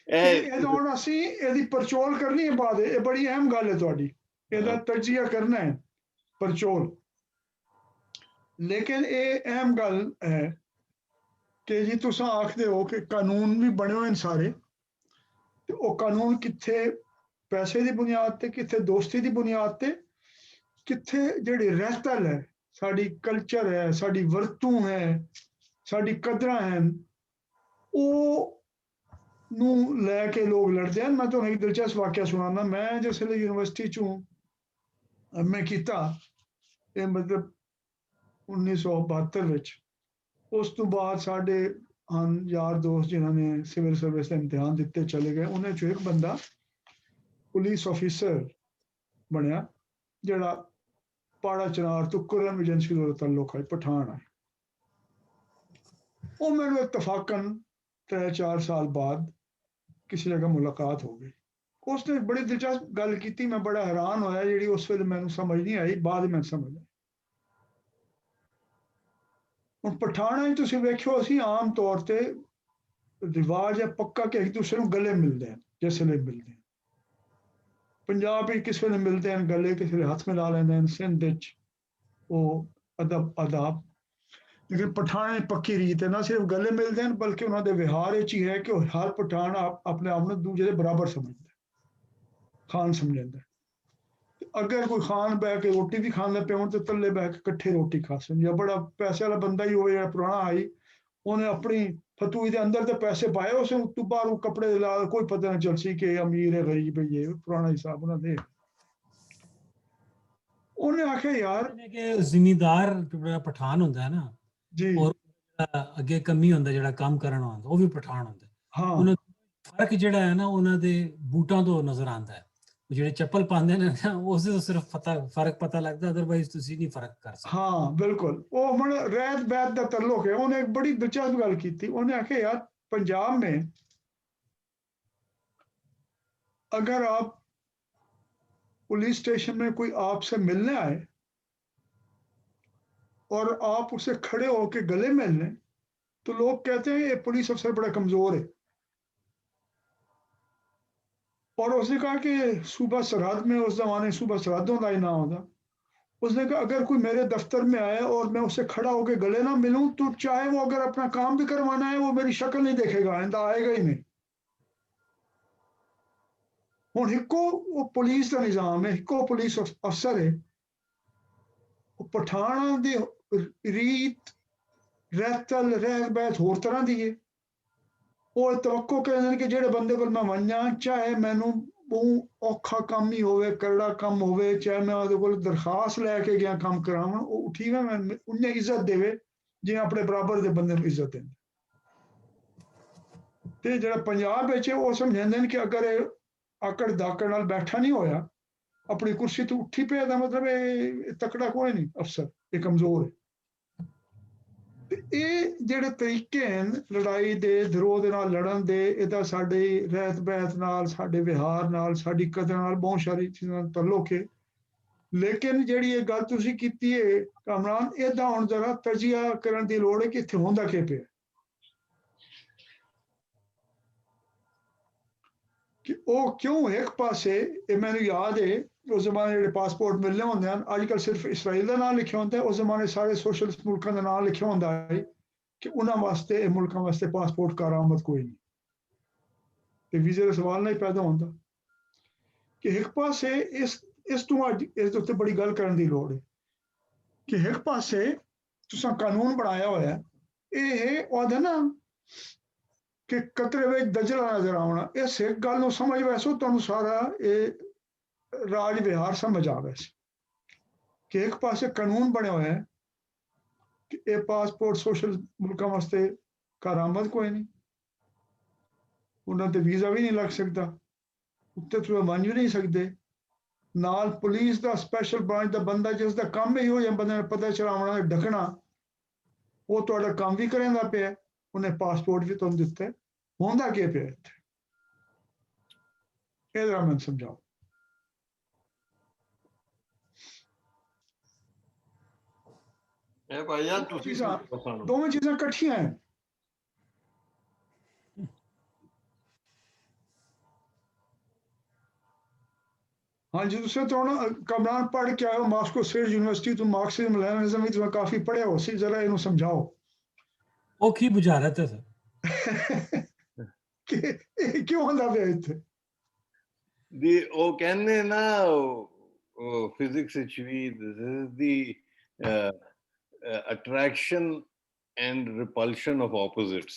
ਇਹ ਇਹ ਹੁਣ ਅਸੀਂ ਇਹਦੀ ਪਰਚੋਲ ਕਰਨੀ ਹੈ ਬਾਅਦ, ਇਹ ਬੜੀ ਅਹਿਮ ਗੱਲ ਹੈ ਤੁਹਾਡੀ, ਇਹਦਾ ਤਜਜ਼ੀਆ ਕਰਨਾ ਹੈ, ਪਰਚੋਲ। ਲੇਕਿਨ ਇਹ ਅਹਿਮ ਗੱਲ ਹੈ ਕਿ ਜੀ ਤੁਸੀਂ ਆਖਦੇ ਹੋ ਕਿ ਕਾਨੂੰਨ ਵੀ ਬਣੇ ਹੋਏ ਨੇ ਸਾਰੇ, ਤੇ ਉਹ ਕਾਨੂੰਨ ਕਿੱਥੇ ਪੈਸੇ ਦੀ ਬੁਨਿਆਦ ਤੇ, ਕਿੱਥੇ ਦੋਸਤੀ ਦੀ ਬੁਨਿਆਦ ਤੇ, ਕਿੱਥੇ ਜਿਹੜੀ ਰਹਿਤਲ ਹੈ, ਸਾਡੀ ਕਲਚਰ ਹੈ, ਸਾਡੀ ਵਰਤੋਂ ਹੈ, ਸਾਡੀ ਕਦਰਾਂ ਹਨ, ਉਹ ਨੂੰ ਲੈ ਕੇ ਲੋਕ ਲੜਦੇ ਹਨ। ਮੈਂ ਤੁਹਾਨੂੰ ਇੱਕ ਦਿਲਚਸਪ ਵਾਕਿਆ ਸੁਣਾਉਣਾ। ਮੈਂ ਜਿਸ ਵੇਲੇ ਯੂਨੀਵਰਸਿਟੀ ਚੋਂ ਮੈਂ ਕੀਤਾ, ਇਹ ਮਤਲਬ 1972 ਵਿੱਚ, ਉਸ ਤੋਂ ਬਾਅਦ ਸਾਡੇ ਹਨ ਯਾਰ ਦੋਸਤ ਜਿਨ੍ਹਾਂ ਨੇ ਸਿਵਲ ਸਰਵਿਸ ਦਾ ਇਮਤਿਹਾਨ ਦਿੱਤੇ ਚਲੇ ਗਏ, ਉਹਨਾਂ ਚੋਂ ਇੱਕ ਬੰਦਾ ਪੁਲਿਸ ਆਫੀਸਰ ਬਣਿਆ ਜਿਹੜਾ ਪਾੜਾ ਚਨਾਰ ਤੋਂ ਕੁਰਨ ਏਜੰਸੀ ਦਾ ਤਾਲੁਕ ਹੈ, ਪਠਾਨ ਹੈ। ਉਹ ਮੈਨੂੰ ਇਤਫਾਕਨ 3-4 ਸਾਲ ਬਾਅਦ ਕਿਸੇ ਜਗ੍ਹਾ ਮੁਲਾਕਾਤ ਹੋ ਗਈ। ਉਸਨੇ ਬੜੀ ਦਿਲਚਸਪ ਗੱਲ ਕੀਤੀ, ਮੈਂ ਬੜਾ ਹੈਰਾਨ ਹੋਇਆ, ਜਿਹੜੀ ਉਸ ਵੇਲੇ ਮੈਨੂੰ ਸਮਝ ਨਹੀਂ ਆਈ, ਬਾਅਦ ਮੈਂ ਸਮਝ ਆਈ। ਹੁਣ ਪਠਾਣਾ ਹੀ ਤੁਸੀਂ ਵੇਖਿਓ, ਅਸੀਂ ਆਮ ਤੌਰ ਤੇ ਰਿਵਾਜ ਹੈ ਪੱਕਾ ਕਿ ਇੱਕ ਦੂਸਰੇ ਨੂੰ ਗਲੇ ਮਿਲਦੇ ਹਨ, ਜਿਸ ਵੇਲੇ ਮਿਲਦੇ ਹਨ। ਪੰਜਾਬ ਵਿੱਚ ਕਿਸੇ ਵੇਲੇ ਮਿਲਦੇ ਹਨ ਗਲੇ, ਕਿਸੇ ਵੇਲੇ ਹੱਥ ਮਿਲਾ ਲੈਂਦੇ ਹਨ, ਸਿੰਧ ਵਿੱਚ ਉਹ ਅਦਾਬ। ਲੇਕਿਨ ਪਠਾਣੇ ਪੱਕੀ ਰੀਤ ਹੈ, ਨਾ ਸਿਰਫ ਗਲੇ ਮਿਲਦੇ ਹਨ ਬਲਕਿ ਉਹਨਾਂ ਦੇ ਵਿਹਾਰ ਵਿੱਚ ਹੀ ਹੈ ਕਿ ਉਹ ਹਰ ਪਠਾਨ ਆਪਣੇ ਆਪ ਨੂੰ ਦੂਜੇ ਦੇ ਬਰਾਬਰ ਸਮਝਦਾ, ਖਾਨ ਸਮਝਦਾ। ਅਗਰ ਕੋਈ ਖਾਨ ਬਹਿ ਕੇ ਰੋਟੀ ਵੀ ਖਾਂਦਾ ਪਿਆ ਤੇ ਥੱਲੇ ਬਹਿ ਕੇ ਇਕੱਠੇ ਰੋਟੀ ਖਾ ਸਕਦੇ। ਜਾਂ ਬੜਾ ਪੈਸੇ ਵਾਲਾ ਬੰਦਾ ਹੀ ਹੋਵੇ ਜਾਂ ਪੁਰਾਣਾ ਆਈ, ਉਹਨੇ ਆਪਣੀ ਫਤੂਈ ਦੇ ਅੰਦਰ ਤੇ ਪੈਸੇ ਪਾਏ, ਉਸ ਨੂੰ ਉੱਤੋਂ ਬਾਹਰੋਂ ਕੱਪੜੇ ਦੇ ਨਾਲ ਕੋਈ ਪਤਾ ਨਹੀਂ ਚੱਲ ਸੀ ਕਿ ਅਮੀਰ ਹੈ ਗਰੀਬ ਹੈ, ਇਹ ਪੁਰਾਣਾ ਹਿਸਾਬ ਉਹਨਾਂ ਦੇ। ਉਹਨੇ ਆਖਿਆ ਯਾਰ ਕਿ ਜ਼ਿਮੀਂਦਾਰ ਜਿਹੜਾ ਪਠਾਨ ਹੁੰਦਾ ਹੈ ਨਾ, ਜੀ, ਔਰ ਅੱਗੇ ਕਮੀ ਹੁੰਦਾ ਜਿਹੜਾ ਕੰਮ ਕਰਨ ਆਉਂਦਾ, ਉਹ ਵੀ ਪਠਾਨ ਹੁੰਦਾ। ਹਾਂ ਉਹਨਾਂ ਫਰਕ ਜਿਹੜਾ ਹੈ ਨਾ ਉਹਨਾਂ ਦੇ ਬੂਟਾਂ ਤੋਂ ਨਜ਼ਰ ਆਉਂਦਾ ਹੈ। ਜਿਹੜੇ ਚੱਪਲ ਪਾਉਂਦੇ ਨੇ ਉਸ ਤੋਂ ਸਿਰਫ ਫਰਕ ਪਤਾ ਲੱਗਦਾ, ਅਦਰਵਾਈਜ਼ ਤੁਸੀਂ ਨਹੀਂ ਫਰਕ ਕਰ ਸਕਦੇ। ਹਾਂ ਬਿਲਕੁਲ, ਉਹ ਹੁਣ ਰਹਿਤ ਬੈਤ ਦਾ ਤਾल्लुक है। ਉਹਨੇ ਇੱਕ बड़ी दिलचस्प गल की थी। ਉਹਨੇ आखे यार पंजाब में अगर आप पुलिस स्टेशन में कोई आपसे मिलने आए और आप उसे खड़े होकर गले मिल लें तो लोग कहते हैं ये पुलिस अफसर बड़ा कमजोर है। और उसने कहा कि सूबा सरहद में उस जमाने सूबा सरहदों का ही ना होता। उसने कहा अगर कोई मेरे दफ्तर में आए और मैं उससे खड़ा होकर गले ना मिलूं तो चाहे वो अगर अपना काम भी करवाना है वो मेरी शक्ल नहीं देखेगा, आइंदा आएगा ही नहीं। हुण इको वो पुलिस का निजाम है, इको पुलिस अफसर है, वो पठाना दी रीत रहतल रह बैत होर तरह दी है। वो तवक्को कहते कि जेड़े बंदे कोल मैं वन्ना, चाहे मैनू बहुत औखा काम ही होवे, करड़ा काम होवे, चाहे मैं ਉਹਦੇ ਕੋਲ ਦਰਖਾਸਤ ਲੈ ਕੇ ਗਿਆ ਕੰਮ ਕਰਾਉਣ, ਉਹ ਉਠੀਵੇਂ ਮੈਂ ਉਹਨੇ ਇੱਜ਼ਤ ਦੇਵੇ ਜਿਵੇਂ ਆਪਣੇ ਬਰਾਬਰ ਦੇ ਬੰਦੇ ਨੂੰ ਇੱਜ਼ਤ ਦਿੰਦੇ। ਤੇ ਜਿਹੜਾ ਪੰਜਾਬ ਵਿੱਚ ਉਹ ਸਮਝਦੇ ਨੇ ਕਿ ਅਗਰ ਇਹ ਆਕੜ ਦਾਕੜ ਨਾਲ ਬੈਠਾ ਨਹੀਂ ਹੋਇਆ, ਆਪਣੀ ਕੁਰਸੀ ਤੋਂ ਉੱਠੀ ਪਿਆ, ਦਾ ਮਤਲਬ ਇਹ ਤਕੜਾ ਕੋਈ ਨਹੀਂ ਅਫਸਰ, ਇਹ ਕਮਜ਼ੋਰ ਹੈ। ਤੇ ਇਹ ਜਿਹੜੇ ਤਰੀਕੇ ਹਨ ਲੜਾਈ ਦੇ, ਧਰੋਹ ਦੇ ਨਾਲ ਲੜਨ ਦੇ, ਇਹਦਾ ਸਾਡੇ ਰਹਿਤ ਬਹਿਤ ਨਾਲ, ਸਾਡੇ ਵਿਹਾਰ ਨਾਲ, ਸਾਡੀ ਕਦਰ ਨਾਲ ਬਹੁਤ ਸਾਰੀ ਚੀਜ਼ਾਂ ਨਾਲ ਤਾਲੁਕ ਹੈ। ਲੇਕਿਨ ਜਿਹੜੀ ਇਹ ਗੱਲ ਤੁਸੀਂ ਕੀਤੀ ਹੈ ਕਾਮਰਾਨ, ਇਹਦਾ ਹੁਣ ਜ਼ਰਾ ਤਜਜ਼ੀਆ ਕਰਨ ਦੀ ਲੋੜ ਹੈ ਕਿ ਇੱਥੇ ਹੁੰਦਾ ਕੀ ਪਿਆ। ਕਿ ਉਹ ਕਿਉਂ ਇੱਕ ਪਾਸੇ, ਇਹ ਮੈਨੂੰ ਯਾਦ ਹੈ ਉਸ ਜ਼ਮਾਨੇ ਜਿਹੜੇ ਪਾਸਪੋਰਟ ਮਿਲਨੇ ਹੁੰਦੇ ਹਨ, ਅੱਜ ਕੱਲ੍ਹ ਸਿਰਫ ਇਸਰਾਈਲ ਦਾ ਨਾਮ ਲਿਖਿਆ ਹੁੰਦਾ, ਉਸ ਜ਼ਮਾਨੇ ਸਾਰੇ ਸੋਸ਼ਲਿਸਟ ਮੁਲਕਾਂ ਦਾ ਨਾਮ ਲਿਖਿਆ ਹੁੰਦਾ ਹੈ ਕਿ ਉਹਨਾਂ ਵਾਸਤੇ, ਇਹ ਮੁਲਕਾਂ ਵਾਸਤੇ ਪਾਸਪੋਰਟ ਕਾਰਾਮਦ ਕੋਈ ਨਹੀਂ, ਤੇ ਵੀਜ਼ੇ ਦਾ ਸਵਾਲ ਨਹੀਂ ਪੈਦਾ ਹੁੰਦਾ। ਕਿ ਇੱਕ ਪਾਸੇ ਇਸ ਤੋਂ ਅੱਜ ਇਸ ਦੇ ਉੱਤੇ ਬੜੀ ਗੱਲ ਕਰਨ ਦੀ ਲੋੜ ਹੈ ਕਿ ਇੱਕ ਪਾਸੇ ਤੁਸੀਂ ਕਾਨੂੰਨ ਬਣਾਇਆ ਹੋਇਆ, ਇਹ ਉਹਦਾ ਨਾ ਕਿ ਕਤਰੇ ਵਿੱਚ ਦਜਲਾ ਨਜ਼ਰ ਆਉਣਾ, ਇਸ ਇੱਕ ਗੱਲ ਨੂੰ ਸਮਝ ਵੈਸੋ ਤੁਹਾਨੂੰ ਸਾਰਾ ਇਹ ਰਾਜ ਵਿਹਾਰ ਸਮਝ ਆਵੇ ਕਿ ਇੱਕ ਪਾਸੇ ਕਾਨੂੰਨ ਬਣਿਆ ਹੋਇਆ ਹੈ ਕਿ ਇਹ ਪਾਸਪੋਰਟ ਸੋਸ਼ਲ ਮੁਲਕਾਂ ਵਾਸਤੇ ਕਾਰਾਮਦ ਕੋਈ ਨਹੀਂ, ਉਹਨਾਂ ਤੇ ਵੀਜ਼ਾ ਵੀ ਨਹੀਂ ਲੱਗ ਸਕਦਾ, ਉੱਤੇ ਤੁਸੀਂ ਮੰਨ ਵੀ ਨਹੀਂ ਸਕਦੇ। ਨਾਲ ਪੁਲਿਸ ਦਾ ਸਪੈਸ਼ਲ ਬ੍ਰਾਂਚ ਦਾ ਬੰਦਾ ਜਿਸ ਦਾ ਕੰਮ ਹੀ ਹੋ ਜਾਂ ਬੰਦੇ ਨੂੰ ਪਤਾ ਚਲਾਉਣਾ, ਢਕਣਾ, ਉਹ ਤੁਹਾਡਾ ਕੰਮ ਵੀ ਕਰਾਂਦਾ ਪਿਆ, ਉਹਨੇ ਪਾਸਪੋਰਟ ਵੀ ਤੁਹਾਨੂੰ ਦਿੱਤਾ, ਹੁੰਦਾ ਕੀ ਪਿਆ ਇੱਥੇ? ਇਹ ਜ਼ਰਾ ਮੈਨੂੰ ਸਮਝਾਓ। ਇਹ ਭਾਈਆ ਤੁਸੀਂ ਦੋਵੇਂ ਚੀਜ਼ਾਂ ਇਕੱਠੀਆਂ ਹੈ। ਹਾਂਜੀ, ਤੁਸੀਂ ਤਾਂ ਕਮਰਾਨ ਪੜ੍ਹ ਕੇ ਆਏ ਹੋ ਮਾਸਕੋ स्टेट यूनिवर्सिटी ਤੋਂ, मार्क्सिज्म लेनिनिज्म ਵੀ ਤੁਸੀਂ ਕਾਫੀ ਪੜ੍ਹਿਆ ਹੋ ਸੀ, ਜ਼ਰਾ ਇਹਨੂੰ ਸਮਝਾਓ। ਉਹ ਕੀ ਬੁਝਾਰਤ ਹੈ ਸਰ? ਕਿ ਇਹ ਕਿਉਂ ਹੁੰਦਾ ਪਿਆ ਇੱਥੇ? ਦੀ ਉਹ ਕਹਿੰਦੇ ਨਾ ਫਿਜ਼ਿਕਸ ਵਿੱਚ ਵੀ ਦੀ attraction and repulsion of opposites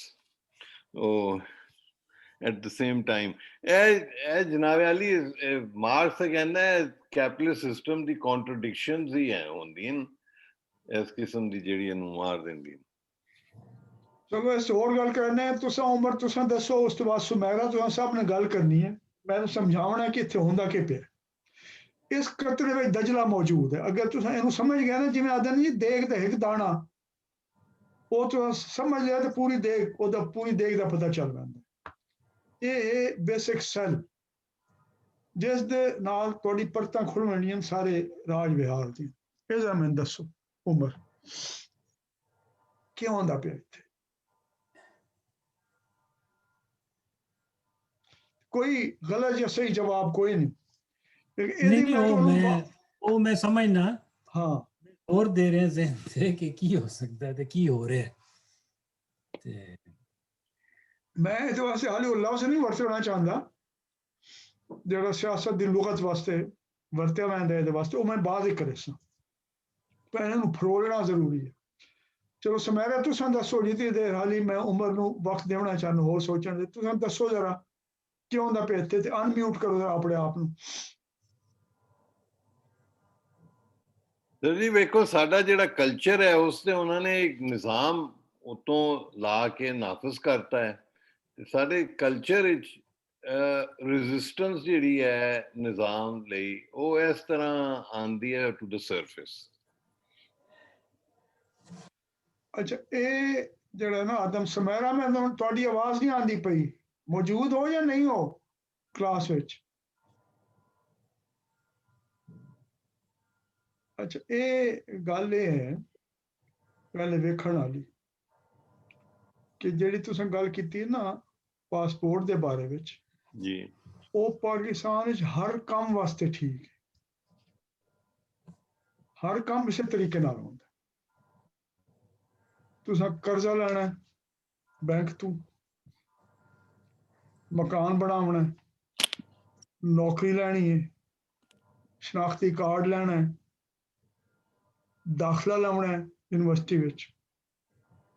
at the same time. ਇਹ ਜਨਾਬ ਅਲੀ ਮਾਰਕਸ ਕਹਿੰਦਾ ਹੈ ਕੈਪੀਟਲਿਸਟ ਸਿਸਟਮ ਦੀ ਕੰਟਰਡਿਕਸ਼ਨਸ ਹੀ ਹੈ ਹੁੰਦੀਆਂ ਇਸ ਕਿਸਮ ਦੀ ਜਿਹੜੀ ਇਹਨੂੰ ਮਾਰ ਦਿੰਦੀ। ਚਲੋ ਇਸ ਹੋਰ ਗੱਲ ਕਰਨੇ, ਤੁਸੀਂ ਉਮਰ ਤੁਸੀਂ ਦੱਸੋ, ਉਸ ਤੋਂ ਬਾਅਦ ਸੁਮੈਰਾ ਤੁਸੀਂ ਸਭ ਨੇ ਗੱਲ ਕਰਨੀ ਹੈ, ਮੈਨੂੰ ਸਮਝਾਉਣਾ ਕਿ ਇੱਥੇ ਹੁੰਦਾ ਕੀ ਪਿਆ। ਇਸ ਕਤਰੇ ਵਿੱਚ ਦਜਲਾ ਮੌਜੂਦ ਹੈ। ਅਗਰ ਤੁਸੀਂ ਇਹਨੂੰ ਸਮਝ ਗਏ ਨਾ, ਜਿਵੇਂ ਆਦਨ ਜੀ ਦੇਗ ਦਾ ਇੱਕ ਦਾਣਾ, ਉਹ ਤੁਸੀਂ ਸਮਝ ਲਿਆ ਤੇ ਪੂਰੀ ਦੇਗ, ਉਹਦਾ ਪੂਰੀ ਦੇਗ ਦਾ ਪਤਾ ਚੱਲ ਜਾਂਦਾ। ਇਹ ਬੇਸਿਕ ਸੈੱਲ ਜਿਸ ਦੇ ਨਾਲ ਤੁਹਾਡੀ ਪਰਤਾਂ ਖੁੱਲਣੀਆਂ ਸਾਰੇ ਰਾਜ ਵਿਹਾਰ ਦੀ। ਇਹ ਜ਼ਰਾ ਮੈਨੂੰ ਦੱਸੋ ਉਮਰ ਕਿਉਂ ਹੁੰਦਾ ਪਿਆ ਇੱਥੇ? ਕੋਈ ਗਲਤ ਜਾਂ ਸਹੀ ਜਵਾਬ ਕੋਈ ਨਹੀਂ। ਉਹ ਮੈਂ ਸਮਝਣਾ। ਹਾਂ, ਹੋਰ ਦੇ ਰਹੇ ਜ਼ਿਹਨ ਤੇ ਕਿ ਕੀ ਹੋ ਸਕਦਾ ਤੇ ਕੀ ਹੋ ਰਿਹਾ ਤੇ ਮੈਂ ਇਹਦੇ ਵਾਸਤੇ ਹਾਲੇ ਉਹ ਲਫ਼ਜ਼ ਨਹੀਂ ਵਰਤਣਾ ਚਾਹੁੰਦਾ ਜਿਹੜਾ ਸਿਆਸਤ ਦੀ ਲੁਗਤ ਵਾਸਤੇ ਵਰਤਿਆ ਜਾਂਦਾ ਇਹਦੇ ਵਾਸਤੇ, ਉਹ ਮੈਂ ਬਾਅਦ ਹੀ ਕਰੇ ਸਾਂ, ਪਰ ਇਹਨਾਂ ਨੂੰ ਫਰੋਲਣਾ ਜ਼ਰੂਰੀ ਹੈ। ਚਲੋ ਸੁਮੈਰਾ ਤੁਸੀਂ ਦੱਸੋ ਜਿੱਤੀ ਦੇਰ ਹਾਲੀ ਮੈਂ ਉਮਰ ਨੂੰ ਵਕਤ ਦੇਣਾ ਚਾਹੁੰਦਾ ਹੋਰ ਸੋਚਣ ਦੇ। ਤੁਸੀਂ ਦੱਸੋ ਜ਼ਰਾ ਕਿਉਂ ਦਾ ਪਿਆ ਇੱਥੇ, ਤੇ ਅਨਮਿਊਟ ਕਰੋ ਜ਼ਰਾ ਆਪਣੇ ਆਪ ਨੂੰ। ਸਰ ਜੀ ਵੇਖੋ, ਸਾਡਾ ਜਿਹੜਾ ਕਲਚਰ ਹੈ ਉਸ ਤੇ ਉਹਨਾਂ ਨੇ ਇੱਕ ਨਿਜ਼ਾਮ ਉਤੋਂ ਲਾ ਕੇ ਨਾਫਜ਼ ਕਰਤਾ ਹੈ। ਸਾਡੇ ਕਲਚਰ ਵਿੱਚ ਰੈਜ਼ਿਸਟੈਂਸ ਜਿਹੜੀ ਹੈ ਨਿਜ਼ਾਮ ਲਈ, ਉਹ ਇਸ ਤਰ੍ਹਾਂ ਆਉਂਦੀ ਹੈ ਟੂ ਦ ਸਰਫੇਸ। ਅੱਛਾ, ਇਹ ਜਿਹੜਾ ਨਾ ਆਦਮ ਸੁਮੈਰਾ, ਮੈਂ ਤੁਹਾਡੀ ਆਵਾਜ਼ ਨਹੀਂ ਆਉਂਦੀ ਪਈ, ਮੌਜੂਦ ਹੋ ਜਾਂ ਨਹੀਂ ਹੋ ਕਲਾਸ ਵਿੱਚ? ਅੱਛਾ, ਇਹ ਗੱਲ ਇਹ ਹੈ ਪਹਿਲੇ ਵੇਖਣ ਵਾਲੀ ਕਿ ਜਿਹੜੀ ਤੁਸੀਂ ਗੱਲ ਕੀਤੀ ਨਾ ਪਾਸਪੋਰਟ ਦੇ ਬਾਰੇ ਵਿੱਚ ਜੀ, ਉਹ ਪਾਕਿਸਤਾਨ ਵਿੱਚ ਹਰ ਕੰਮ ਵਾਸਤੇ ਠੀਕ ਹੈ। ਹਰ ਕੰਮ ਇਸੇ ਤਰੀਕੇ ਨਾਲ ਹੁੰਦਾ। ਤੁਸੀਂ ਕਰਜ਼ਾ ਲੈਣਾ ਬੈਂਕ ਤੋਂ, ਮਕਾਨ ਬਣਾਉਣਾ, ਨੌਕਰੀ ਲੈਣੀ ਹੈ, ਸ਼ਨਾਖਤੀ ਕਾਰਡ ਲੈਣਾ ਹੈ, ਦਾਖਲਾ ਲਾਉਣਾ ਹੈ ਯੂਨੀਵਰਸਿਟੀ ਵਿੱਚ,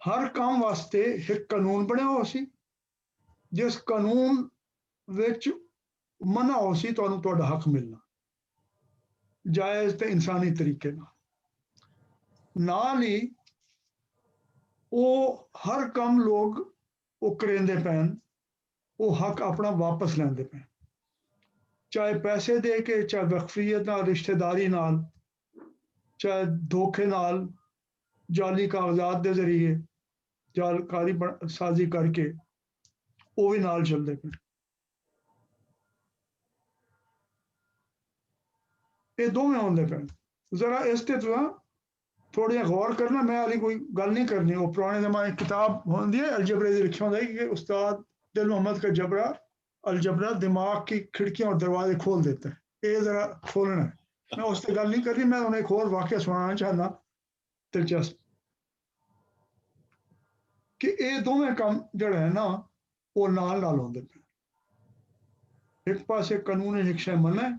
ਹਰ ਕੰਮ ਵਾਸਤੇ ਇੱਕ ਕਾਨੂੰਨ ਬਣਿਆ ਹੋਇਆ ਸੀ, ਜਿਸ ਕਾਨੂੰਨ ਵਿੱਚ ਮਨਾ ਹੋ ਸੀ ਤੁਹਾਨੂੰ ਤੁਹਾਡਾ ਹੱਕ ਮਿਲਣਾ ਜਾਇਜ਼ ਤੇ ਇਨਸਾਨੀ ਤਰੀਕੇ ਨਾਲ ਹੀ ਉਹ ਹਰ ਕੰਮ ਲੋਕ ਉਹ ਕਰਿੰਦੇ ਪੈਣ, ਉਹ ਹੱਕ ਆਪਣਾ ਵਾਪਸ ਲੈਂਦੇ ਪੈਣ, ਚਾਹੇ ਪੈਸੇ ਦੇ ਕੇ, ਚਾਹੇ ਵਕਫੀਅਤ ਨਾਲ, ਰਿਸ਼ਤੇਦਾਰੀ ਨਾਲ, ਚਾਹੇ ਧੋਖੇ ਨਾਲ, ਜਾਲੀ ਕਾਗਜ਼ਾਤ ਦੇ ਜ਼ਰੀਏ ਜਾਲਕਾਰੀ ਸਾਜ਼ੀ ਕਰਕੇ ਉਹ ਵੀ ਨਾਲ ਚੱਲਦੇ ਪਏ। ਇਹ ਦੋਵੇਂ ਹੁੰਦੇ ਪਏ। ਜ਼ਰਾ ਇਸ ਤੇ ਥੋੜ੍ਹਾ ਗੌਰ ਕਰਨਾ। ਮੈਂ ਹਾਲੇ ਕੋਈ ਗੱਲ ਨਹੀਂ ਕਰਨੀ। ਉਹ ਪੁਰਾਣੇ ਜ਼ਮਾਨੇ ਕਿਤਾਬ ਹੁੰਦੀ ਹੈ अलजबरे ਦੀ, लिखा ਹੁੰਦਾ है कि उस्ताद दिल मोहम्मद का जबरा अलजबरा दिमाग की खिड़कियां और दरवाजे खोल देता है। ये जरा खोलना है। मैं उस पर गल नहीं कर रही, मैं उन्हें एक और वाकया सुनाना चाहना दिलचस्प कि ये दोवें काम जड़ा है ना वो नाल होंदे पे। एक पासे कानूनी शिक्षा मना है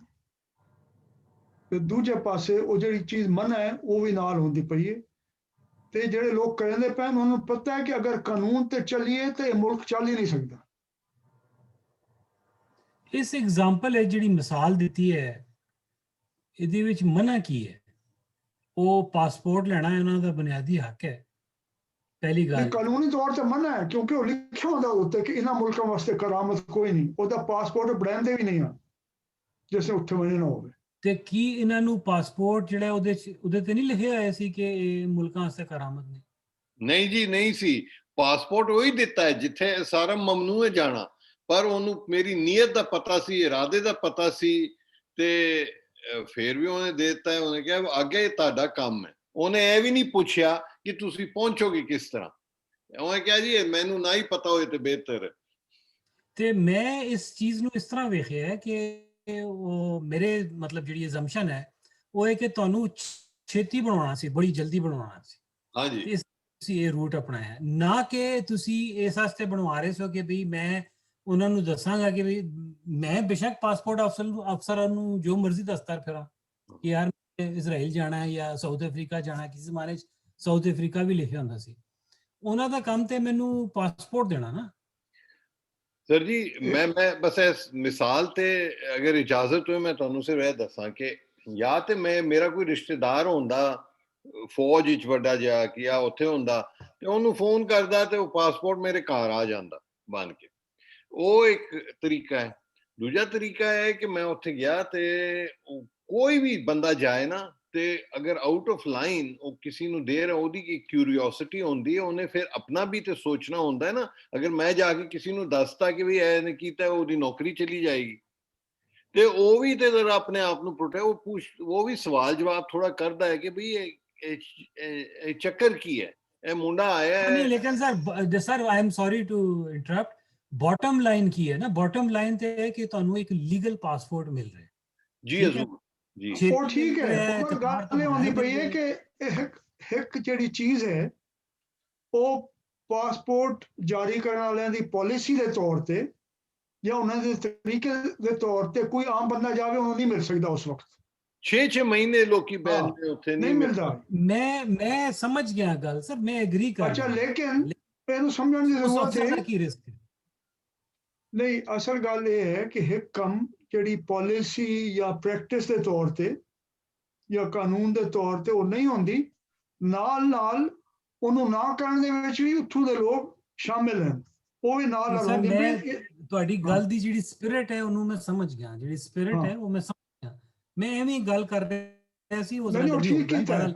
ते दूजे पासे वो जिहड़ी चीज मना है वो भी नाल होंदी पई है। ते जिहड़े लोग करेंदे पे उन्होंने पता है कि अगर कानून ते चलिए तो ये मुल्क चल ही नहीं सकता। इस एग्जाम्पल है जिहड़ी मिसाल दी है ਇਹਦੇ ਵਿੱਚ ਮਨਾ ਕੀ ਹੈ? ਉਹ ਪਾਸਪੋर्ट ਲੈਣਾ ਇਹਨਾਂ ਦਾ ਬੁਨਿਆਦੀ ਹੱਕ ਹੈ। ਪਹਿਲੀ ਗੱਲ ਕਾਨੂੰਨੀ ਤੌਰ ਤੇ ਮਨਾ ਹੈ ਕਿਉਂਕਿ ਉਹ ਲਿਖਿਆ ਹੁੰਦਾ ਉੱਤੇ ਕਿ ਇਹਨਾਂ ਮੁਲਕਾਂ ਵਾਸਤੇ ਕਰਾਮਤ ਕੋਈ ਨਹੀਂ, ਉਹਦਾ ਪਾਸਪੋਰਟ ਬਣਾਉਂਦੇ ਵੀ ਨਹੀਂ ਆ ਜਿਸ ਨੇ ਉੱਥੇ ਵਜੇ ਨਾ ਹੋਵੇ। ਤੇ ਕੀ ਇਹਨਾਂ ਨੂੰ ਪਾਸਪੋਰਟ ਜਿਹੜਾ ਉਹਦੇ ਤੇ ਨਹੀਂ ਲਿਖਿਆ ਹੋਇਆ ਸੀ ਕਿ ਇਹ ਮੁਲਕਾਂ ਵਾਸਤੇ ਕਰਾਮਤ ਨਹੀਂ? ਨਹੀਂ ਜੀ, ਨਹੀਂ ਸੀ। ਪਾਸਪੋਰਟ ਉਹੀ ਦਿੱਤਾ ਹੈ ਜਿੱਥੇ ਸਾਰਾ ਮਮਨੂ ਹੈ ਜਾਣਾ, ਪਰ ਉਹਨੂੰ ਮੇਰੀ ਨੀਅਤ ਦਾ ਪਤਾ ਸੀ, ਇਰਾਦੇ ਦਾ ਪਤਾ ਸੀ, ਤੇ ਫਿਰ ਵੀ ਉਹਨੇ ਦੇ ਦਿੱਤਾ। ਉਹਨੇ ਕਿਹਾ ਅੱਗੇ ਤੁਹਾਡਾ ਕੰਮ ਹੈ। ਉਹਨੇ ਇਹ ਵੀ ਨਹੀਂ ਪੁੱਛਿਆ ਕਿ ਤੁਸੀਂ ਪਹੁੰਚੋਗੇ ਕਿਸ ਤਰ੍ਹਾਂ। ਉਹਨੇ ਕਿਹਾ ਜੀ ਮੈਨੂੰ ਨਾ ਹੀ ਪਤਾ ਹੋਏ ਤੇ ਬਿਹਤਰ ਹੈ। ਤੇ ਮੈਂ ਇਸ ਚੀਜ਼ ਨੂੰ ਇਸ ਤਰ੍ਹਾਂ ਵੇਖਿਆ ਹੈ ਕਿ ਉਹ ਮੇਰੇ ਮਤਲਬ ਜਿਹੜੀ ਅਜ਼ੰਪਸ਼ਨ ਹੈ ਉਹ ਹੈ ਕਿ ਤੁਹਾਨੂੰ ਛੇਤੀ ਬਣਾਉਣਾ ਸੀ, ਬੜੀ ਜਲਦੀ ਬਣਾਉਣਾ ਸੀ। ਹਾਂਜੀ, ਤੇ ਤੁਸੀਂ ਇਹ ਰੂਟ ਅਪਣਾਇਆ, ਨਾ ਕਿ ਤੁਸੀਂ ਇਸ ਵਾਸਤੇ ਬਣਵਾ ਰਹੇ ਸੋ ਕਿ ਵੀ ਮੈਂ ਉਹਨਾਂ ਨੂੰ ਦੱਸਾਂਗਾ ਕਿ ਵੀ ਮੈਂ ਬੇਸ਼ੱਕ ਪਾਸਪੋਰਟ ਅਫਸਰਾਂ ਨੂੰ ਜੋ ਮਰਜ਼ੀ ਦੱਸਦਾ ਫਿਰਾਂ ਕਿ ਯਾਰ ਇਜ਼ਰਾਈਲ ਜਾਣਾ ਹੈ ਜਾਂ ਸਾਊਥ ਅਫਰੀਕਾ ਜਾਣਾ। ਕਿਸੇ ਜ਼ਮਾਨੇ 'ਚ ਸਾਊਥ ਅਫਰੀਕਾ ਵੀ ਲਿਖਿਆ ਹੁੰਦਾ ਸੀ। ਉਹਨਾਂ ਦਾ ਕੰਮ ਤੇ ਮੈਨੂੰ ਪਾਸਪੋਰਟ ਦੇਣਾ ਨਾ। ਸਰ ਜੀ ਮੈਂ ਬਸ ਇਸ ਮਿਸਾਲ ਤੇ ਅਗਰ ਇਜਾਜ਼ਤ ਹੋਏ ਮੈਂ ਤੁਹਾਨੂੰ ਸਿਰਫ ਇਹ ਦੱਸਾਂ ਕਿ ਜਾਂ ਤੇ ਮੇਰਾ ਕੋਈ ਰਿਸ਼ਤੇਦਾਰ ਹੁੰਦਾ ਫੌਜ ਵਿੱਚ ਵੱਡਾ ਜਿਹਾ ਕਿ ਆ ਉੱਥੇ ਹੁੰਦਾ ਤੇ ਉਹਨੂੰ ਫੋਨ ਕਰਦਾ ਤੇ ਉਹ ਪਾਸਪੋਰਟ ਮੇਰੇ ਘਰ ਆ ਜਾਂਦਾ ਬਣ ਕੇ। ਉਹ ਇੱਕ ਤਰੀਕਾ ਹੈ। ਦੂਜਾ ਤਰੀਕਾ ਹੈ ਕਿ ਮੈਂ ਉੱਥੇ ਗਿਆ ਤੇ ਕੋਈ ਵੀ ਬੰਦਾ ਜਾਏ ਨਾ ਤੇ ਅਗਰ ਆਊਟ ਆਫ ਲਾਈਨ ਉਹ ਕਿਸੇ ਨੂੰ ਦੇ ਰਿਹਾ, ਉਹਦੀ ਕੀ ਕਿਊਰੀਓਸਿਟੀ ਹੁੰਦੀ ਹੈ, ਉਹਨੇ ਫਿਰ ਆਪਣਾ ਵੀ ਤੇ ਸੋਚਣਾ ਹੁੰਦਾ ਹੈ ਨਾ। ਅਗਰ ਮੈਂ ਜਾ ਕੇ ਕਿਸੇ ਨੂੰ ਦੱਸਤਾ ਕਿ ਵੀ ਇਹਨੇ ਕੀਤਾ, ਉਹਦੀ ਨੌਕਰੀ ਚਲੀ ਜਾਏਗੀ। ਤੇ ਉਹ ਵੀ ਤੇ ਜ਼ਰਾ ਆਪਣੇ ਆਪ ਨੂੰ ਉਹ ਵੀ ਸਵਾਲ ਜਵਾਬ ਥੋੜਾ ਕਰਦਾ ਹੈ ਕਿ ਵੀ ਇਹ ਚੱਕਰ ਕੀ ਹੈ, ਇਹ ਮੁੰਡਾ ਆਇਆ ਹੈ। ਨਹੀਂ ਲੇਕਿਨ sir I am sorry to interrupt, bottom line ਕੀ ਹੈ ਨਾ, ਬਾਟਮ ਲਾਈਨ ਤੇ ਹੈ ਕਿ ਤੁਹਾਨੂੰ ਇੱਕ ਲੀਗਲ ਪਾਸਪੋਰਟ ਮਿਲ ਰਿਹਾ ਜੀ ਹਜ਼ੂਰ ਜੀ। ਉਹ ਠੀਕ ਹੈ, ਪਰ ਗੱਲ ਇਹ ਆਉਂਦੀ ਪਈ ਹੈ ਕਿ ਇੱਕ ਜਿਹੜੀ ਚੀਜ਼ ਹੈ ਉਹ ਪਾਸਪੋਰਟ ਜਾਰੀ ਕਰਨ ਵਾਲਿਆਂ ਦੀ ਪਾਲਿਸੀ ਦੇ ਤੌਰ ਤੇ ਜਾਂ ਉਹਨਾਂ ਦੇ ਤਰੀਕੇ ਦੇ ਤੌਰ ਤੇ ਕੋਈ ਆਮ ਬੰਦਾ ਜਾਵੇ ਉਹਨੂੰ ਨਹੀਂ ਮਿਲ ਸਕਦਾ ਉਸ ਵਕਤ। 6 ਮਹੀਨੇ ਲੋਕੀ ਬੈਠਦੇ ਉੱਥੇ ਨਹੀਂ ਮਿਲਦਾ। ਮੈਂ ਸਮਝ ਗਿਆ ਗੱਲ ਸਰ, ਮੈਂ ਐਗਰੀ ਕਰ। ਅੱਛਾ, ਲੇਕਿਨ ਇਹਨੂੰ ਸਮਝਣ ਦੀ ਜ਼ਰੂਰਤ ਹੈ। ਕੀ ਰਿਸਕ ਨਹੀਂ, ਅਸਲ ਗੱਲ ਇਹ ਹੈ ਕਿ ਇੱਕ ਕੰਮ ਜਿਹੜੀ ਪਾਲਿਸੀ ਜਾਂ ਪ੍ਰੈਕਟਿਸ ਦੇ ਤੌਰ ਤੇ ਜਾਂ ਕਾਨੂੰਨ ਦੇ ਤੌਰ ਤੇ ਉਹ ਨਹੀਂ ਹੁੰਦੀ, ਨਾਲ ਨਾਲ ਉਹਨੂੰ ਨਾ ਕਰਨ ਦੇ ਵਿੱਚ ਵੀ ਉੱਥੋਂ ਦੇ ਲੋਕ ਸ਼ਾਮਿਲ ਹਨ, ਉਹ ਵੀ ਨਾਲ ਨਾਲ ਹੁੰਦੇ। ਤੁਹਾਡੀ ਗੱਲ ਦੀ ਜਿਹੜੀ ਸਪਿਰਿਟ ਹੈ ਉਹਨੂੰ ਮੈਂ ਸਮਝ ਗਿਆ, ਜਿਹੜੀ ਸਪਿਰਿਟ ਹੈ ਉਹ ਮੈਂ ਸਮਝ ਗਿਆ। ਮੈਂ ਐਵੇਂ ਗੱਲ ਕਰ ਰਿਹਾ ਸੀ, ਉਹ ਠੀਕ ਕੀਤਾ।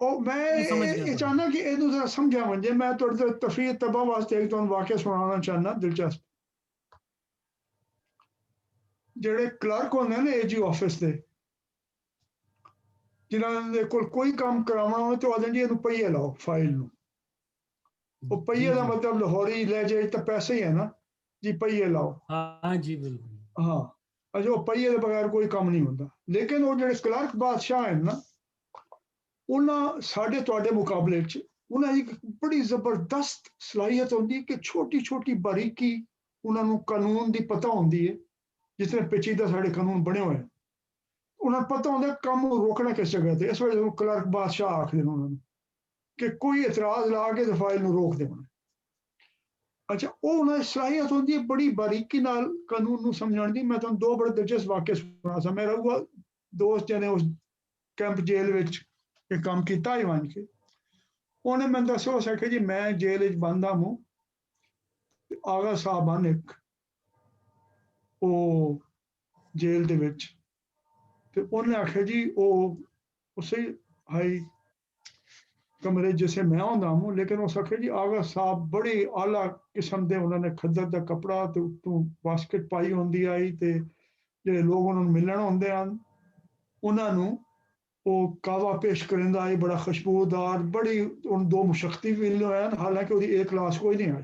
ਉਹ ਮੈਂ ਇਹ ਚਾਹੁੰਦਾ ਕਿ ਇਹਨੂੰ ਜ਼ਰਾ ਸਮਝਾ ਵੰਜੇ। ਮੈਂ ਤੁਹਾਡੇ ਤੋਂ ਤਫਰੀਹ ਤਬਾਹ ਵਾਸਤੇ ਇੱਕ ਤੁਹਾਨੂੰ ਵਾਕਿਆ ਸੁਣਾਉਣਾ ਚਾਹੁੰਦਾ ਦਿਲਚਸਪ। ਜਿਹੜੇ ਕਲਰਕ ਹੁੰਦੇ ਨੇ ਏਜੀ ਆਫਿਸ ਦੇ, ਜਿਨ੍ਹਾਂ ਦੇ ਕੋਲ ਕੋਈ ਕੰਮ ਕਰਾਉਣਾ ਹੋਵੇ ਤੇ ਉਹ ਆਖਦੇ ਜੀ ਇਹਨੂੰ ਪਹੀਏ ਲਾਓ ਫਾਈਲ ਨੂੰ। ਉਹ ਪਹੀਏ ਦਾ ਮਤਲਬ ਲਾਹੌਰੀ ਲਹਿਜੇ ਤਾਂ ਪੈਸੇ ਹੀ ਹੈ ਨਾ ਜੀ, ਪਹੀਏ ਲਾਓ। ਹਾਂ ਜੀ ਬਿਲਕੁਲ। ਹਾਂ, ਅਜੇ ਉਹ ਪਹੀਏ ਦੇ ਬਗੈਰ ਕੋਈ ਕੰਮ ਨਹੀਂ ਹੁੰਦਾ। ਲੇਕਿਨ ਉਹ ਜਿਹੜੇ ਕਲਰਕ ਬਾਦਸ਼ਾਹ ਹਨ ਨਾ, ਉਹਨਾਂ ਸਾਡੇ ਤੁਹਾਡੇ ਮੁਕਾਬਲੇ 'ਚ ਉਹਨਾਂ ਦੀ ਬੜੀ ਜ਼ਬਰਦਸਤ ਸਲਾਹੀਅਤ ਹੁੰਦੀ ਕਿ ਛੋਟੀ ਛੋਟੀ ਬਾਰੀਕੀ ਉਹਨਾਂ ਨੂੰ ਕਾਨੂੰਨ ਦੀ ਪਤਾ ਹੁੰਦੀ ਹੈ। ਜਿਸ ਤਰ੍ਹਾਂ ਪੇਚੀਦਾ ਸਾਡੇ ਕਾਨੂੰਨ ਬਣੇ ਹੋਏ, ਉਹਨਾਂ ਨੂੰ ਪਤਾ ਹੁੰਦਾ ਕੰਮ ਨੂੰ ਰੋਕਣਾ ਕਿਸ ਜਗ੍ਹਾ ਤੇ। ਇਸ ਵਜ੍ਹਾ ਕਲਰਕ ਬਾਦਸ਼ਾਹ ਆਖਦੇ ਨੇ ਉਹਨਾਂ ਨੂੰ ਕਿ ਕੋਈ ਇਤਰਾਜ਼ ਲਾ ਕੇ ਫਾਈਲ ਨੂੰ ਰੋਕ ਦੇਣਾ। ਅੱਛਾ, ਉਹ ਉਹਨਾਂ ਦੀ ਸਲਾਹੀਅਤ ਹੁੰਦੀ ਹੈ ਬੜੀ ਬਾਰੀਕੀ ਨਾਲ ਕਾਨੂੰਨ ਨੂੰ ਸਮਝਣ ਦੀ। ਮੈਂ ਤੁਹਾਨੂੰ ਦੋ ਬੜੇ ਦਿਲਚਸਪ ਵਾਕਿਆ ਸੁਣਾ ਸਾਂ। ਮੇਰਾ ਉਹ ਦੋਸਤ ਜਿਹਨੇ ਉਸ ਕੈਂਪ ਜੇਲ੍ਹ ਵਿੱਚ ਇਹ ਕੰਮ ਕੀਤਾ ਹੀ ਬਣ ਕੇ, ਉਹਨੇ ਮੈਨੂੰ ਦੱਸਿਆ, ਹੋ ਸਕੇ ਜੀ ਮੈਂ ਜੇਲ੍ਹ ਵਿੱਚ ਬੰਦ ਹਾਂ, ਆਗਾ ਸਾਹਿਬ ਹਨ ਇੱਕ ਉਹ ਜੇਲ੍ਹ ਦੇ ਵਿੱਚ, ਤੇ ਉਹਨੇ ਆਖਿਆ ਜੀ ਉਹ ਉਸੇ ਹਾਈ कमरे जैसे मैं आंदा हूँ, लेकिन उस आखे जी आगा साहब बड़ी आला किस्म दे उन्होंने खद्दर का कपड़ा ते उत्तों बास्केट पाई होंदी आई ते ਜਿਹੜੇ ਲੋਕ ਉਹਨਾਂ ਨੂੰ ਮਿਲਣ ਆਉਂਦੇ ਹਨ ਉਹਨਾਂ ਨੂੰ ਉਹ ਕਾਵਾ ਪੇਸ਼ ਕਰਿੰਦਾ ਹੈ, ਬੜਾ ਖੁਸ਼ਬੂਦਾਰ, ਬੜੀ ਉਹਨੂੰ ਦੋ ਮੁਸ਼ੱਕਤੀ ਵੀ ਮਿਲੇ ਹੋਏ ਹਨ, ਹਾਲਾਂਕਿ ਉਹਦੀ ਇੱਕ ਕਲਾਸ ਕੋਈ ਨਹੀਂ ਆਈ,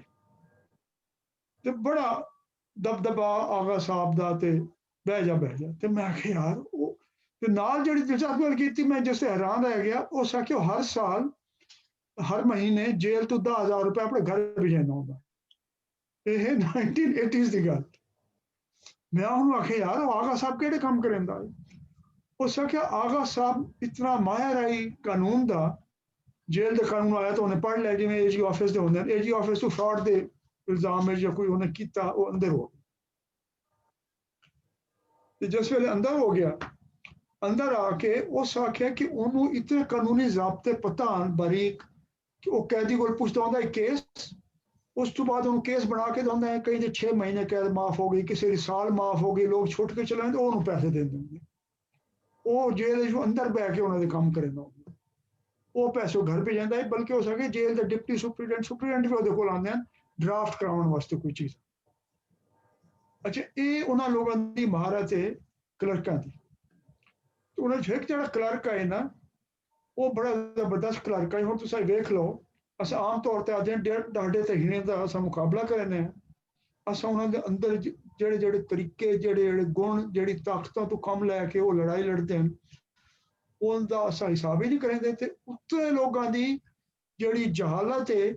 ਤੇ ਬੜਾ ਦਬਦਬਾ ਆਗਾ ਸਾਹਿਬ ਦਾ ਤੇ ਬਹਿ ਜਾ। ਤੇ ਮੈਂ ਆਖਿਆ ਯਾਰ ਉਹ, ਤੇ ਨਾਲ ਜਿਹੜੀ ਦਿਲਚਸਪ ਗੱਲ ਕੀਤੀ ਮੈਂ ਜਿਸ ਤੇ ਹੈਰਾਨ ਰਹਿ ਗਿਆ, ਉਸ ਆਖਿਆ ਹਰ ਸਾਲ ਹਰ ਮਹੀਨੇ ਜੇਲ੍ਹ ਤੋਂ 10,000 ਰੁਪਏ ਆਪਣੇ ਘਰ ਭੇਜਣਾ ਹੁੰਦਾ। ਇਹ 1980s ਦੀ ਗੱਲ। ਮੈਂ ਉਹਨੂੰ ਆਖਿਆ ਯਾਰ ਆਗਾ ਸਾਹਿਬ ਕਿਹੜੇ ਕੰਮ ਕਰਿੰਦਾ ਹੈ? ਉਸ ਆਖਿਆ ਆਗਾ ਸਾਹਿਬ ਇਤਨਾ ਮਾਹਿਰ ਹੈ ਕਾਨੂੰਨ ਦਾ, ਜੇਲ੍ਹ ਦੇ ਕਾਨੂੰਨ ਆਇਆ ਤਾਂ ਉਹਨੇ ਪੜ੍ਹ ਲਿਆ, ਜਿਵੇਂ ਏਜੀ ਆਫਿਸ ਦੇ ਹੁੰਦੇ ਨੇ, ਏਜੀ ਆਫਿਸ ਤੋਂ ਫਰਾਡ ਦੇ ਇਲਜ਼ਾਮ ਵਿੱਚ ਜਾਂ ਕੋਈ ਉਹਨੇ ਕੀਤਾ, ਉਹ ਅੰਦਰ ਹੋ ਗਿਆ। ਤੇ ਜਿਸ ਵੇਲੇ ਅੰਦਰ ਹੋ ਗਿਆ, ਅੰਦਰ ਆ ਕੇ ਉਸ ਆਖਿਆ ਕਿ ਉਹਨੂੰ ਇਤਨੇ ਕਾਨੂੰਨੀ ਜ਼ਾਬਤੇ ਪਤਾ ਹਨ ਬਾਰੀਕ, ਕਿ ਉਹ ਕੈਦੀ ਕੋਲ ਪੁੱਛਦਾ ਹੁੰਦਾ ਹੈ ਕੇਸ, ਉਸ ਤੋਂ ਬਾਅਦ ਉਹਨੂੰ ਕੇਸ ਬਣਾ ਕੇ ਦਿੰਦਾ ਹੈ। ਕਈ ਦੇ 6 ਮਹੀਨੇ ਕੈਦ ਮਾਫ ਹੋ ਗਈ, ਕਿਸੇ ਦੀ ਸਾਲ ਮਾਫ ਹੋ ਗਈ, ਲੋਕ ਛੁੱਟ ਕੇ ਚਲੇ ਜਾਂਦੇ, ਉਹਨੂੰ ਪੈਸੇ ਦੇ ਦਿੰਦੇ। ਉਹ ਜੇਲ੍ਹ ਅੰਦਰ ਬਹਿ ਕੇ ਉਹਨਾਂ ਦੇ ਕੰਮ ਕਰਦਾ ਹੁੰਦਾ। ਉਹ ਪੈਸੇ ਉਹ ਘਰ ਭੇਜਦਾ ਹੈ, ਬਲਕਿ ਹੋ ਸਕੇ ਜੇਲ੍ਹ ਦੇ ਡਿਪਟੀ ਸੁਪਰੀਡੈਂਟ ਵੀ ਉਹਦੇ ਕੋਲ ਆਉਂਦੇ ਹਨ ਡਰਾਫਟ ਕਰਾਉਣ ਵਾਸਤੇ ਕੋਈ ਚੀਜ਼। ਅੱਛਾ, ਇਹ ਉਹਨਾਂ ਲੋਕਾਂ ਦੀ ਮਹਾਰਤ ਹੈ ਕਲਰਕਾਂ ਦੀ। ਉਹਨਾਂ 'ਚ ਇੱਕ ਜਿਹੜਾ ਕਲਰਕ ਹੈ ਨਾ, ਉਹ ਬੜਾ ਜ਼ਬਰਦਸਤ ਕਲਰਕ ਹੈ। ਹੁਣ ਤੁਸੀਂ ਵੇਖ ਲਓ, ਅਸੀਂ ਆਮ ਤੌਰ ਤੇ ਆਦੇ ਡਾਡੇ ਤੇ ਹੀਣੇ ਦਾ ਅਸਾਂ ਮੁਕਾਬਲਾ ਕਰਨੇ ਹਾਂ। ਅਸਾਂ ਉਹਨਾਂ ਦੇ ਅੰਦਰ ਜਿਹੜੇ ਜਿਹੜੇ ਤਰੀਕੇ, ਜਿਹੜੇ ਗੁਣ, ਜਿਹੜੀ ਤਾਕਤਾਂ ਤੋਂ ਕੰਮ ਲੈ ਕੇ ਉਹ ਲੜਾਈ ਲੜਦੇ ਹਨ, ਉਹਦਾ ਅਸਾਂ ਹਿਸਾਬ ਹੀ ਨਹੀਂ ਕਰਾਂਗੇ। ਤੇ ਉੱਤੇ ਲੋਕਾਂ ਦੀ ਜਿਹੜੀ ਜਹਾਲਤ ਹੈ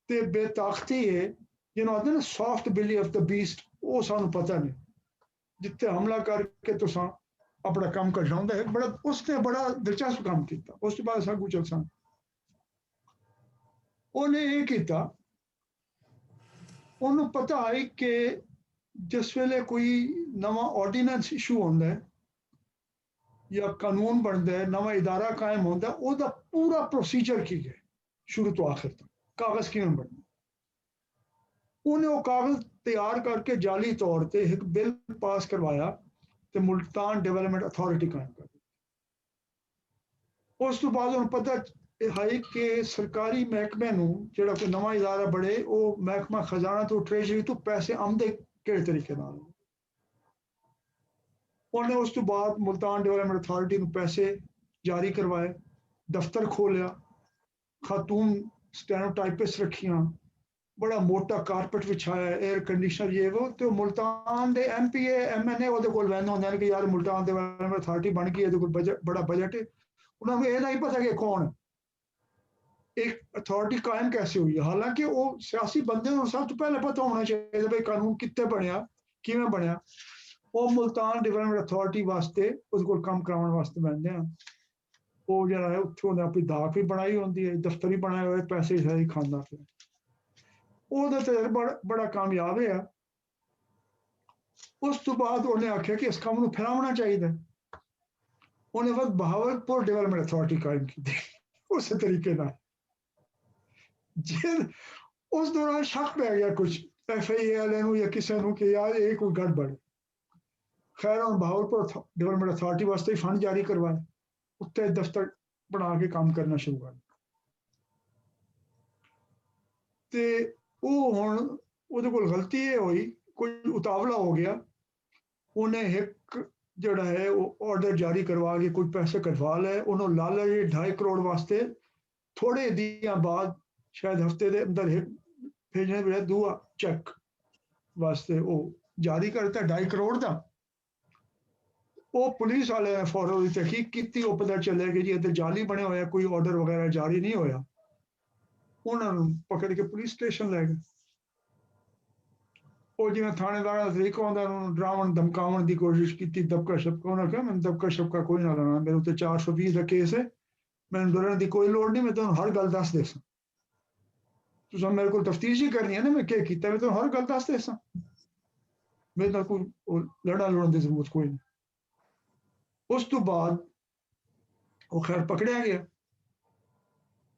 ਤੇ ਬੇਤਾਕਤੀ ਹੈ, ਜਿਹਨੂੰ ਆਖਦੇ ਨਾ soft Billy of the beast, ਉਹ ਸਾਨੂੰ ਪਤਾ ਨਹੀਂ। ਜਿੱਥੇ ਹਮਲਾ ਕਰਕੇ ਤੁਸੀਂ ਆਪਣਾ ਕੰਮ ਕਢਾਉਂਦਾ ਹੈ, ਬੜਾ ਉਸਨੇ ਬੜਾ ਦਿਲਚਸਪ ਕੰਮ ਕੀਤਾ। ਉਸ ਤੋਂ ਬਾਅਦ ਸਾਗੂ ਚਲਸਾਂ ਉਹਨੇ ਇਹ ਕੀਤਾ, ਉਹਨੂੰ ਪਤਾ ਹੈ ਕਿ ਜਿਸ ਵੇਲੇ ਕੋਈ ਨਵਾਂ ਆਰਡੀਨੈਂਸ ਇਸ਼ੂ ਹੁੰਦਾ ਹੈ ਜਾਂ ਕਾਨੂੰਨ ਬਣਦਾ ਹੈ, ਨਵਾਂ ਇਦਾਰਾ ਕਾਇਮ ਹੁੰਦਾ, ਉਹਦਾ ਪੂਰਾ ਪ੍ਰੋਸੀਜਰ ਕੀ ਹੈ ਸ਼ੁਰੂ ਤੋਂ ਆਖਿਰ ਤੱਕ, ਕਾਗਜ਼ ਕਿਵੇਂ ਬਣਨਾ। ਉਹਨੇ ਉਹ ਕਾਗਜ਼ ਤਿਆਰ ਕਰਕੇ ਜਾਲੀ ਤੌਰ ਤੇ ਇੱਕ ਬਿੱਲ ਪਾਸ ਕਰਵਾਇਆ ਤੇ ਮੁਲਤਾਨ ਡਿਵੈਲਪਮੈਂਟ ਅਥਾਰਟੀ ਕਾਇਮ ਕਰ ਦਿੱਤੀ। ਉਸ ਤੋਂ ਬਾਅਦ ਉਹਨੂੰ ਪਤਾ ਹੈ ਕਿ ਸਰਕਾਰੀ ਮਹਿਕਮੇ ਨੂੰ ਜਿਹੜਾ ਕੋਈ ਨਵਾਂ ਇਦਾਰਾ ਬਣੇ, ਉਹ ਮਹਿਕਮਾ ਖਜ਼ਾਨਾ ਤੋਂ ਟ੍ਰੇਜਰੀ ਤੋਂ ਪੈਸੇ ਆਉਂਦੇ ਕਿਹੜੇ ਤਰੀਕੇ ਨਾਲ। ਉਹਨੇ ਉਸ ਤੋਂ ਬਾਅਦ ਮੁਲਤਾਨ ਡਿਵੈਲਪਮੈਂਟ ਅਥਾਰਟੀ ਨੂੰ ਪੈਸੇ ਜਾਰੀ ਕਰਵਾਏ, ਦਫ਼ਤਰ ਖੋਲਿਆ, ਖਾਤੂਨ ਸਟੈਨੋਟਾਈਪਿਸਟ ਰੱਖੀਆਂ, ਬੜਾ ਮੋਟਾ ਕਾਰਪਟ ਵਿਛਾਇਆ, 에ਅਰ ਕੰਡੀਸ਼ਨਰ ਇਹ ਉਹ। ਤੇ ਮੁਲਤਾਨ ਦੇ MPA MNA ਉਹਦੇ ਕੋਲ ਵਹਿੰਦੇ ਹੁੰਦੇ ਨੇ ਕਿ ਯਾਰ ਮੁਲਤਾਨ ਡਿਵੈਲਪਮੈਂਟ ਅਥਾਰਟੀ ਬਣ ਗਈ, ਇਹਦੇ ਕੋਲ ਬੜਾ ਬਜਟ ਹੈ। ਉਹਨਾਂ ਨੂੰ ਇਹ ਨਹੀਂ ਪਤਾ ਕਿ ਕੌਣ ਇੱਕ ਅਥਾਰਟੀ ਕਾਇਮ ਕੈਸੇ ਹੋਈ ਹੈ। ਹਾਲਾਂਕਿ ਉਹ ਸਿਆਸੀ ਬੰਦੇ ਨੂੰ ਸਭ ਤੋਂ ਪਹਿਲਾਂ ਪਤਾ ਹੋਣਾ ਚਾਹੀਦਾ ਬਈ ਕਾਨੂੰਨ ਕਿੱਥੇ ਬਣਿਆ, ਕਿਵੇਂ ਬਣਿਆ। ਉਹ ਮੁਲਤਾਨ ਡਿਵੈਲਪਮੈਂਟ ਅਥਾਰਟੀ ਵਾਸਤੇ ਉਹਦੇ ਕੋਲ ਕੰਮ ਕਰਾਉਣ ਵਾਸਤੇ ਬਹਿੰਦੇ ਆ। ਉਹ ਜਿਹੜਾ ਹੈ ਉੱਥੋਂ ਉਹਨੇ ਆਪਣੀ ਦਾਕ ਵੀ ਬਣਾਈ ਹੁੰਦੀ ਹੈ, ਦਫ਼ਤਰ ਵੀ ਬਣਾਏ ਹੋਏ, ਪੈਸੇ ਸਾਰੇ ਖਾਂਦਾ ਫਿਰ। ਉਹਦਾ ਤਜਰਬਾ ਬੜਾ ਕਾਮਯਾਬ ਹੈ। ਉਸ ਤੋਂ ਬਾਅਦ ਉਹਨੇ ਆਖਿਆ ਕਿ ਇਸ ਕੰਮ ਨੂੰ ਫੈਲਾਉਣਾ ਚਾਹੀਦਾ। ਉਹਨੇ ਵਕਤ ਬਹਾਵਲਪੁਰ ਡਿਵੈਲਪਮੈਂਟ ਅਥਾਰਟੀ ਕਾਇਮ ਕੀਤੀ ਉਸੇ ਤਰੀਕੇ ਨਾਲ। ਜੇ ਉਸ ਦੌਰਾਨ ਸ਼ੱਕ ਪੈ ਗਿਆ ਕੁਝ FIA ਵਾਲਿਆਂ ਨੂੰ ਜਾਂ ਕਿਸੇ ਨੂੰ ਕਿ ਯਾਰ ਇਹ ਕੋਈ ਗੜਬੜ। ਖੈਰ ਹੁਣ ਬਹਾਵਲਪੁਰ ਡਿਵੈਲਪਮੈਂਟ ਅਥਾਰਟੀ ਵਾਸਤੇ ਫੰਡ ਜਾਰੀ ਕਰਵਾਏ, ਉੱਤੇ ਦਫ਼ਤਰ ਬਣਾ ਕੇ ਕੰਮ ਕਰਨਾ ਸ਼ੁਰੂ ਕਰ ਦਿੱਤਾ। ਤੇ ਉਹ ਹੁਣ ਉਹਦੇ ਕੋਲ ਗਲਤੀ ਇਹ ਹੋਈ, ਕੋਈ ਉਤਾਵਲਾ ਹੋ ਗਿਆ। ਉਹਨੇ ਇੱਕ ਜਿਹੜਾ ਹੈ ਉਹ ਆਰਡਰ ਜਾਰੀ ਕਰਵਾ ਕੇ ਕੋਈ ਪੈਸੇ ਕਢਵਾ ਲਏ। ਉਹਨੂੰ ਲਾਲਚ 2.5 ਕਰੋੜ ਵਾਸਤੇ ਥੋੜੇ ਦਿਨਾਂ ਬਾਅਦ, ਸ਼ਾਇਦ ਹਫਤੇ ਦੇ ਅੰਦਰ ਭੇਜਣੇ ਪਿਆ ਦੂਆ ਚੈੱਕ ਵਾਸਤੇ ਉਹ ਜਾਰੀ ਕਰਤਾ 2.5 ਕਰੋੜ ਦਾ। ਉਹ ਪੁਲਿਸ ਵਾਲੇ ਨੇ ਫੌਰਨ ਉਹਦੀ ਤਹਿਕੀਕ ਕੀਤੀ, ਉਹ ਪਤਾ ਚੱਲਿਆ ਕਿ ਜੀ ਇੱਥੇ ਜਾਲੀ ਬਣੇ ਹੋਇਆ, ਕੋਈ ਆਰਡਰ ਵਗੈਰਾ ਜਾਰੀ ਨਹੀਂ ਹੋਇਆ। ਉਹਨਾਂ ਨੂੰ ਪਕੜ ਕੇ ਪੁਲਿਸ ਸਟੇਸ਼ਨ ਲੈ ਗਏ। ਉਹ ਜਿਵੇਂ ਥਾਣੇਦਾਰਾਂ ਦਾ ਤਰੀਕਾ ਹੁੰਦਾ, ਉਹਨੂੰ ਡਰਾਉਣ ਧਮਕਾਉਣ ਦੀ ਕੋਸ਼ਿਸ਼ ਕੀਤੀ, ਦਬਕਾ ਸ਼ਬਕਾ। ਉਹਨਾਂ ਕਿਹਾ ਮੈਨੂੰ ਦਬਕਾ ਸ਼ਬਕਾ ਕੋਈ ਨਾ ਲਾਉਣਾ, ਮੇਰੇ ਉੱਤੇ 420 ਦਾ ਕੇਸ ਹੈ, ਮੈਨੂੰ ਡਰਨ ਦੀ ਕੋਈ ਲੋੜ ਨਹੀਂ, ਮੈਂ ਤੁਹਾਨੂੰ ਹਰ ਗੱਲ ਦੱਸ ਦੇ ਸਾਂ। ਤੁਸੀਂ ਮੇਰੇ ਕੋਲ ਤਫਤੀਸ਼ ਹੀ ਕਰਨੀ ਹੈ ਨਾ ਮੈਂ ਕੀ ਕੀਤਾ, ਮੈਂ ਤੁਹਾਨੂੰ ਹਰ ਗੱਲ ਦੱਸ ਦੇ ਸਾਂ। ਮੇਰੇ ਨਾਲ ਕੋਈ ਲੜਨ ਦੀ ਜ਼ਰੂਰਤ ਕੋਈ ਨਹੀਂ। ਉਸ ਤੋਂ ਬਾਅਦ ਉਹ ਖੈਰ ਪਕੜਿਆ ਗਿਆ।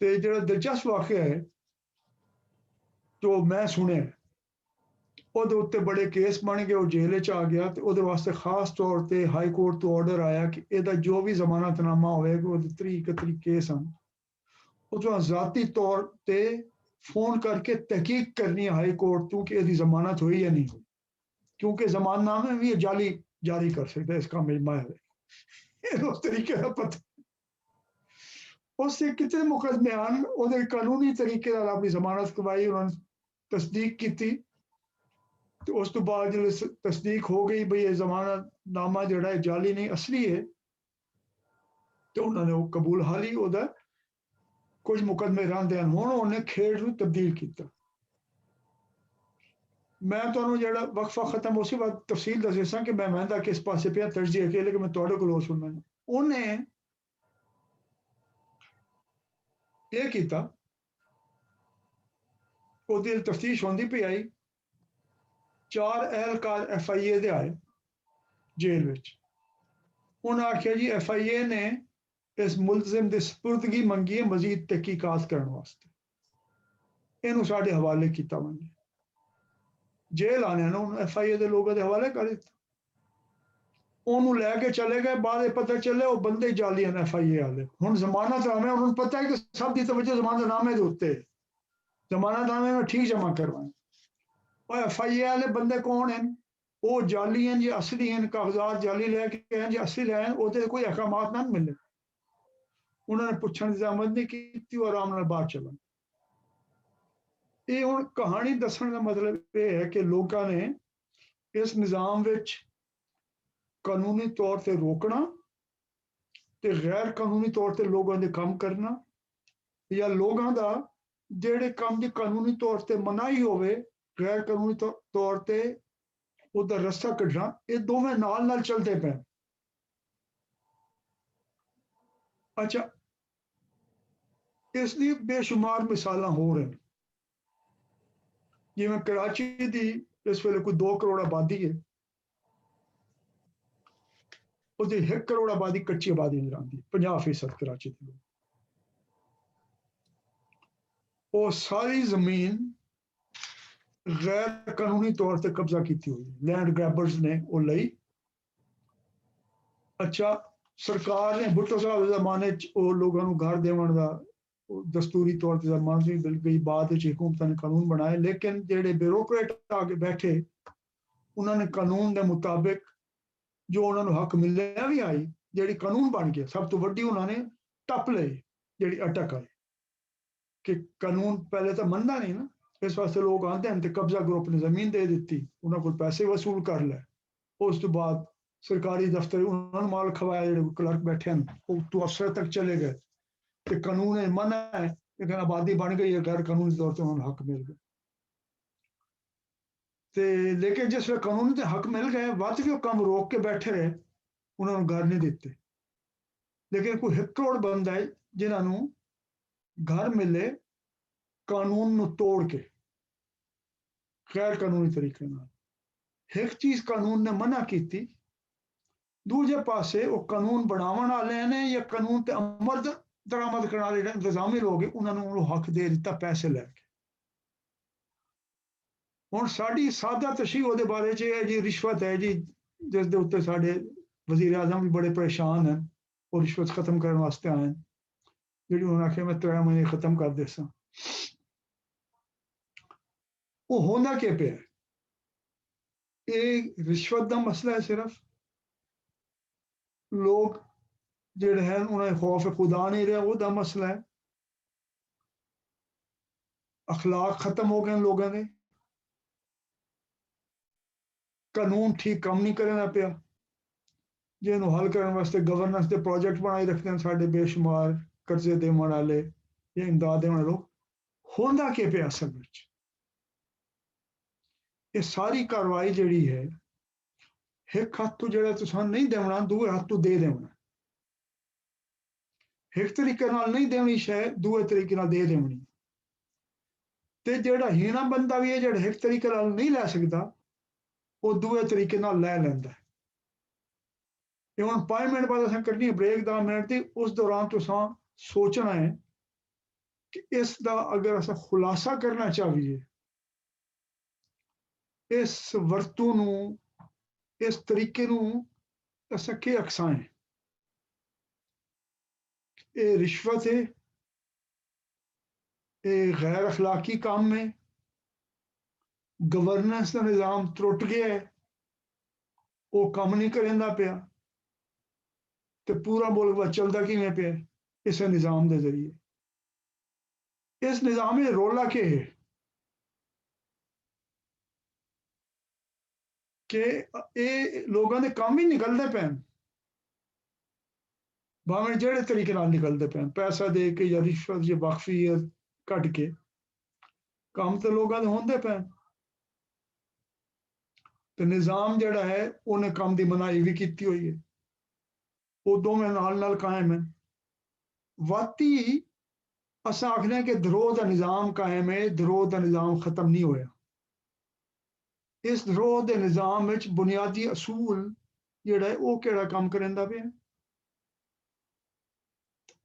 ਤੇ ਜਿਹੜਾ ਦਿਲਚਸਪ ਵਾਕਿਆ ਹੈ ਜੋ ਮੈਂ ਸੁਣਿਆ, ਉਹਦੇ ਉੱਤੇ ਬੜੇ ਕੇਸ ਬਣ ਗਏ, ਉਹ ਜੇਲ੍ਹ 'ਚ ਆ ਗਿਆ। ਤੇ ਉਹਦੇ ਵਾਸਤੇ ਖਾਸ ਤੌਰ ਤੇ ਹਾਈ ਕੋਰਟ ਤੋਂ ਆਰਡਰ ਆਇਆ ਕਿ ਇਹਦਾ ਜੋ ਵੀ ਜ਼ਮਾਨਤਨਾਮਾ ਹੋਵੇਗਾ, ਉਹਦੇ 31 ਕੇਸ ਹਨ, ਉਹ ਤੋਂ ਜ਼ਾਤੀ ਤੌਰ ਤੇ ਫੋਨ ਕਰਕੇ ਤਹਿਕੀਕ ਕਰਨੀ ਹੈ ਹਾਈ ਕੋਰਟ ਤੋਂ ਕਿ ਇਹਦੀ ਜ਼ਮਾਨਤ ਹੋਈ ਜਾਂ ਨਹੀਂ ਹੋਈ, ਕਿਉਂਕਿ ਜ਼ਮਾਨਤਨਾਮੇ ਵੀ ਜਾਲੀ ਜਾਰੀ ਕਰ ਸਕਦਾ ਇਸ ਕੰਮ ਵਿੱਚ ਮਾਹਿਰ ਹੈ। ਉਸ ਤਰੀਕੇ ਦਾ ਪਤਾ ਉਸੇ ਕਿਤੇ ਮੁਕੱਦਮੇ ਹਨ, ਉਹਦੇ ਕਾਨੂੰਨੀ ਤਰੀਕੇ ਨਾਲ ਆਪਣੀ ਜ਼ਮਾਨਤ ਕਰਵਾਈ, ਉਹਨਾਂ ਨੇ ਤਸਦੀਕ ਕੀਤੀ। ਤੇ ਉਸ ਤੋਂ ਬਾਅਦ ਜਦੋਂ ਤਸਦੀਕ ਹੋ ਗਈ ਬਈ ਇਹ ਜ਼ਮਾਨਤਨਾਮਾ ਜਿਹੜਾ ਹੈ ਜਾਲੀ ਨਹੀਂ ਅਸਲੀ ਹੈ, ਤੇ ਉਹਨਾਂ ਨੇ ਉਹ ਕਬੂਲ ਹਾਲੀ ਉਹਦਾ ਕੁਝ ਮੁਕੱਦਮੇ ਰਹਿੰਦੇ ਹਨ। ਹੁਣ ਉਹਨੇ ਖੇਡ ਨੂੰ ਤਬਦੀਲ ਕੀਤਾ। ਮੈਂ ਤੁਹਾਨੂੰ ਜਿਹੜਾ ਵਕਫਾ ਖਤਮ ਉਸੇ ਬਾਅਦ ਤਫਸੀਲ ਦੱਸ ਸਾਂ ਕਿ ਮੈਂ ਮਹਿੰਦਾ ਕਿਸ ਪਾਸੇ ਪਿਆ ਤਰਜੀਹ ਹੈ, ਲੇਕਿਨ ਮੈਂ ਤੁਹਾਡੇ ਕੋਲ ਸੁਣਨਾ। ਉਹਨੇ ਇਹ ਕੀਤਾ, ਉਹਦੀ ਤਫਤੀਸ਼ ਹੁੰਦੀ ਪਈ ਆਈ, 4 ਅਹਿਲਕਾਰ FIA ਦੇ ਆਏ ਜੇਲ੍ਹ ਵਿੱਚ। ਉਹਨਾਂ ਆਖਿਆ ਜੀ FIA ਨੇ ਇਸ ਮੁਲਜ਼ਮ ਦੀ ਸਪੁਰਦਗੀ ਮੰਗੀ ਹੈ ਮਜ਼ੀਦ ਤਹਿਕੀਕਾਤ ਕਰਨ ਵਾਸਤੇ, ਇਹਨੂੰ ਸਾਡੇ ਹਵਾਲੇ ਕੀਤਾ ਮੰਗੇ। ਜੇਲ੍ਹ ਆਣੇ ਨੂੰ FIA ਦੇ ਲੋਕਾਂ ਦੇ ਹਵਾਲੇ ਕਰ ਦਿੱਤਾ। ਉਹਨੂੰ ਲੈ ਕੇ ਚਲੇ ਗਏ, ਬਾਅਦ ਵਿੱਚ ਪਤਾ ਚੱਲੇ ਉਹ ਬੰਦੇ ਜਾਲੀ ਹਨ FIA ਵਾਲੇ। ਹੁਣ ਜ਼ਮਾਨਤਨਾਮੇ ਉਹਨਾਂ ਨੂੰ ਪਤਾ ਹੈ ਕਿ ਸਭ ਦੀ ਤਵੱਜੋ ਜ਼ਮਾਨਤਨਾਮੇ ਦੇ ਉੱਤੇ, ਜ਼ਮਾਨਤਨਾਮੇ में ठीक जमा करवाएं। और FIA वाले बंदे कौन हैं? वो जाली हैं जी असली हैं, कागजात जाली लैके हैं जी असली लैन, ਉਹਦੇ कोई अहकामात ना मिले। उन्होंने पुछण की जहमत नहीं की, आराम नाल बाहर चलन। ये हुण कहानी दसण का मतलब ये है कि लोगों ने इस निज़ाम विच कानूनी तौर पर रोकना ते गैर कानूनी तौर पर लोगों के काम करना, या लोगों का जेड़े काम की कानूनी तौर पर मनाही होवे गैर कानूनी तौर पर उसका रस्ता कढ़ना, ये दोवें नाल नाल चलते पे। अच्छा, इसकी बेशुमार मिसाल हो रही, जिवें कराची की इस वेले कोई 2 करोड़ आबादी है, उसकी 1 करोड़ आबादी कच्ची आबादी नजर आती, 50% कराची के लोग। वो सारी जमीन गैर कानूनी तौर पर कब्जा की हुई, लैंड ग्रैबर्स ने वो लई। अच्छा, सरकार ने भुट्टो साहब के जमाने वो लोगों को घर देवन का दस्तूरी तौर पर मानसी बिल गई, बाद हुकूमत ने कानून बनाए, लेकिन जेडे ब्यूरोक्रेट आके बैठे उन्होंने कानून के मुताबिक जो उन्होंने हक मिलने भी आई, जी कानून बन गया, सब तो वड्डी उन्होंने टप ली जी अटक आई कि कानून पहले तो मनता नहीं ना, इस वास्ते लोग आते हैं तो कब्जा ग्रुप ने जमीन दे दी, उन्होंने कोई पैसे वसूल कर लै, उस तो बाद सरकारी दफ्तर उन्होंने माल खवाया, जो क्लर्क बैठे हैं तो अफसर तक चले गए, तो कानून मना है, लेकिन आबादी बन गई है, गैर कानूनी तौर पर उन्होंने हक मिल गए। लेकिन जिस वे कानूनी ते हक मिल गए, वध के काम रोक के बैठे रहे, उन्होंने घर नहीं दिते। लेकिन कोई 1 करोड़ बंदा है जिन्होंने घर मिले कानून नूं तोड़ के, गैर कानूनी तरीके नाल। एक चीज कानून ने मना की, दूजे पासे वो कानून बनावन वाले ने या कानून ते अमल दरामद करने वाले इंतजामी लोग उन्होंने हक दे दिता पैसे लैके। हुण साडी सादा तशरीह उहदे बारे च है जी, रिश्वत है जी, जिस दे उत्ते साडे वजीर आजम भी बड़े परेशान हैं, और रिश्वत खत्म करने वास्ते आए हैं, जिहड़ी उन्होंने आखिया मैं 3 महीने खत्म कर देसा। वो होंदा क्या पे, ये रिश्वत का मसला है, सिर्फ लोग जिहड़े हैं उन्हें खौफ खुदा नहीं रहा, वो मसला है, अखलाक खत्म हो गए लोगों के, कानून ठीक काम नहीं करना पिया, जिन्होंने हल करने वास्ते गवर्नेंस के प्रोजेक्ट बनाए रखते हैं साढ़े बेशुमार कर्जे देने वाले या इमदाद देने वाले लोग। होंदा क्या पे असल में ये सारी कार्रवाई जिहड़ी है, एक हाथ तो जिहड़ा तुसां नहीं देना, दूए हाथ तो दे देना, एक तरीके नाल नहीं देनी शै, दूए तरीके नाल दे देनी, ते जिहड़ा हीना बंदा भी है, जिहड़ा एक तरीके नाल नहीं लै सकदा, वो दूए तरीके नाल लै लैंदा है। ये हुण 5 मिनट बाद असां करनी है ब्रेक 10 मिनट की, उस दौरान तुसां सोचना है कि इसका अगर असां खुलासा करना चाहिए, इस वरतों नूं, इस तरीके नूं असां के अकसां है। ये रिश्वत है, ये गैर अखलाकी काम है, गवर्नेंस का निज़ाम त्रुट गया है, वो काम नहीं करेंदा पिया, तो पूरा मुल्क चलता किवें पिया इस निज़ाम के जरिए। इस निज़ाम में रोला के है कि ये लोगों के काम ही निकलते पे, भावें जेड़े तरीके नाल निकलते पे, पैसा दे के या रिश्वत या बख्फियत कट के, काम तो लोगों के होंदे पे, तो निज़ाम जिहड़ा है उन्हें काम की मनाही भी की हुई है, वो दोवें नाल नाल कायम है। वाती असां आखने कि धरोह का निज़ाम कायम है, धरोह का निज़ाम खत्म नहीं होया। इस धरोह के निज़ाम विच बुनियादी असूल जिहड़ा है वो किहड़ा काम करेंदा पिया,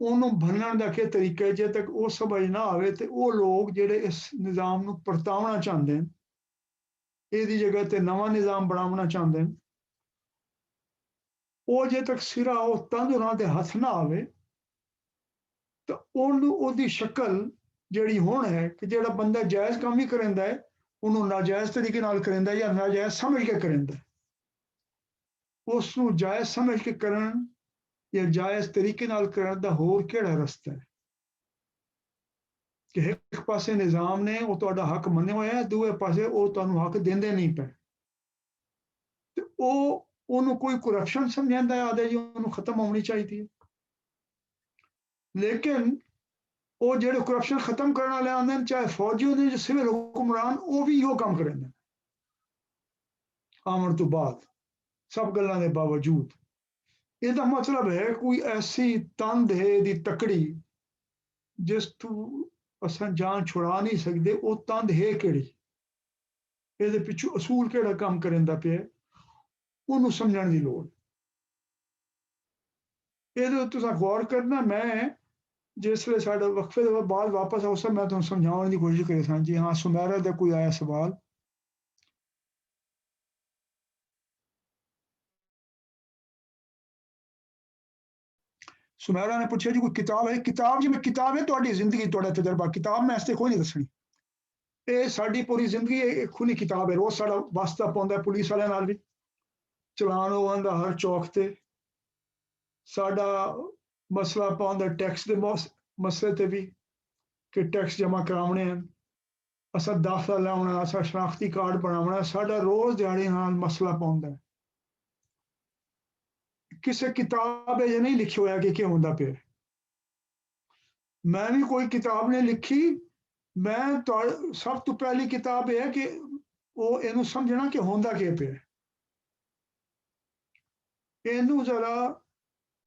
उन्होंने भनण का क्या तरीका है, जे तक वो समझ ना आवे तो वो लोग जिहड़े इस निज़ाम नूं परतावना चाहते हैं, इसदी जगह ते नवां निज़ाम बनावना चाहते हैं, ਉਹ ਜੇ ਤੱਕ ਸਿਰਾ ਉਹ ਤੰਦ ਉਹਨਾਂ ਦੇ ਹੱਥ ਨਾ ਆਵੇ ਤਾਂ ਉਹਨੂੰ ਉਹਦੀ ਸ਼ਕਲ ਜਿਹੜੀ ਹੁਣ ਹੈ ਕਿ ਜਿਹੜਾ ਬੰਦਾ ਜਾਇਜ਼ ਕੰਮ ਹੀ ਕਰਿੰਦਾ ਹੈ ਉਹਨੂੰ ਨਾਜਾਇਜ਼ ਤਰੀਕੇ ਨਾਲ ਕਰਿੰਦਾ ਜਾਂ ਨਾਜਾਇਜ਼ ਸਮਝ ਕੇ ਕਰਿੰਦਾ, ਉਸ ਨੂੰ ਜਾਇਜ਼ ਸਮਝ ਕੇ ਕਰਨ ਜਾਂ ਜਾਇਜ਼ ਤਰੀਕੇ ਨਾਲ ਕਰਨ ਦਾ ਹੋਰ ਕਿਹੜਾ ਰਸਤਾ ਹੈ ਕਿ ਇੱਕ ਪਾਸੇ ਨਿਜ਼ਾਮ ਨੇ ਉਹ ਤੁਹਾਡਾ ਹੱਕ ਮੰਨਿਆ ਹੋਇਆ, ਦੂਏ ਪਾਸੇ ਉਹ ਤੁਹਾਨੂੰ ਹੱਕ ਦਿੰਦੇ ਨਹੀਂ ਪਏ ਤੇ ਉਹਨੂੰ ਕੋਈ ਕਰਪਸ਼ਨ ਸਮਝਦਾ ਹੈ ਆਦੇ ਜੀ ਉਹਨੂੰ ਖਤਮ ਹੋਣੀ ਚਾਹੀਦੀ ਹੈ। ਲੇਕਿਨ ਉਹ ਜਿਹੜੇ ਕਰਪਸ਼ਨ ਖਤਮ ਕਰਨ ਵਾਲੇ ਆਉਂਦੇ ਨੇ ਚਾਹੇ ਫੌਜੀ ਹੁੰਦੇ ਜਾਂ ਸਿਵਲ ਹੁਕਮਰਾਨ ਉਹ ਵੀ ਇਹੋ ਕੰਮ ਕਰਦੇ ਆਉਣ ਤੋਂ ਬਾਅਦ ਸਭ ਗੱਲਾਂ ਦੇ ਬਾਵਜੂਦ। ਇਹਦਾ ਮਤਲਬ ਹੈ ਕੋਈ ਐਸੀ ਤੰਦ ਹੈ ਦੀ ਤਕੜੀ ਜਿਸ ਤੋਂ ਅਸਾਂ ਜਾਨ ਛੁਡਾ ਨਹੀਂ ਸਕਦੇ, ਉਹ ਤੰਦ ਹੈ ਕਿਹੜੀ, ਇਹਦੇ ਪਿੱਛੋਂ ਅਸੂਲ ਕਿਹੜਾ ਕੰਮ ਕਰਿੰਦਾ ਪਿਆ ਉਹਨੂੰ ਸਮਝਣ ਦੀ ਲੋੜ। ਇਹਦੇ ਉੱਤੇ ਤੁਸੀਂ ਗੌਰ ਕਰਨਾ। ਮੈਂ ਜਿਸ ਵੇਲੇ ਸਾਡਾ ਵਕਫੇ ਦੇ ਬਾਅਦ ਵਾਪਸ ਆਉ ਸਰ ਮੈਂ ਤੁਹਾਨੂੰ ਸਮਝਾਉਣ ਦੀ ਕੋਸ਼ਿਸ਼ ਕਰੀ ਸਾਂ ਜੀ। ਹਾਂ ਸੁਮੈਰਾ ਦਾ ਕੋਈ ਆਇਆ ਸਵਾਲ। ਸੁਮੈਰਾ ਨੇ ਪੁੱਛਿਆ ਜੀ ਕੋਈ ਕਿਤਾਬ ਹੈ? ਕਿਤਾਬ ਜਿਵੇਂ ਕਿਤਾਬ ਹੈ ਤੁਹਾਡੀ ਜ਼ਿੰਦਗੀ ਤੁਹਾਡਾ ਤਜਰਬਾ, ਕਿਤਾਬ ਮੈਂ ਇਸ ਤੇ ਕੋਈ ਨਹੀਂ ਦੱਸਣੀ। ਇਹ ਸਾਡੀ ਪੂਰੀ ਜ਼ਿੰਦਗੀ ਇੱਕ ਖੁੱਲੀ ਕਿਤਾਬ ਹੈ। ਰੋਜ਼ ਸਾਡਾ ਵਾਸਤਾ ਪਾਉਂਦਾ ਪੁਲਿਸ ਵਾਲਿਆਂ ਨਾਲ ਵੀ, ਚਲਾਨ ਹੋਣ ਦਾ ਹਰ ਚੌਕ ਤੇ, ਸਾਡਾ ਮਸਲਾ ਪਾਉਂਦਾ ਟੈਕਸ ਦੇ ਮਸਲੇ ਤੇ ਵੀ ਕਿ ਟੈਕਸ ਜਮ੍ਹਾਂ ਕਰਾਉਣੇ ਹਨ, ਅਸਾਂ ਦਾਖਲਾ ਲਾਉਣਾ, ਅਸਾਂ ਸ਼ਨਾਖਤੀ ਕਾਰਡ ਬਣਾਉਣਾ, ਸਾਡਾ ਰੋਜ਼ ਦਿਹਾੜੀ ਨਾਲ ਮਸਲਾ ਪਾਉਂਦਾ। ਕਿਸੇ ਕਿਤਾਬ ਇਹ ਨਹੀਂ ਲਿਖਿਆ ਹੋਇਆ ਕਿ ਕਿਉਂ ਹੁੰਦਾ ਪਿਆ। ਮੈਂ ਵੀ ਕੋਈ ਕਿਤਾਬ ਨਹੀਂ ਲਿਖੀ। ਮੈਂ ਸਭ ਤੋਂ ਪਹਿਲੀ ਕਿਤਾਬ ਇਹ ਹੈ ਕਿ ਉਹ ਇਹਨੂੰ ਸਮਝਣਾ ਕਿ ਹੁੰਦਾ ਕੀ ਪਿਆ, ਇਹਨੂੰ ਜ਼ਰਾ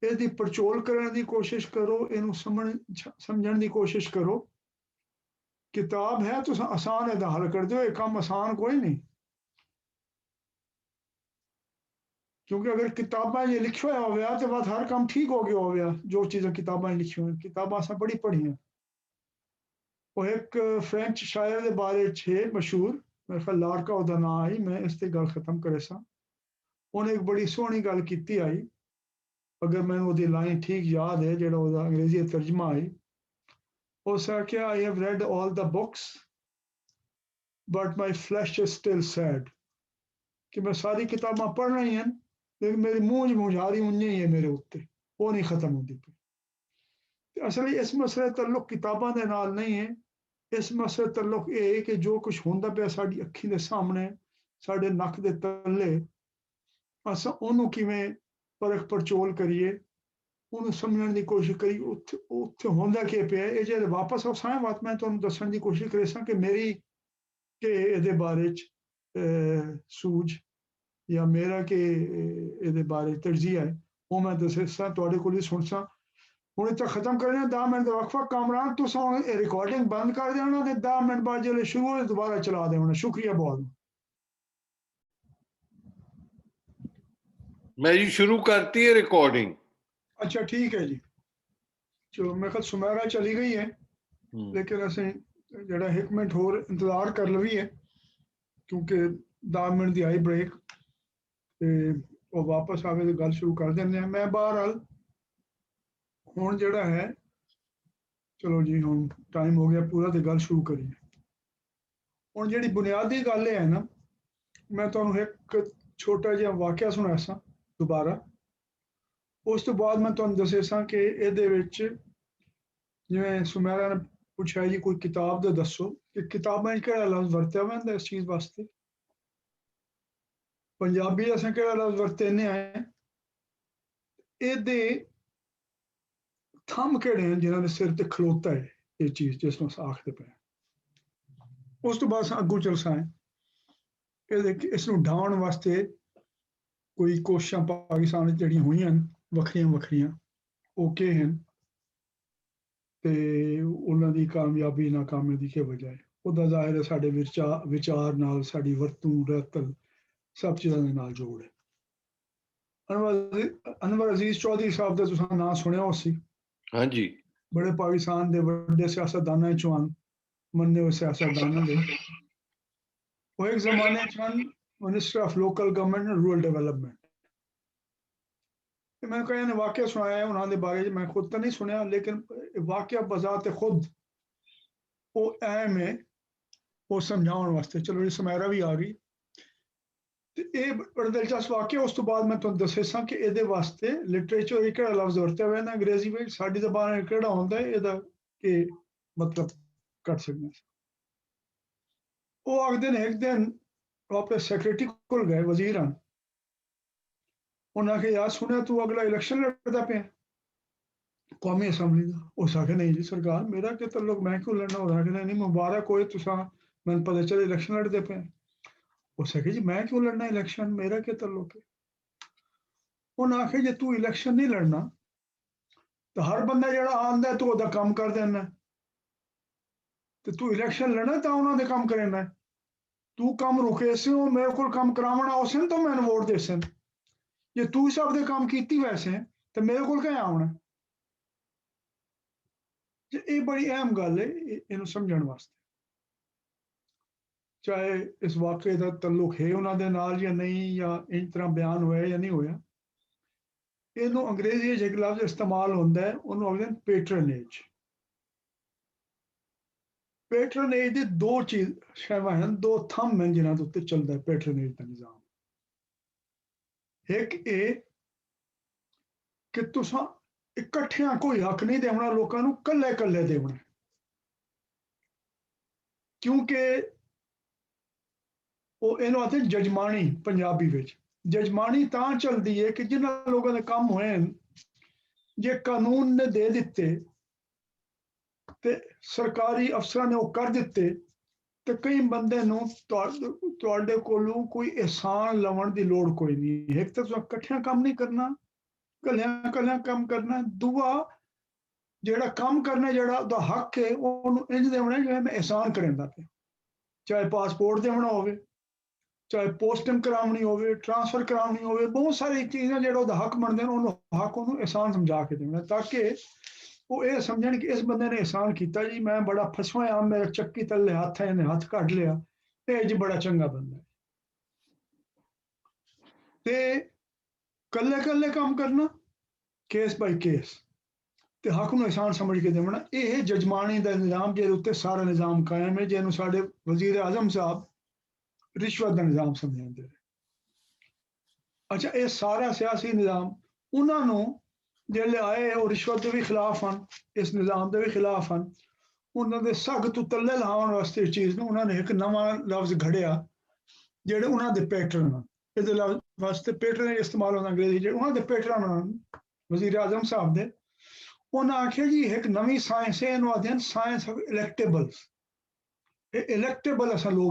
ਇਹਦੀ ਪੜਚੋਲ ਕਰਨ ਦੀ ਕੋਸ਼ਿਸ਼ ਕਰੋ, ਇਹਨੂੰ ਸਮਝਣ ਦੀ ਕੋਸ਼ਿਸ਼ ਕਰੋ। ਕਿਤਾਬ ਹੈ ਤੁਸੀਂ ਆਸਾਨ ਇਹਦਾ ਹੱਲ ਕਰ ਦਿਓ, ਇਹ ਕੰਮ ਆਸਾਨ ਕੋਈ ਨਹੀਂ। ਕਿਉਂਕਿ ਅਗਰ ਕਿਤਾਬਾਂ 'ਚ ਲਿਖਿਆ ਹੋਇਆ ਹੋਵੇ ਤਾਂ ਬਾਅਦ ਹਰ ਕੰਮ ਠੀਕ ਹੋ ਗਿਆ ਹੋਵੇ। ਜੋ ਚੀਜ਼ਾਂ ਕਿਤਾਬਾਂ 'ਚ ਲਿਖੀਆਂ ਹੋਈਆਂ, ਕਿਤਾਬਾਂ ਅਸਾਂ ਬੜੀ ਪੜ੍ਹੀਆਂ। ਉਹ ਇੱਕ ਫ੍ਰੈਂਚ ਸ਼ਾਇਰ ਦੇ ਬਾਰੇ 'ਚ ਹੈ ਮਸ਼ਹੂਰ, ਮੇਰੇ ਖਿਆਲ ਲਾਰਕਾ ਉਹਦਾ ਨਾਂ ਆਈ, ਮੈਂ ਇਸ ਤੇ ਗੱਲ ਖਤਮ ਕਰੇ ਸਾਂ। ਉਹਨੇ ਇੱਕ ਬੜੀ ਸੋਹਣੀ ਗੱਲ ਕੀਤੀ ਆਈ, ਅਗਰ ਮੈਨੂੰ ਉਹਦੀ ਲਾਈਨ ਠੀਕ ਯਾਦ ਹੈ ਜਿਹੜਾ ਉਹਦਾ ਅੰਗਰੇਜ਼ੀ ਤਰਜਮਾ ਆਈ। ਉਸ ਆਖਿਆ I have read all the books but my flesh is still sad, ਕਿ ਮੈਂ ਸਾਰੀ ਕਿਤਾਬਾਂ ਪੜ੍ਹ ਰਹੀ ਹਾਂ ਲੇਕਿਨ ਮੇਰੀ ਮੂੰਹ 'ਚ ਮੁਜ਼ਾਰੀ ਉੰਨੀ ਹੀ ਹੈ ਮੇਰੇ ਉੱਤੇ, ਉਹ ਨਹੀਂ ਖਤਮ ਹੁੰਦੀ ਪਈ। ਅਸਲ ਇਸ ਮਸਲੇ ਤਾਲੁਕ ਕਿਤਾਬਾਂ ਦੇ ਨਾਲ ਨਹੀਂ ਹੈ, ਇਸ ਮਸਲੇ ਤਾਲੁਕ ਇਹ ਹੈ ਕਿ ਜੋ ਕੁਝ ਹੁੰਦਾ ਪਿਆ ਸਾਡੀ ਅੱਖੀ ਦੇ ਸਾਹਮਣੇ, ਸਾਡੇ ਨੱਕ ਦੇ ਤਲੇ, ਅਸਾਂ ਉਹਨੂੰ ਕਿਵੇਂ ਪਰਖ ਪੜਚੋਲ ਕਰੀਏ, ਉਹਨੂੰ ਸਮਝਣ ਦੀ ਕੋਸ਼ਿਸ਼ ਕਰੀ ਉੱਥੇ ਹੁੰਦਾ ਕੀ ਪਿਆ। ਇਹ ਜੇ ਵਾਪਸ ਆਓ ਸਾਂ ਬਾਤ ਮੈਂ ਤੁਹਾਨੂੰ ਦੱਸਣ ਦੀ ਕੋਸ਼ਿਸ਼ ਕਰੀ ਸਾਂ ਕਿ ਮੇਰੀ ਕਿ ਇਹਦੇ ਬਾਰੇ 'ਚ ਸੂਝ ਜਾਂ ਮੇਰਾ ਕਿ ਇਹਦੇ ਬਾਰੇ ਤਰਜੀਹ ਹੈ ਉਹ ਮੈਂ ਦੱਸੇ ਸਾਂ ਤੁਹਾਡੇ ਕੋਲ ਹੀ ਸੁਣ ਸਾਂ। ਹੁਣ ਇੱਥੇ ਖਤਮ ਕਰਨਾ 10 ਮਿੰਟ ਦਾ ਵਕਫਾ। ਕਾਮਰਾਨ ਤੁਸੀਂ ਇਹ ਰਿਕਾਰਡਿੰਗ ਬੰਦ ਕਰ ਦੇਣਾ ਤੇ 10 ਮਿੰਟ ਬਾਅਦ ਜਿਹੜੇ ਸ਼ੁਰੂ ਹੋਏ ਦੁਬਾਰਾ ਚਲਾ ਦੇਣਾ। ਸ਼ੁਕਰੀਆ ਬਹੁਤ। ਮੈਂ ਜੀ ਸ਼ੁਰੂ ਕਰਤੀ ਹੈ ਰਿਕਾਰਡਿੰਗ। अच्छा ठीक है जी, चलो मेरे ख्याल सुमेरा चली गई है लेकिन असें जरा 1 मिनट होर इंतजार कर लवी है क्योंकि 10 मिनट की आई ब्रेक ते वो वापस आवे तो गल शुरू कर देंगे। मैं बहरहाल हुण जिहड़ा है चलो जी हुण टाइम हो गया पूरा तो गल शुरू करिए। हुण जिहड़ी बुनियादी गल है ना, मैं तुहानूं एक छोटा जिहा वाकिया सुणाया सां दोबारा। ਉਸ ਤੋਂ ਬਾਅਦ ਮੈਂ ਤੁਹਾਨੂੰ ਦੱਸਿਆ ਸਾਂ ਕਿ ਇਹਦੇ ਵਿੱਚ ਜਿਵੇਂ ਸੁਮੈਰਾ ਨੇ ਪੁੱਛਿਆ ਜੀ ਕੋਈ ਕਿਤਾਬ ਦਾ ਦੱਸੋ ਕਿ ਕਿਤਾਬਾਂ 'ਚ ਕਿਹੜਾ ਲਫ਼ਜ਼ ਵਰਤਿਆ ਹੁੰਦਾ ਇਸ ਚੀਜ਼ ਵਾਸਤੇ। ਪੰਜਾਬੀ ਅਸੀਂ ਕਿਹੜਾ ਲਫ਼ਜ਼ ਵਰਤਦੇ ਆਏ, ਇਹਦੇ ਥੰਮ ਕਿਹੜੇ ਹਨ ਜਿਨ੍ਹਾਂ ਦੇ ਸਿਰ ਤੇ ਖਲੋਤਾ ਹੈ ਇਹ ਚੀਜ਼ ਜਿਸ ਨੂੰ ਅਸੀਂ ਆਖਦੇ ਪਏ। ਉਸ ਤੋਂ ਬਾਅਦ ਅੱਗੋਂ ਚੱਲ ਸਾਂ ਇਹਦੇ ਇਸ ਨੂੰ ਢਾਉਣ ਵਾਸਤੇ ਕੋਈ ਕੋਸ਼ਿਸ਼ਾਂ ਪਾਕਿਸਤਾਨ ਵਿੱਚ ਜਿਹੜੀਆਂ ਹੋਈਆਂ ਵੱਖਰੀਆਂ ਵੱਖਰੀਆਂ ਉਹ ਕੀ ਹਨ ਤੇ ਉਹਨਾਂ ਦੀ ਕਾਮਯਾਬੀ ਨਾਕਾਮੀ ਦੀ ਕੀ ਵਜ੍ਹਾ ਹੈ। ਉਹਦਾ ਜ਼ਾਹਿਰ ਹੈ ਸਾਡੇ ਵਿਚਾਰ ਨਾਲ, ਸਾਡੀ ਵਰਤੋਂ ਰਤਲ ਸਭ ਚੀਜ਼ਾਂ ਦੇ ਨਾਲ ਜੋੜ ਹੈ। ਅਨਵਰ ਅਜ਼ੀਜ਼ ਚੌਧਰੀ ਸਾਹਿਬ ਦਾ ਤੁਸੀਂ ਨਾਂ ਸੁਣਿਆ ਹੋ ਸੀ? ਹਾਂਜੀ। ਬੜੇ ਪਾਕਿਸਤਾਨ ਦੇ ਵੱਡੇ ਸਿਆਸਤਦਾਨਾਂ ਚੋਂ ਮੰਨੇ ਹੋਏ ਸਿਆਸਤਦਾਨਾਂ ਦੇ। ਉਹ ਇੱਕ ਜ਼ਮਾਨੇ 'ਚ ਹਨ minister of local government and rural development. मैं कई ने वाकया सुनाया है उन्होंने बारे च, मैं खुद तो नहीं सुनया, लेकिन वाकया बजाते खुद वो अहम है वो समझाने वास्ते। चलो जी समैरा भी आ गई। ਤੇ ਇਹ ਬੜਾ ਦਿਲਚਸਪ ਵਾਕਿਆ। ਉਸ ਤੋਂ ਬਾਅਦ ਮੈਂ ਤੁਹਾਨੂੰ ਦੱਸਿਆ ਕਿ ਇਹਦੇ ਵਾਸਤੇ ਲਿਟਰੇਚਰ ਇੱਕ ਕਿਹੜਾ ਲਫ਼ਜ਼ ਵਰਤਿਆ ਹੋਇਆ ਨਾ ਅੰਗਰੇਜ਼ੀ ਵਿੱਚ, ਸਾਡੀ ਜ਼ਬਾਨ ਵਿੱਚ ਕਿਹੜਾ ਹੁੰਦਾ ਹੈ, ਇਹਦਾ ਕੀ ਮਤਲਬ ਕੱਢ ਸਕਦੇ ਹਾਂ। ਉਹ ਆਖਦੇ ਨੇ ਇੱਕ ਦਿਨ ਉਹ ਆਪਣੇ ਸੈਕਟਰੀ ਕੋਲ ਗਏ, ਵਜ਼ੀਰ ਹਨ। ਉਹਨਾਂ ਆਖਿਆ ਯਾਰ ਸੁਣਿਆ ਤੂੰ ਅਗਲਾ ਇਲੈਕਸ਼ਨ ਲੜਦਾ ਪਿਆ ਕੌਮੀ ਅਸੈਂਬਲੀ ਦਾ। ਉਸ ਆਖਿਆ ਨਹੀਂ ਜੀ ਸਰਕਾਰ, ਮੇਰਾ ਕੀ ਤਾਲੁਕ, ਮੈਂ ਕਿਉਂ ਲੜਨਾ। ਉਹ ਆਖਿਆ ਨਹੀਂ ਮੁਬਾਰਕ ਹੋਏ ਤੁਸੀਂ, ਮੈਨੂੰ ਪਤਾ ਚੱਲੇ ਇਲੈਕਸ਼ਨ ਲੜਦੇ ਪਏ। उस आखे जी मैं क्यों लड़ना इलेक्शन, मेरा क्या ताल्लुक है। उन्हें आखे जे तू इलेक्शन नहीं लड़ना तो हर बंदा जो आंदा तू ओदा काम कर देना, तो तू इलेक्शन लड़ना तो उन्होंने काम करना। तू काम रुके से हो मेरे को काम करावना उसन तो मैंने वोट दे सन। जे तू सब दे काम कीती वैसे तो मेरे को क्या आना। ये बड़ी अहम गल है इन्हू समझण वास्ते, चाहे इस वाक़े का तल्लुक है उन्होंने नाल या नहीं, या इन तरह बयान होया या नहीं होया। इनू अंग्रेजी एक लफ्ज़ इस्तेमाल होता है, उन्होंने आखते पेट्रनेज। पेट्रनेज की दो चीज शैवां हैं, दो थंब हैं जिन्होंने उत्ते चलता है पेट्रनेज का निज़ाम। एक ये कि तुसां इकट्ठियां कोई हक नहीं देना लोगों को, कल्ले कल्ले देना। क्योंकि वो इन्हों आते जजमानी, पंजाबी विच जजमानी तां चलती है कि जिन्होंने लोगों ने काम होए जे कानून ने दे दिते ते सरकारी अफसर ने वो कर दिते, तो कई बंदे नूं तुहाडे कोलों कोई एहसान लवण की लोड़ कोई नहीं। एक तो तुसीं इकट्ठियां काम नहीं करना, कल्लियां कल्लियां काम करना। दूआ जिहड़ा काम करना, जिहड़ा उहदा हक है उहनूं इंज देवणा जिवें मैं एहसान करदा पिया। चाहे पासपोर्ट देवणा होवे, चाहे पोस्टिंग करावनी होवे, ट्रांसफर करावनी होवे, बहुत सारी चीज़ां जिहड़ा उहदा हक बनदे ने उहनूं हक उहनूं एहसान समझा के देना, ताकि वो ये समझण कि इस बंदे ने एहसान किया जी, मैं बड़ा फसवा हाँ, मेरे चक्की तले हाथ है, इन्हें हाथ कट लिया, ये जी बड़ा चंगा बंदा है। ते कल्ले कल्ले काम करना, केस बाय केस, ते हक नूं एहसान समझ के देना। ये जजमानी का निज़ाम जिहदे उत्ते सारा निज़ाम कायम है, जिहनूं साडे वज़ीर आज़म साहब रिश्वत का निज़ाम समझाते हैं। अच्छा, ये सारा सियासी निज़ाम उन्होंने जिहड़े आए वो रिश्वत के भी खिलाफ हैं, इस निज़ाम के भी खिलाफ हैं। उन्होंने सख्त तो तले लाने वास्ते इस चीज़ उन्होंने एक नवा लफ्ज़ घड़िया जिहड़े उन्होंने पैटर्न हैं। इहदे वास्ते पैटर्न इस्तेमाल होंदा अंग्रेजी, जिहड़े उन्होंने पैटर्न हैं वज़ीर आज़म साहब दे। उन्हें आखिया जी एक नवी साइंस है, इन्हूं आखदे साइंस ऑफ इलैक्टेबल्स। ये इलैक्टेबल असां लोग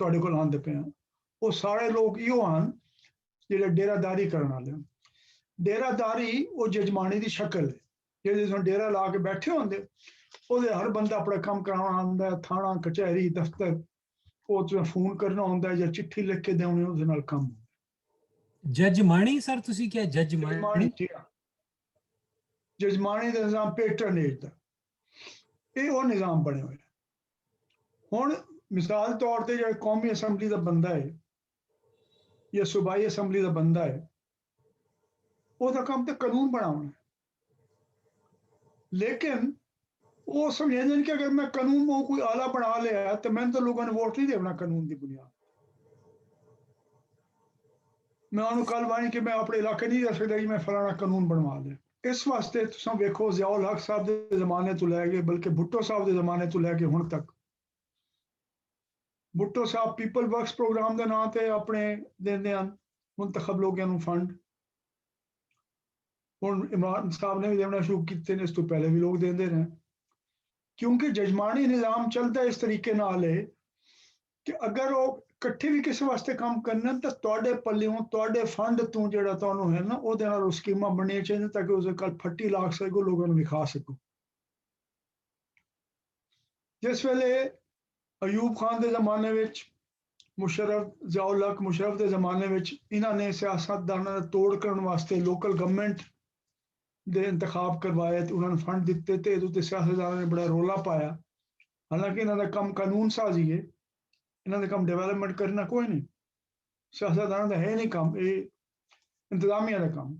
तुहाडे कोल आंदे पे हैं, वो सारे लोग इहो हैं जिहड़े डेरादारी करन वाले हैं। डेरादारी वो जजमानी की शक्ल है, जिहड़े तुसीं डेरा ला के बैठे होंदे, ਉਹਦੇ हर बंदा अपना काम कराना आंदा है, थाना कचहरी दफ्तर, ਉਹ ਤੁਸੀਂ फोन करना होंदा है या चिट्ठी लिख के देनी, ਉਹਦੇ ਨਾਲ ਕੰਮ। जजमानी सर ਤੁਸੀਂ ਕਿਹਾ जजमानी जजमानी, जजमानी ਦਾ ਨਿਜ਼ਾਮ ਪੈਟਰਨੇਜ ਦਾ, ਇਹ ਉਹ ਨਿਜ਼ਾਮ ਬਣੇ ਹੋਏ। ਹੁਣ ਮਿਸਾਲ ਤੌਰ ਤੇ ਜਿਹੜਾ ਕੌਮੀ ਅਸੈਂਬਲੀ ਦਾ ਬੰਦਾ ਹੈ ਜਾਂ ਸੂਬਾਈ ਅਸੈਂਬਲੀ ਦਾ ਬੰਦਾ ਹੈ, ਉਹਦਾ ਕੰਮ ਤਾਂ ਕਾਨੂੰਨ ਬਣਾਉਣਾ है। लेकिन वो समझते कि अगर मैं कानून में कोई आला बना लिया तो मैंने तो लोगों ने वोट नहीं देना कानून की बुनियाद। मैं उन्होंने कल बानी कि मैं अपने इलाके नहीं रह सकता कि मैं फलाना कानून बनवा लिया। इस वास्ते तुम वेखो ज़ियाउल हक साहब के जमाने तो लैके बल्कि भुट्टो साहब के जमाने तो लैके हुण तक, भुट्टो साहब पीपल वर्क्स प्रोग्राम के नाम से अपने देंदे हैं मुंतखब लोगों को फंड। हुण इमरान साहब ने भी देना शुरू किए ने, इस तो पहले भी लोग देंदे रहे। क्योंकि जजमानी निज़ाम चलता इस तरीके नाल है कि अगर वो इकट्ठे भी किसी वास्ते काम करना तो तुहाडे पल्लियों तुहाडे फंड तो जिहड़ा तुहानूं है ना उहदे नाल स्कीमां बननियां चाहिए ताकि उस कल फट्टी ला सको, लोगों को विखा सको। जिस वेले अयूब खान के जमाने में मुशर्रफ, ज़ियाउल हक मुशर्रफ के जमाने में इन्हां ने सियासतदानां दा तोड़ करने वास्ते लोकल गवर्नमेंट दे इंतखाब करवाए, तो उन्होंने फंड दिते थे, तो सियासतदानां ने बड़ा रौला पाया। हालांकि इन्हां दा काम कानून साजी है, इन्हां दा काम डेवलपमेंट करना कोई नहीं, सियासतदानां दा है नहीं काम, ये इंतजामिया का काम।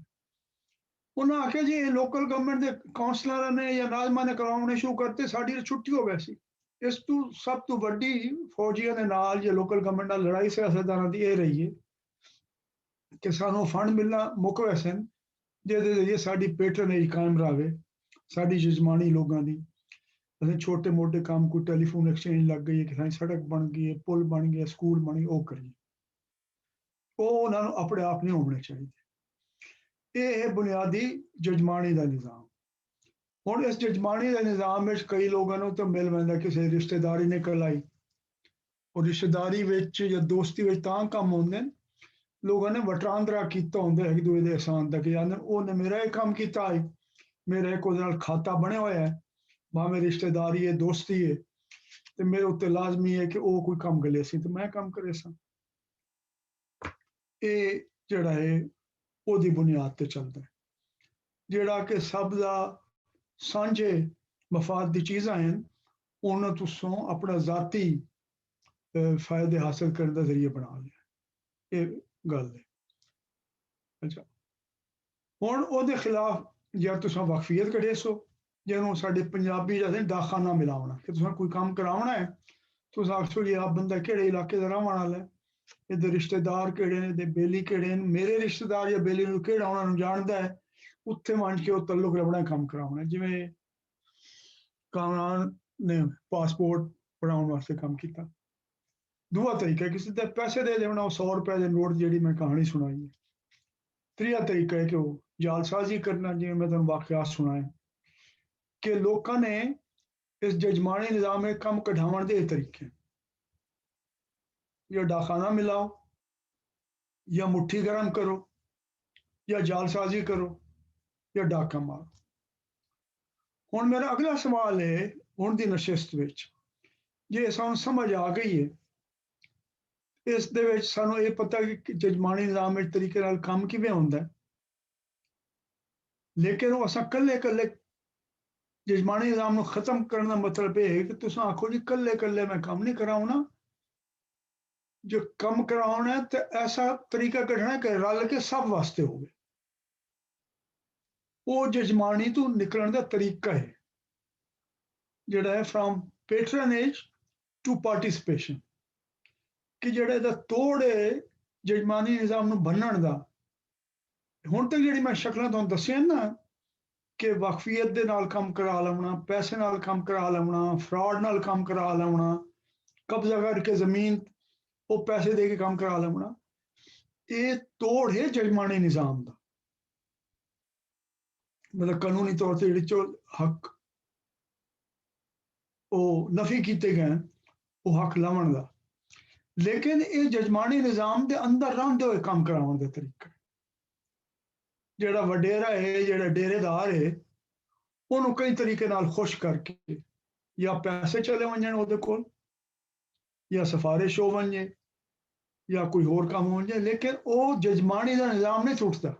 उन्हें आख्या जी लोकल गवर्नमेंट के काउंसलर ने या नाजमा ने करवाने शुरू करते साड़ी छुट्टी हो वैसी इस तू सब तो वड्डी फौजियों के नाल या लोकल गवर्नमेंट नाल लड़ाई सियासतदानां दी ये रही है कि सानू फंड मिलना मुक वैसे जिहदे जरिए साडी पेट्रनेज कायम रहे साडी जजमानी लोगों की असें छोटे मोटे काम कोई टेलीफोन एक्सचेंज लग गई है कि सड़क बन गई है पुल बन गया स्कूल बन गए वो करिए वो उन्होंने अपने आप नहीं होने चाहिए ये है बुनियादी जजमानी का निज़ाम हुण इस जजमानी का निज़ाम में कई लोगों को तो मिल पैंदा किसी रिश्तेदारी निकल आई और रिश्तेदारी विच या दोस्ती विच तां कम होंदे लोगों ने वटांदरा किया होंदा एक दूए दे एहसान दा कि यानी उन्हें मेरा ये काम किया है मेरा एक उहदे नाल खाता बने हुआ है भावें रिश्तेदारी है दोस्ती है तो मेरे उत्ते लाजमी है कि वो कोई काम गले सी तो मैं काम करे सा ये जिहड़ा है ओदी बुनियाद ते चलदा है जिहड़ा कि सब दा सांझे मफाद दी चीज़ां हैं उन्हां तुसों अपना ज़ाती फायदे हासिल करने का जरिए बना लिया ये गल है अच्छा हुण ओहदे खिलाफ या तुसां वक्फियत कढे सो जिन्होंने साडे पंजाबी जैसे डाखाना मिलावना कि तुसां कोई काम करावना है तुस आखो जी आप बंदा केड़े इलाके का रहने वाला है इधर रिश्तेदार केड़े ने ते बेली केड़े ने मेरे रिश्तेदार या बेली नूं केड़ा उन्हां नूं जानदा है उत्थे मंड के वो तल्लुक रखना काम करावना जिवें कामरान ने पासपोर्ट बनाने वास्ते काम किया दूआ तरीका है किसी दे पैसे दे देना 100 रुपए के नोट जी मैं कहानी सुनाई है त्रीया तरीका है कि वो जालसाजी करना जिवें मैं तुहानूं वाकयात सुनाए कि लोगों ने इस जजमानी निज़ाम में कम कढ़ावन के तरीके या डाखाना मिलाओ या मुट्ठी गर्म करो या जालसाजी करो या डाका मारो हुण मेरा अगला सवाल है हुण दी नशिस्त विच जे सानूं समझ आ गई है इस दे विच सानूं ये पता कि जजमानी निज़ाम में तरीके नाल काम किवें हुंदा है लेकिन वो असां कल्ले कल्ले जजमानी निज़ाम नूं खत्म करने का मतलब ये है कि तुसां आखो जी कल्ले कल्ले मैं काम नहीं कराउणा जो कम कराउणा है तो ऐसा तरीका कढना है कि रल के सब वास्ते होवे वो जजमानी तो निकलण का तरीका है जिहड़ा है फ्रॉम पेट्रनेज टू पार्टिसिपेशन कि जिहड़ा इहदा तोड़ है जजमानी निज़ाम नूं बन्नण दा हुण तक जिहड़ी मैं शक्लां तुहानूं दस्सियां ना कि वक्फियत दे नाल काम करा लवना पैसे नाल काम करा लवना फ्रॉड नाल काम करा लवना कब्जा करके जमीन वो पैसे दे के काम करा लवना ये तोड़ है जजमानी निज़ाम का मतलब कानूनी तौर से जिहड़े हक वो नफी किए गए वो हक लवण का लेकिन ये जजमानी निज़ाम के अंदर रहिंदे हुए काम कराउण का तरीका जिहड़ा वडेरा है जिहड़ा डेरेदार है उन्होंने कई तरीके नाल खुश करके या पैसे चले वजन उहदे कोल या सिफारिश हो वजे या कोई होर काम हो जाए लेकिन वो जजमानी का निज़ाम नहीं टुटदा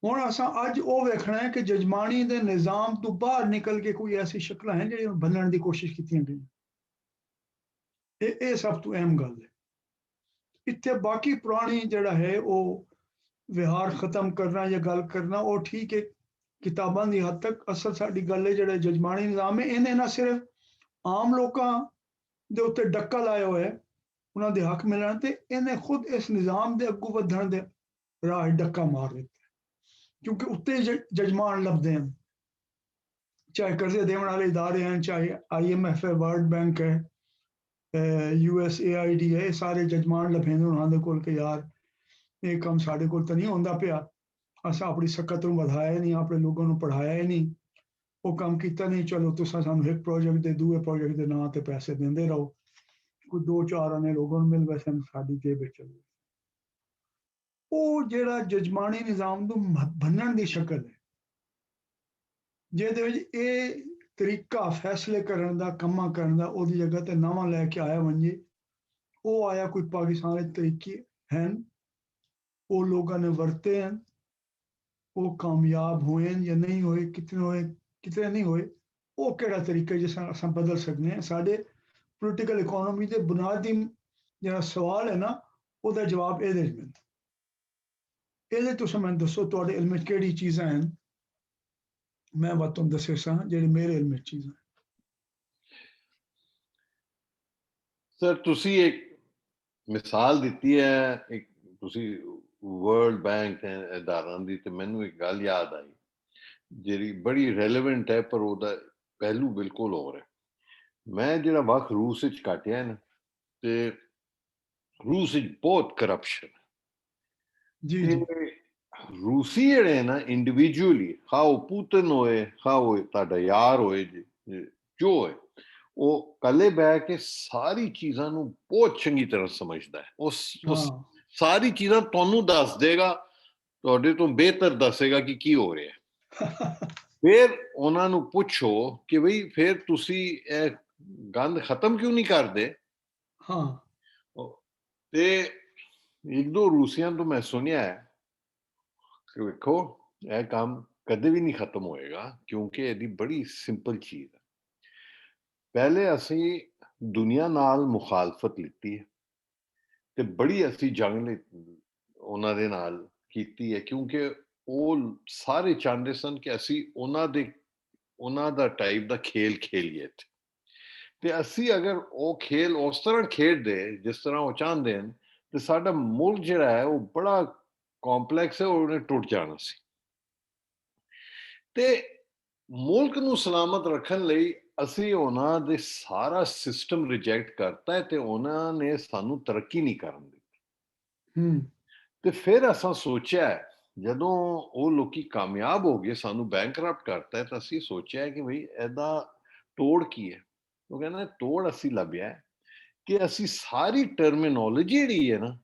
हुण असां अज वो वेखना है कि जजमानी के निज़ाम तो बाहर निकल के कोई ऐसी शक्लां हैं जिहड़ियां बन्नण की कोशिश कीतियां गईयां ये सब तो अहम गल है इत्थे बाकी पुरानी जिहड़ा है वो विहार खत्म करना या गल करना वो ठीक है किताबां की हद तक असल साडी गल है जिहड़ा जजमानी निज़ाम है इन्हें ना सिर्फ आम लोगों के उत्ते डक्का लाया हुआ है उन्होंने दे हक मिलण ते इन्हें खुद इस निज़ाम के अगू वधण दे राह डक्का मार दिता क्योंकि उत्ते जजमान लभदे हैं चाहे कर्जे देने वाले इदारे हैं चाहे IMF है वर्ल्ड बैंक है USAID है सारे जजमान लभेंदे उन्होंने कोल कि यार ये काम साढ़े कोल तो नहीं होंदा पिया असां अपनी सकत नूं वधाया नहीं अपने लोगों नूं पढ़ाया ही नहीं वो काम किया नहीं चलो तुसां सानूं एक प्रोजेक्ट दे दूए प्रोजेक्ट के नाम ते पैसे देंदे रहो कोई 2-4 आने लोगों को मिल वैसे साडी जेब विच चले वो जिहड़ा जजमानी निज़ाम नूं भन्नण दी शक्ल है जिहदे विच ये तरीका फैसले करन दा कम्मां करन दा ओहदी जगह ते नवां लैके आया वंजे वो आया कोई पाकिस्तान दे तरीके हैं वो लोगों ने वरते हैं वो कामयाब हुए या नहीं हुए कितने नहीं हुए वो केड़ा तरीका जिस असां बदल सकते हैं साडे पोलिटिकल इकोनॉमी के बुनियादी जिहड़ा सवाल है ना उसका जवाब ये मिलता ਇਹਦੇ ਤੁਸੀਂ ਮੈਨੂੰ ਦੱਸੋ ਤੁਹਾਡੇ ਇਲਮ 'ਚ ਕਿਹੜੀ ਚੀਜ਼ਾਂ ਹਨ, ਮੈਂ ਬਾਤ ਤੁਹਾਨੂੰ ਦੱਸੇ ਸਾਂ ਜਿਹੜੀ ਮੇਰੇ ਇਲਮ 'ਚ ਚੀਜ਼ਾਂ। ਸਰ ਤੁਸੀਂ ਇੱਕ ਮਿਸਾਲ ਦਿੱਤੀ ਹੈ, ਇੱਕ ਤੁਸੀਂ ਵਰਲਡ ਬੈਂਕ ਅਦਾਰਿਆਂ ਦੀ, ਤੇ ਮੈਨੂੰ ਇੱਕ ਗੱਲ ਯਾਦ ਆਈ ਜਿਹੜੀ ਬੜੀ ਰੈਲੇਵੈਂਟ ਹੈ, ਪਰ ਉਹਦਾ ਪਹਿਲੂ ਬਿਲਕੁਲ ਹੋਰ ਹੈ। ਮੈਂ ਜਿਹੜਾ ਵਕਤ ਰੂਸ ਵਿੱਚ ਕੱਟਿਆ ਨਾ, ਤੇ ਰੂਸ ਵਿੱਚ ਬਹੁਤ ਕਰਪਸ਼ਨ। ਜੀ ਜੀ ਰੂਸੀ ਜਿਹੜੇ ਨਾ ਇੰਡੀਵਿਜੂਅਲੀ, ਖਾਓ ਪੁਤਨ ਹੋਏ, ਖਾਓ ਤੁਹਾਡਾ ਯਾਰ ਹੋਏ, ਜੋ ਹੋਏ, ਉਹ ਕੱਲੇ ਬਹਿ ਕੇ ਸਾਰੀ ਚੀਜ਼ਾਂ ਨੂੰ ਬਹੁਤ ਚੰਗੀ ਤਰ੍ਹਾਂ ਸਮਝਦਾ ਹੈ। ਉਹ ਸਾਰੀ ਚੀਜ਼ਾਂ ਤੁਹਾਨੂੰ ਦੱਸ ਦੇਗਾ, ਤੁਹਾਡੇ ਤੋਂ ਬਿਹਤਰ ਦੱਸੇਗਾ ਕਿ ਕੀ ਹੋ ਰਿਹਾ ਹੈ। ਫਿਰ ਉਹਨਾਂ ਨੂੰ ਪੁੱਛੋ ਕਿ ਬਈ ਫਿਰ ਤੁਸੀਂ ਇਹ ਗੰਦ ਖਤਮ ਕਿਉਂ ਨਹੀਂ ਕਰਦੇ। ਹਾਂ, ਤੇ ਇੱਕ ਦੋ ਰੂਸੀਆਂ ਤੋਂ ਮੈਂ ਸੁਣਿਆ ਹੈ ਕਿ ਵੇਖੋ ਇਹ ਕੰਮ ਕਦੇ ਵੀ ਨਹੀਂ ਖਤਮ ਹੋਏਗਾ, ਕਿਉਂਕਿ ਇਹਦੀ ਬੜੀ ਸਿੰਪਲ ਚੀਜ਼ ਹੈ। ਪਹਿਲੇ ਅਸੀਂ ਦੁਨੀਆ ਨਾਲ ਮੁਖਾਲਫਤ ਲਿੱਤੀ ਹੈ, ਤੇ ਬੜੀ ਅਸੀਂ ਜੰਗ ਉਹਨਾਂ ਦੇ ਨਾਲ ਕੀਤੀ ਹੈ, ਕਿਉਂਕਿ ਉਹ ਸਾਰੇ ਚਾਹੁੰਦੇ ਸਨ ਕਿ ਅਸੀਂ ਉਹਨਾਂ ਦਾ ਟਾਈਪ ਦਾ ਖੇਲ ਖੇਲੀਏ। ਤੇ ਅਸੀਂ ਅਗਰ ਉਹ ਖੇਲ ਉਸ ਤਰ੍ਹਾਂ ਖੇਡਦੇ ਜਿਸ ਤਰ੍ਹਾਂ ਉਹ ਚਾਹੁੰਦੇ ਹਨ, ਤੇ ਸਾਡਾ ਮੁਲਕ ਜਿਹੜਾ ਹੈ ਉਹ ਬੜਾ ਕੰਪਲੈਕਸ ਹੈ, ਉਹਨੇ ਟੁੱਟ ਜਾਣਾ ਸੀ। ਤੇ ਮੁਲਕ ਨੂੰ ਸਲਾਮਤ ਰੱਖਣ ਲਈ ਅਸੀਂ ਉਹਨਾਂ ਦੇ ਸਾਰਾ ਸਿਸਟਮ ਰਿਜੈਕਟ ਕਰਤਾ ਹੈ, ਤੇ ਉਹਨਾਂ ਨੇ ਸਾਨੂੰ ਤਰੱਕੀ ਨਹੀਂ ਕਰਨ ਦਿੱਤੀ। ਤੇ ਫਿਰ ਅਸਾਂ ਸੋਚਿਆ, ਜਦੋਂ ਉਹ ਲੋਕੀ ਕਾਮਯਾਬ ਹੋ ਗਏ, ਸਾਨੂੰ ਬੈਂਕਰਪਟ ਕਰਤਾ, ਤਾਂ ਅਸੀਂ ਸੋਚਿਆ ਕਿ ਬਈ ਇਹਦਾ ਤੋੜ ਕੀ ਹੈ। ਉਹ ਕਹਿੰਦਾ ਤੋੜ ਅਸੀਂ ਲੱਭਿਆ ਕਿ ਅਸੀਂ ਸਾਰੀ ਟਰਮੀਨੋਲੋਜੀ ਜਿਹੜੀ ਹੈ ਨਾ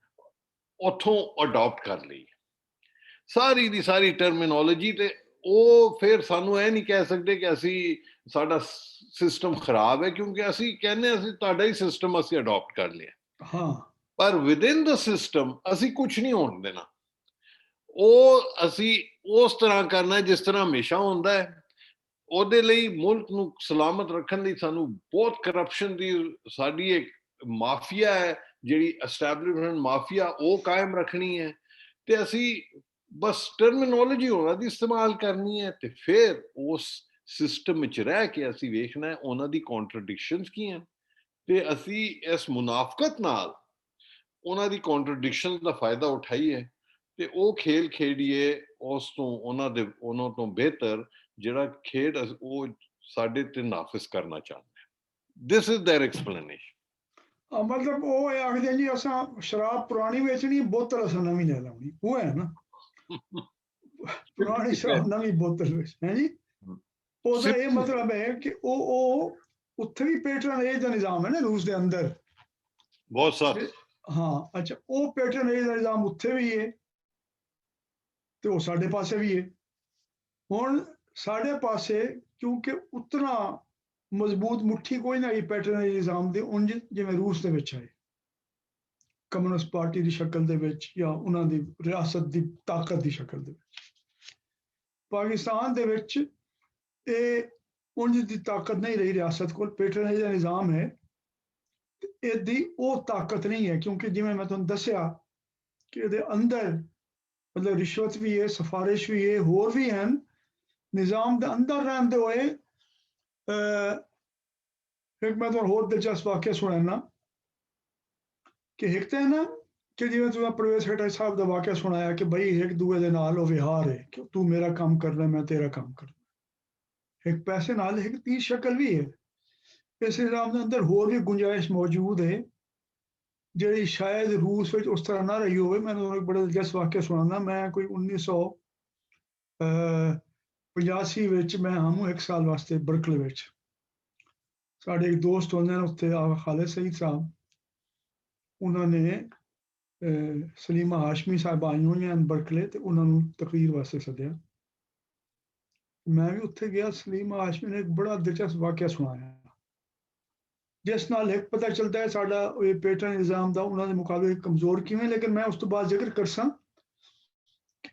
ਉੱਥੋਂ ਅਡਾਪਟ ਕਰ ਲਈ, ਸਾਰੀ ਦੀ ਸਾਰੀ ਟਰਮੀਨੋਲੋਜੀ। ਤੇ ਉਹ ਫਿਰ ਸਾਨੂੰ ਇਹ ਨਹੀਂ ਕਹਿ ਸਕਦੇ ਕਿ ਅਸੀਂ ਸਾਡਾ ਸਿਸਟਮ ਖਰਾਬ ਹੈ, ਕਿਉਂਕਿ ਅਸੀਂ ਕਹਿੰਦੇ ਅਸੀਂ ਤੁਹਾਡਾ ਹੀ ਸਿਸਟਮ ਅਸੀਂ ਅਡਾਪਟ ਕਰ ਲਿਆ। ਹਾਂ, ਪਰ ਵਿਦਿਨ ਦਾ ਸਿਸਟਮ ਅਸੀਂ ਕੁਝ ਨਹੀਂ ਹੋਣ ਦੇਣਾ। ਉਹ ਅਸੀਂ ਉਸ ਤਰ੍ਹਾਂ ਕਰਨਾ ਜਿਸ ਤਰ੍ਹਾਂ ਹਮੇਸ਼ਾ ਹੁੰਦਾ ਹੈ। ਉਹਦੇ ਲਈ ਮੁਲਕ ਨੂੰ ਸਲਾਮਤ ਰੱਖਣ ਲਈ ਸਾਨੂੰ ਬਹੁਤ ਕਰਪਸ਼ਨ ਦੀ, ਸਾਡੀ ਇੱਕ ਮਾਫੀਆ ਹੈ ਜਿਹੜੀ ਐਸਟੈਬਲਿਸ਼ਮੈਂਟ ਮਾਫੀਆ, ਉਹ ਕਾਇਮ ਰੱਖਣੀ ਹੈ। ਤੇ ਅਸੀਂ ਬਸ ਟਰਮੀਨੋਲੋਜੀ ਉਹਨਾਂ ਦੀ ਇਸਤੇਮਾਲ ਕਰਨੀ ਹੈ, ਤੇ ਫਿਰ ਉਸ ਸਿਸਟਮ ਵਿੱਚ ਰਹਿ ਕੇ ਅਸੀਂ ਵੇਖਣਾ ਹੈ ਉਹਨਾਂ ਦੀ ਕੰਟਰਡਿਕਸ਼ਨਸ ਕੀ ਹਨ, ਤੇ ਅਸੀਂ ਇਸ ਮੁਨਾਫਕਤ ਨਾਲ ਉਹਨਾਂ ਦੀ ਕੰਟਰਡਿਕਸ਼ਨ ਦਾ ਫਾਇਦਾ ਉਠਾਈਏ, ਤੇ ਉਹ ਖੇਲ ਖੇਡੀਏ ਉਸ ਤੋਂ ਉਹਨਾਂ ਤੋਂ ਬਿਹਤਰ ਜਿਹੜਾ ਖੇਡ ਉਹ ਸਾਡੇ ਤੇ ਨਾਫਿਜ਼ ਕਰਨਾ ਚਾਹੁੰਦੇ। This is their explanation. ਮਤਲਬ ਉਹ ਆਖਦੇ ਜੀ ਅਸਾਂ ਸ਼ਰਾਬ ਪੁਰਾਣੀ ਵੇਚਣੀ, ਬੋਤਲ ਅਸਾਂ ਨਵੀਂ ਲੈ ਲਾਉਣੀ, ਉਹ ਹੈ ਨਾ ਪੁਰਾਣੀ ਸ਼ਰਾਬ ਨਵੀਂ ਬੋਤਲ ਵਿੱਚ, ਹੈ ਜੀ। ਉਹਦਾ ਇਹ ਮਤਲਬ ਹੈ ਕਿ ਉਹ ਉੱਥੇ ਵੀ ਪੈਟਰਨੇਜ ਦਾ ਨਿਜ਼ਾਮ ਹੈ ਨਾ ਰੂਸ ਦੇ ਅੰਦਰ, ਬਹੁਤ ਸਾਰੇ। ਹਾਂ, ਅੱਛਾ, ਉਹ ਪੈਟਰਨੇਜ ਦਾ ਨਿਜ਼ਾਮ ਉੱਥੇ ਵੀ ਹੈ ਤੇ ਉਹ ਸਾਡੇ ਪਾਸੇ ਵੀ ਹੈ। ਹੁਣ ਸਾਡੇ ਪਾਸੇ ਕਿਉਂਕਿ ਉਤਨਾ ਮਜ਼ਬੂਤ ਮੁੱਠੀ ਕੋਈ ਨਾ ਪੈਟਰਨੇਜ ਨਿਜ਼ਾਮ ਦੇ ਉਂਝ ਜਿਵੇਂ ਰੂਸ ਦੇ ਵਿੱਚ ਹੈ, ਕਮਿਊਨਿਸਟ ਪਾਰਟੀ ਦੀ ਸ਼ਕਲ ਦੇ ਵਿੱਚ ਜਾਂ ਉਹਨਾਂ ਦੀ ਰਿਆਸਤ ਦੀ ਤਾਕਤ ਦੀ ਸ਼ਕਲ ਦੇ ਵਿੱਚ। ਪਾਕਿਸਤਾਨ ਦੇ ਵਿੱਚ ਇਹ ਉਂਝ ਦੀ ਤਾਕਤ ਨਹੀਂ ਰਹੀ, ਰਿਆਸਤ ਕੋਲ ਪੈਟਰਨੇਜ ਦਾ ਨਿਜ਼ਾਮ ਹੈ, ਇਹਦੀ ਉਹ ਤਾਕਤ ਨਹੀਂ ਹੈ, ਕਿਉਂਕਿ ਜਿਵੇਂ ਮੈਂ ਤੁਹਾਨੂੰ ਦੱਸਿਆ ਕਿ ਇਹਦੇ ਅੰਦਰ ਮਤਲਬ ਰਿਸ਼ਵਤ ਵੀ ਹੈ, ਸਿਫਾਰਿਸ਼ ਵੀ ਹੈ, ਹੋਰ ਵੀ ਹਨ। ਨਿਜ਼ਾਮ ਦੇ ਅੰਦਰ ਰਹਿੰਦੇ ਹੋਏ ਇੱਕ ਮੈਂ ਤੁਹਾਨੂੰ ਹੋਰ ਦਿਲਚਸਪ ਵਾਕਿਆ ਸੁਣਾਉਣਾ ਕਿ ਇੱਕ ਤਾਂ ਨਾ ਕਿ ਜਿਵੇਂ ਤੁਸੀਂ ਪ੍ਰਵੇਸ਼ ਖੇੜਾ ਸਾਹਿਬ ਦਾ ਵਾਕਿਆ ਸੁਣਾਇਆ ਕਿ ਬਈ ਇੱਕ ਦੂਏ ਦੇ ਨਾਲ ਉਹ ਵਿਹਾਰ ਹੈ ਕਿ ਤੂੰ ਮੇਰਾ ਕੰਮ ਕਰਨਾ, ਮੈਂ ਤੇਰਾ ਕੰਮ ਕਰਨਾ। ਇੱਕ ਪੈਸੇ ਨਾਲ ਇੱਕ ਤੀਰ ਸ਼ਕਲ ਵੀ ਹੈ। ਇਸ ਨਿਜ਼ਾਮ ਦੇ ਅੰਦਰ ਹੋਰ ਵੀ ਗੁੰਜਾਇਸ਼ ਮੌਜੂਦ ਹੈ ਜਿਹੜੀ ਸ਼ਾਇਦ ਰੂਸ ਵਿੱਚ ਉਸ ਤਰ੍ਹਾਂ ਨਾ ਰਹੀ ਹੋਵੇ। ਮੈਂ ਤੁਹਾਨੂੰ ਇੱਕ ਬੜਾ ਦਿਲਚਸਪ ਵਾਕਿਆ ਸੁਣਾਉਣਾ। ਮੈਂ ਕੋਈ 1985 ਵਿੱਚ ਮੈਂ ਹਾਂ ਇੱਕ ਸਾਲ ਵਾਸਤੇ ਬਰਕਲੇ ਵਿੱਚ, ਸਾਡੇ ਇੱਕ ਦੋਸਤ ਹੁੰਦੇ ਨੇ ਉੱਥੇ ਖਾਲਿਦ ਸਈਦ ਸਾਹਿਬ, ਉਹਨਾਂ ਨੇ ਸਲੀਮਾ ਹਾਸ਼ਮੀ ਸਾਹਿਬ ਆਈ ਹੋਈਆਂ ਬਰਕਲੇ, ਤੇ ਉਹਨਾਂ ਨੂੰ ਤਕਰੀਰ ਵਾਸਤੇ ਸੱਦਿਆ। ਮੈਂ ਵੀ ਉੱਥੇ ਗਿਆ। ਸਲੀਮਾ ਹਾਸ਼ਮੀ ਨੇ ਇੱਕ ਬੜਾ ਦਿਲਚਸਪ ਵਾਕਿਆ ਸੁਣਾਇਆ ਜਿਸ ਨਾਲ ਇੱਕ ਪਤਾ ਚੱਲਦਾ ਹੈ ਸਾਡਾ ਇਹ ਪੈਟਰਨ ਨਿਜ਼ਾਮ ਦਾ ਉਹਨਾਂ ਦੇ ਮੁਕਾਬਲੇ ਕਮਜ਼ੋਰ ਕਿਵੇਂ। ਲੇਕਿਨ ਮੈਂ ਉਸ ਤੋਂ ਬਾਅਦ ਜ਼ਿਕਰ ਕਰਸਾਂ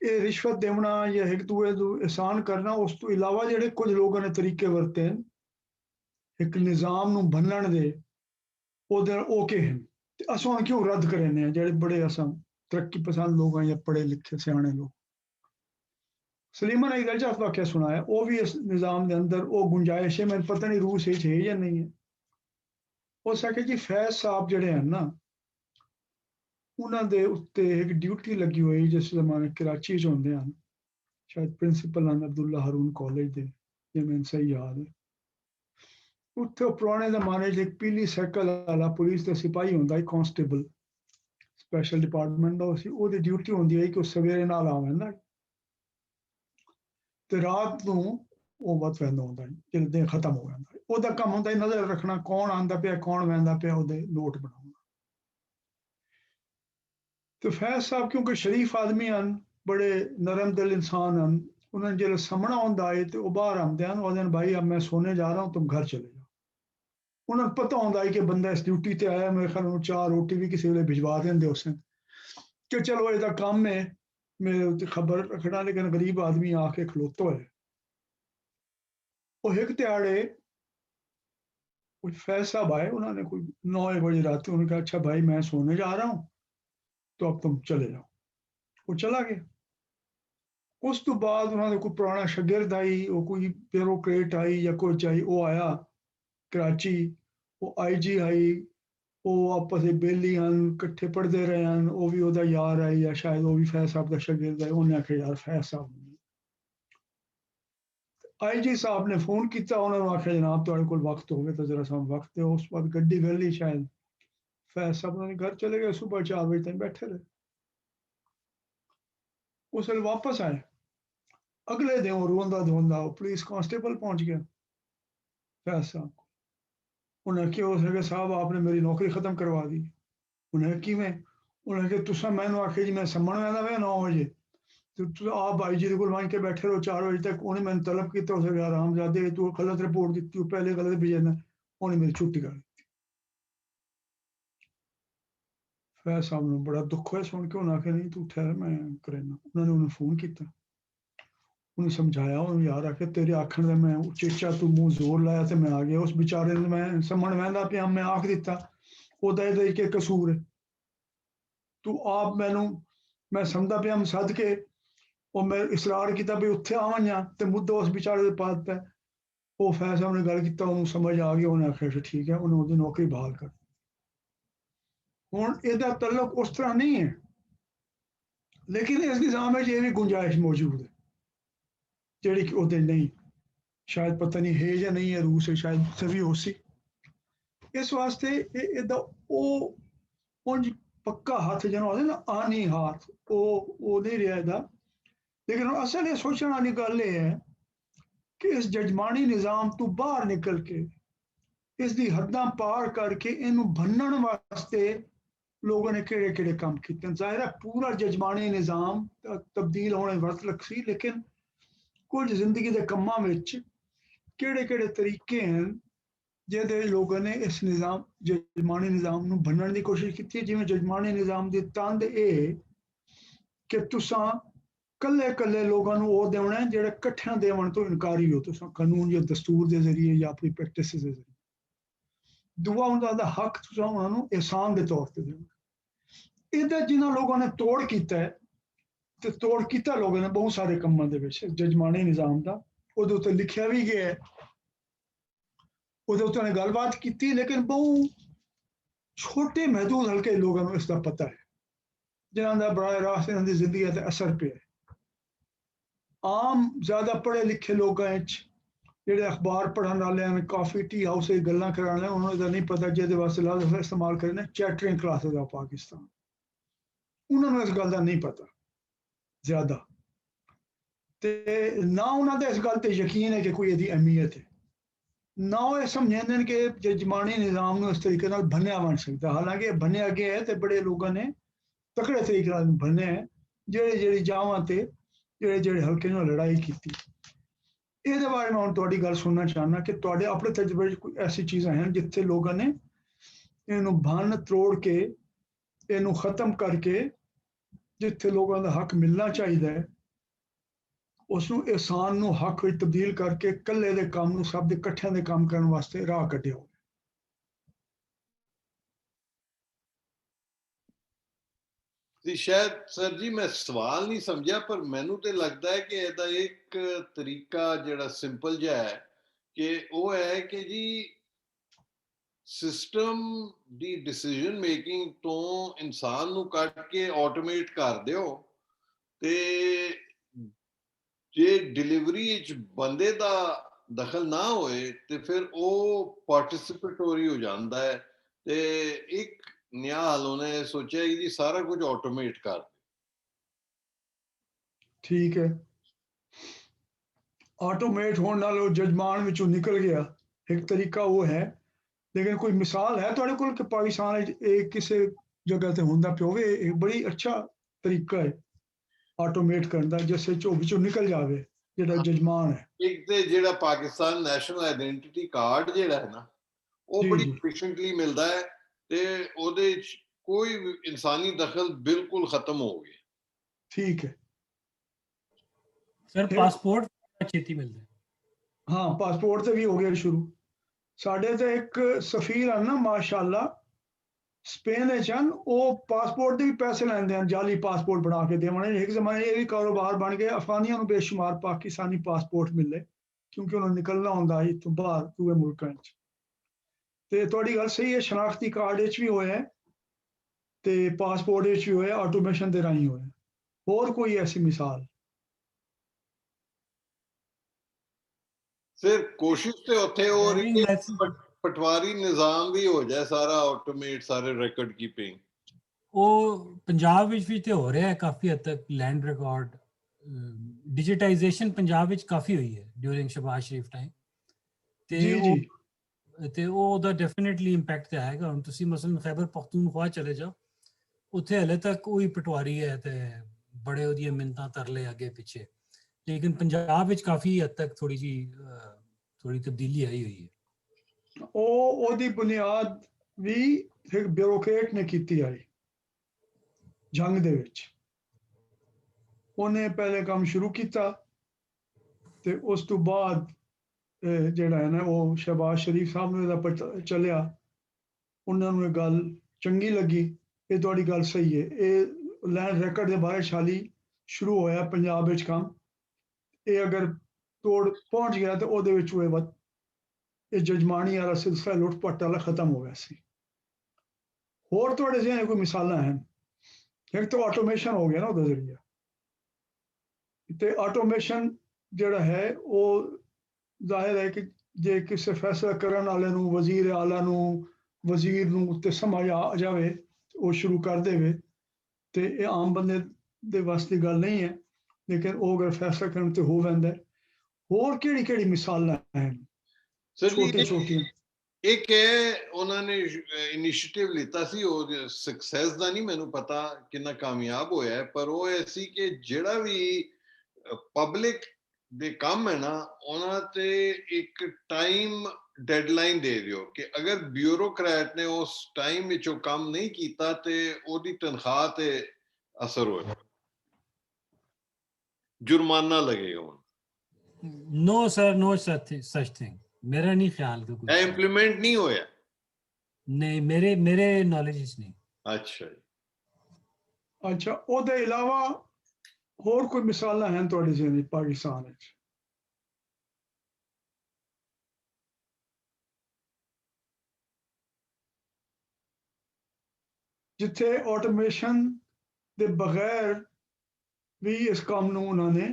ਇਹ ਰਿਸ਼ਵਤ ਦੇਣਾ ਜਾਂ ਇੱਕ ਦੂਏ ਨੂੰ ਅਹਿਸਾਨ ਕਰਨਾ, ਉਸ ਤੋਂ ਇਲਾਵਾ ਜਿਹੜੇ ਕੁਝ ਲੋਕਾਂ ਨੇ ਤਰੀਕੇ ਵਰਤੇ ਹਨ ਇੱਕ ਨਿਜ਼ਾਮ ਨੂੰ ਬੰਨਣ ਦੇ, ਉਹਦੇ ਉਹ ਕਿ ਹਨ ਤੇ ਅਸਾਂ ਕਿਉਂ ਰੱਦ ਕਰਨੇ ਆ ਜਿਹੜੇ ਬੜੇ ਅਸਾਂ तरक्की पसंद लोग हैं या पढ़े लिखे सियाने लोग। सलीमा ने एक दिलचस्प वाकया सुनाया, वो भी इस निज़ाम के अंदर वो गुंजाइश है, मैंने पता नहीं रूस है या नहीं है। हो सके जी फैज साहब जड़े हैं ना, उन्होंने उत्ते एक ड्यूटी लगी हुई जिस जमाने कराची च होंदे हैं, शायद प्रिंसीपल हैं अब्दुल्ला हारून कॉलेज दे, जे मैंने सही याद है। उत्थे पुराने जमाने एक पीली साइकिल वाला पुलिस का सिपाही होंदा है, कांस्टेबल स्पेशल डिपार्टमेंट का, उसकी ड्यूटी होंदी है कि सवेरे नाल आवेंदा ते रात नूं वो वत वैंदा होंदा है, जिस दिन खत्म हो जाता है। ਉਹਦਾ ਕੰਮ ਹੁੰਦਾ है नजर रखना कौन आंदा पिया कौन वैंदा पिया, ਉਹਦੇ नोट बनाना। तो फैज साहब क्योंकि शरीफ आदमी हैं, बड़े नरम दिल इंसान हैं, उन्होंने जो समना होंदा है तो वो बाहर आते हैं, वो दिन भाई अब मैं सोने जा रहा हूँ, तुम घर चले जाओ। उन्हें पता होंदा है कि बंदा इस ड्यूटी ते आया, मेरे ख्याल में 4 रोटी भी किसी वे भिजवा देंगे उसने कि चलो इसका काम है मेरे उत्ते खबर रखना, लेकिन गरीब आदमी आके खलोता है। वो एक त्याड़े कोई फैज साहब आए, उन्होंने कोई 9 बजे रात उन्होंने कहा अच्छा भाई मैं सोने जा रहा हूँ तो अब तुम चले जाओ। वो चला गया। उस तो बाद उन्होंने कोई पुराना शागिर्द आई, वो कोई ब्यूरोक्रेट आई या कुछ आई, वो आया कराची, वो IG आई, वो आपस में बेली हैं, कट्ठे पढ़ते रहे हैं, वो भी ਉਹਦਾ यार है या शायद वो भी फैज साहब का शागिर्द है। उन्हें आख्या यार फैज साहब, IG साहब ने फोन किया, उन्होंने आख्या जनाब तुहाडे कोल वक्त होवे तो जरा साहब वक्त दो। उस बाद गड्डी वेली, शायद फैज साहब उन्होंने घर चले गए, सुबह 4 बजे तक बैठे रहे। उस वेले वापस आए, अगले दिन वो रोंदा धोंदा पुलिस कांस्टेबल पहुंच गया फैज साहब को। उन्हें क्या हो सके साहब आपने मेरी नौकरी खत्म करवा दी। उन्हें किवें? उन्हें कि तुसा मैनू आखे जी मैं सम्मन वैंदा वे 9 बजे तो आप IG दे कोल के बैठे रहो 4 बजे तक। उन्हें मैंने तलब किया, उसे आरामजादे तू गलत रिपोर्ट दी, पहले गलत भेजना, उन्हें मेरी छुट्टी कर दी। फैज साहब ने बड़ा दुख होया सुन के, उन्हें आखे नहीं तू ठहर मैं करना। उन्होंने उन्हें फोन किया, उन्हें समझाया, उन्हें यार आखे तेरे आखण दे मैं उचेचा तू मुंह जोर लाया तो मैं आ गया। उस बेचारे ने मैं सम्मन वैंदा पिया, मैं आख दिता ओदा ਇਹਦੇ के कसूर है, तू आप मैनू मैं समझदा पिया मैं सद के ਉਹ मैं इसरार किया भी उत्थे आवां तो मुद्दा उस बेचारे के पास पे। वो फैज साहब ने गल किया, उन्होंने समझ आ गया, उन्हें आख्या ठीक है, उन्हें उसकी नौकरी बहाल कर। हुण ਇਹਦਾ तल्लुक उस तरह नहीं है, लेकिन इस निज़ाम में ये भी गुंजाइश मौजूद है जिहड़ी कि ਉਹਦੇ नहीं, शायद पता नहीं है या नहीं है, रूस है शायद सभी हो सी। इस वास्ते ਇਹਦਾ ਉਹ उंज पक्का हाथ जिन्हों आखदे ना आनी हाथ, वो नहीं रहा ਇਹਦਾ। लेकिन हुण असल ये सोचने वाली गल ये है कि इस जजमानी निज़ाम तो बाहर निकल के इसकी हद्दां पार करके इनू भन्नण वास्ते लोगों ने किहड़े किहड़े काम किए। जाहिर है पूरा जजमानी निज़ाम तब्दील होने वक्त लग सी, लेकिन कुछ जिंदगी के कामां विच किहड़े किहड़े तरीके हैं जिहदे लोगों ने इस निज़ाम जजमानी निज़ाम नू भन्नण की कोशिश की है। जिवें जजमानी निज़ाम की तंद ये कि तुसां कल्ले कल्ले लोगों को वो देना है जिहड़े कट्ठियां देवन तो इनकारी हो, तुसां कानून या दस्तूर के जरिए या अपनी प्रैक्टिस के जरिए। दूआ उनका हक तुसां उन्हां नू एहसान के तौर पर देना। इहदा जिन्हां लोगों ने तोड़ किया है तो तोड़ किया लोगों ने बहुत सारे कामों के विच जजमानी निज़ाम का, उहदे उत्ते लिखिया भी गया है, उहदे उत्ते उन्हें गलबात की, लेकिन बहुत छोटे महदूद हल्के लोगों को इसका पता है जिन्हों का बड़ा रास्त इन्हां दी जिंदगी ते असर पिया है। आम ज्यादा पढ़े लिखे लोगों जिहड़े अखबार पढ़न वाले हैं, काफ़ी टी हाउस गल्लां कराने वाले, उन्होंने तो नहीं पता जिहदे वास्ते लफ्ज़ इस्तेमाल करने चैटरिंग क्लासेस ऑफ पाकिस्तान, उन्होंने इस गल का नहीं पता ज्यादा, ते ना उन्होंने इस गल ते यकीन है कि कोई इसकी अहमियत है, ना वो समझेंदे कि जजमानी निज़ाम नू इस तरीके नाल भन्निया बन सकता। हालांकि भन्निया गया है तो बड़े लोगों ने तकड़े तरीके नाल भन्ने है, जेहड़े जेहड़ी जावां ते जेहड़े जेहड़े हल्के नाल लड़ाई की। ਇਹਦੇ ਬਾਰੇ मैं ਤੁਹਾਡੀ गल सुनना चाहना कि ਤੁਹਾਡੇ अपने तजर्बे कोई ऐसी चीज़ां हैं जिथे लोगों ने इनू भन तोड़ के इनू खत्म करके जिथे लोगों का हक मिलना चाहिए उसनू एहसान नू हक विच तब्दील करके कल्ले दे काम नू सब दे इकट्ठियां दे काम करन वास्ते राह कढिया हो। ਤੇ ਸ਼ਾਇਦ ਸਰ ਜੀ ਮੈਂ ਸਵਾਲ ਨਹੀਂ ਸਮਝਿਆ, ਪਰ ਮੈਨੂੰ ਤੇ ਲੱਗਦਾ ਹੈ ਕਿ ਇਹਦਾ ਇੱਕ ਤਰੀਕਾ ਜਿਹੜਾ ਸਿੰਪਲ ਜਿਹਾ ਹੈ ਕਿ ਉਹ ਹੈ ਕਿ ਜੀ ਸਿਸਟਮ ਦੀ ਡਿਸੀਜਨ ਮੇਕਿੰਗ ਤੋਂ ਇਨਸਾਨ ਨੂੰ ਕੱਢ ਕੇ ਆਟੋਮੇਟ ਕਰ ਦਿਓ, ਤੇ ਜੇ ਡਿਲੀਵਰੀ ਵਿੱਚ ਬੰਦੇ ਦਾ ਦਖਲ ਨਾ ਹੋਏ ਤੇ ਫਿਰ ਉਹ ਪਾਰਟਿਸਿਪੇਟੋਰੀ ਹੋ ਜਾਂਦਾ ਹੈ। ਤੇ ਇੱਕ ਨਿਹਾਲ ਉਹਨੇ ਸੋਚਿਆ ਕਿ ਜੀ ਸਾਰਾ ਕੁਝ ਆਟੋਮੇਟ ਕਰ। ਠੀਕ ਹੈ, ਆਟੋਮੇਟ ਹੋਣ ਨਾਲ ਉਹ ਜਜਮਾਨ ਵਿੱਚੋਂ ਨਿਕਲ ਗਿਆ, ਇੱਕ ਤਰੀਕਾ ਉਹ ਹੈ। ਲੇਕਿਨ ਕੋਈ ਮਿਸਾਲ ਹੈ ਤੁਹਾਡੇ ਕੋਲ ਕਿ ਪਾਕਿਸਤਾਨ ਵਿੱਚ ਇਹ ਕਿਸੇ ਜਗ੍ਹਾ ਤੇ ਹੁੰਦਾ ਪਿਆ ਹੋਵੇ? ਇਹ ਬੜੀ ਅੱਛਾ ਤਰੀਕਾ ਹੈ ਆਟੋਮੇਟ ਕਰਨ ਦਾ, ਜਿਸ ਵਿੱਚ ਉਹ ਵਿੱਚੋਂ ਨਿਕਲ ਜਾਵੇ ਜਿਹੜਾ ਜਜਮਾਨ ਹੈ। ਇੱਕ ਤੇ ਜਿਹੜਾ ਪਾਕਿਸਤਾਨ ਨੈਸ਼ਨਲ ਆਇਡੈਂਟੀਟੀ ਕਾਰਡ ਜਿਹੜਾ ਹੈ ਨਾ, ਉਹ ਜੀ ਬੜੀ ਜੀ ਐਫੀਸ਼ੀਐਂਟਲੀ ਮਿਲਦਾ ਹੈ ਤੇ ਉਹਦੇ ਵਿੱਚ ਕੋਈ ਵੀ ਇਨਸਾਨੀ ਦਖਲ ਬਿਲਕੁਲ ਖਤਮ ਹੋ ਗਿਆ। ਠੀਕ ਹੈ ਸਰ ਇੱਕ ਪਾਸਪੋਰਟ ਛੇਤੀ ਮਿਲਦਾ ਹੈ। ਹਾਂ, ਪਾਸਪੋਰਟ ਤੇ ਵੀ ਹੋ ਗਿਆ ਸ਼ੁਰੂ। ਸਾਡੇ ਤੇ ਇੱਕ ਸਫੀਰ ਹਨ ਨਾ ਮਾਸ਼ਾਅੱਲਾ, ਸਪੇਨ ਵਿੱਚ ਹਨ, ਉਹ ਪਾਸਪੋਰਟ ਦੇ ਵੀ ਪੈਸੇ ਲੈਂਦੇ ਹਨ, ਜਾਲੀ ਪਾਸਪੋਰਟ ਬਣਾ ਕੇ ਦੇਵਣ। ਇੱਕ ਜ਼ਮਾਨੇ ਇਹ ਵੀ ਕਾਰੋਬਾਰ ਬਣ ਗਿਆ, ਅਫਗਾਨੀਆਂ ਨੂੰ ਬੇਸ਼ੁਮਾਰ ਪਾਕਿਸਤਾਨੀ ਪਾਸਪੋਰਟ ਮਿਲੇ, ਕਿਉਂਕਿ ਉਹਨਾਂ ਨੂੰ ਨਿਕਲਣਾ ਹੁੰਦਾ ਇੱਥੋਂ ਬਾਹਰ ਦੂਏ ਮੁਲਕਾਂ 'ਚ। ਤੇ ਤੁਹਾਡੀ ਗੱਲ ਸਹੀ ਹੈ, ਸ਼ਨਾਖਤੀ ਕਾਰਡ ਵਿੱਚ ਵੀ ਹੋਇਆ ਹੈ ਤੇ ਪਾਸਪੋਰਟ ਵਿੱਚ ਵੀ ਹੋਇਆ, ਆਟੋਮੇਸ਼ਨ ਦੇ ਰਾਹੀਂ ਹੋਇਆ। ਹੋਰ ਕੋਈ ਐਸੀ ਮਿਸਾਲ? ਫਿਰ ਕੋਸ਼ਿਸ਼ ਤੇ ਉੱਥੇ ਹੋ ਰਹੀ ਡਰਾਈਵਿੰਗ ਹੈ ਲਾਇਸੈਂਸ ਪਟਵਾਰੀ ਨਿਜ਼ਾਮ ਵੀ ਹੋ ਜਾਏ ਸਾਰਾ ਆਟੋਮੇਟ, ਸਾਰੇ ਰਿਕਾਰਡ ਕੀਪਿੰਗ। ਉਹ ਪੰਜਾਬ ਵਿੱਚ ਵੀ ਤੇ ਹੋ ਰਿਹਾ ਹੈ ਕਾਫੀ ਹੱਦ ਤੱਕ। ਲੈਂਡ ਰਿਕਾਰਡ ਡਿਜੀਟਾਈਜੇਸ਼ਨ ਪੰਜਾਬ ਵਿੱਚ ਕਾਫੀ ਹੋਈ ਹੈ ਡਿਊਰਿੰਗ ਸ਼ਹਬਾਜ਼ ਸ਼ਰੀਫ ਟਾਈਮ, ਤੇ ਜੀ ਜੀ ਉਹਦਾ ਡੈਫੀਨਿਟਲੀ ਇੰਪੈਕਟ ਤੇ ਆਏਗਾ। ਹੁਣ ਤੁਸੀਂ ਮਸਲਨ ਖੈਬਰ ਪਖਤੂਨਖਵਾ ਚਲੇ ਜਾਓ, ਉੱਥੇ ਹਲੇ ਤੱਕ ਉਹੀ ਪਟਵਾਰੀ ਹੈ ਤੇ ਬੜੇ ਉਹਦੀਆਂ ਮਿੰਨਤਾਂ ਤਰਲੇ ਅੱਗੇ ਪਿੱਛੇ। ਲੇਕਿਨ ਪੰਜਾਬ ਵਿੱਚ ਕਾਫੀ ਹੱਦ ਤੱਕ ਥੋੜੀ ਤਬਦੀਲੀ ਆਈ ਹੋਈ ਹੈ। ਉਹਦੀ ਬੁਨਿਆਦ ਵੀ ਇੱਕ ਬਿਊਰੋਕਰੇਟ ਨੇ ਕੀਤੀ ਆਈ ਜੰਗ ਦੇ ਵਿੱਚ। ਉਹਨੇ ਪਹਿਲੇ ਕੰਮ ਸ਼ੁਰੂ ਕੀਤਾ ਤੇ ਉਸ ਤੋਂ ਬਾਅਦ ਜਿਹੜਾ ਹੈ ਨਾ, ਉਹ ਸ਼ਹਬਾਜ਼ ਸ਼ਰੀਫ ਸਾਹਿਬ ਨੂੰ ਇਹਦਾ ਪਤਾ ਚੱਲਿਆ, ਉਹਨਾਂ ਨੂੰ ਇਹ ਗੱਲ ਚੰਗੀ ਲੱਗੀ। ਇਹ ਤੁਹਾਡੀ ਗੱਲ ਸਹੀ ਹੈ, ਇਹ ਲੈਂਡ ਰੈਕਰਡ ਦੇ ਬਾਰੇ ਹਾਲੀ ਸ਼ੁਰੂ ਹੋਇਆ ਪੰਜਾਬ ਵਿੱਚ ਕੰਮ। ਇਹ ਅਗਰ ਤੋੜ ਪਹੁੰਚ ਗਿਆ ਤਾਂ ਉਹਦੇ ਵਿੱਚ ਇਹ ਜਜਮਾਨੀ ਵਾਲਾ ਸਿਲਸਿਲਾ ਲੁੱਟ ਪੱਟ ਵਾਲਾ ਖਤਮ ਹੋ ਗਿਆ ਸੀ। ਹੋਰ ਤੁਹਾਡੇ ਜਿਹੇ ਕੋਈ ਮਿਸਾਲਾਂ ਹਨ? ਇੱਕ ਤਾਂ ਆਟੋਮੇਸ਼ਨ ਹੋ ਗਿਆ ਨਾ ਉਹਦਾ ਜ਼ਰੀਆ, ਤੇ ਆਟੋਮੇਸ਼ਨ ਜਿਹੜਾ ਹੈ ਉਹ ਜ਼ਾਹਿਰ ਹੈ ਕਿ ਜੇ ਕਿਸੇ ਫੈਸਲਾ ਕਰਨ ਵਾਲੇ ਨੂੰ, ਵਜ਼ੀਰ ਆਲਾ ਨੂੰ, ਵਜ਼ੀਰ ਨੂੰ ਉੱਤੇ ਸਮਝ ਆ ਜਾਵੇ, ਉਹ ਸ਼ੁਰੂ ਕਰ ਦੇਵੇ, ਤੇ ਇਹ ਆਮ ਬੰਦੇ ਦੇ ਵੱਸ ਦੀ ਗੱਲ ਨਹੀਂ ਹੈ। ਲੇਕਿਨ ਉਹ ਅਗਰ ਫੈਸਲਾ ਕਰਨ ਤੇ ਹੋ ਪੈਂਦਾ। ਹੋਰ ਕਿਹੜੀ ਕਿਹੜੀ ਮਿਸਾਲਾਂ ਹਨ ਸਰ ਜੀ ਛੋਟੀ ਛੋਟੀਆਂ? ਇੱਕ ਹੈ ਉਹਨਾਂ ਨੇ ਇਨੀਸ਼ੀਏਟਿਵ ਲਿੱਤਾ ਸੀ, ਉਹ ਸਕਸੈਸ ਦਾ ਨਹੀਂ ਮੈਨੂੰ ਪਤਾ ਕਿੰਨਾ ਕਾਮਯਾਬ ਹੋਇਆ, ਪਰ ਉਹ ਇਹ ਸੀ ਕਿ ਜਿਹੜਾ ਵੀ ਪਬਲਿਕ ਦੇ ਕੰਮ ਹੈ ਨਾ, ਉਹਨਾਂ ਤੇ ਇੱਕ ਟਾਈਮ ਡੈਡਲਾਈਨ ਦੇ ਦਿਓ ਕਿ ਅਗਰ ਬਿਊਰੋਕਰੈਟ ਨੇ ਉਸ ਟਾਈਮ ਵਿੱਚ ਉਹ ਕੰਮ ਨਹੀਂ ਕੀਤਾ ਤੇ ਉਹਦੀ ਤਨਖਾਹ ਤੇ ਅਸਰ ਹੋਏ, ਜੁਰਮਾਨਾ ਲੱਗੇਗਾ। No sir, no such thing, मेरा नहीं ख्याल कि कुछ ਇੰਪਲੀਮੈਂਟ ਨਹੀਂ ਹੋਇਆ। नहीं, मेरे नॉलेज नहीं। ਅੱਛਾ ਜੀ। ਅੱਛਾ, ਉਹਦੇ ਇਲਾਵਾ ਹੋਰ ਕੋਈ ਮਿਸਾਲਾਂ ਹਨ ਤੁਹਾਡੇ ਜ਼ਿਹਨ ਪਾਕਿਸਤਾਨ ਵਿੱਚ? ਜਿੱਥੇ ਆਟੋਮੇਸ਼ਨ ਦੇ ਬਗੈਰ ਵੀ ਇਸ ਕੰਮ ਨੂੰ ਉਹਨਾਂ ਨੇ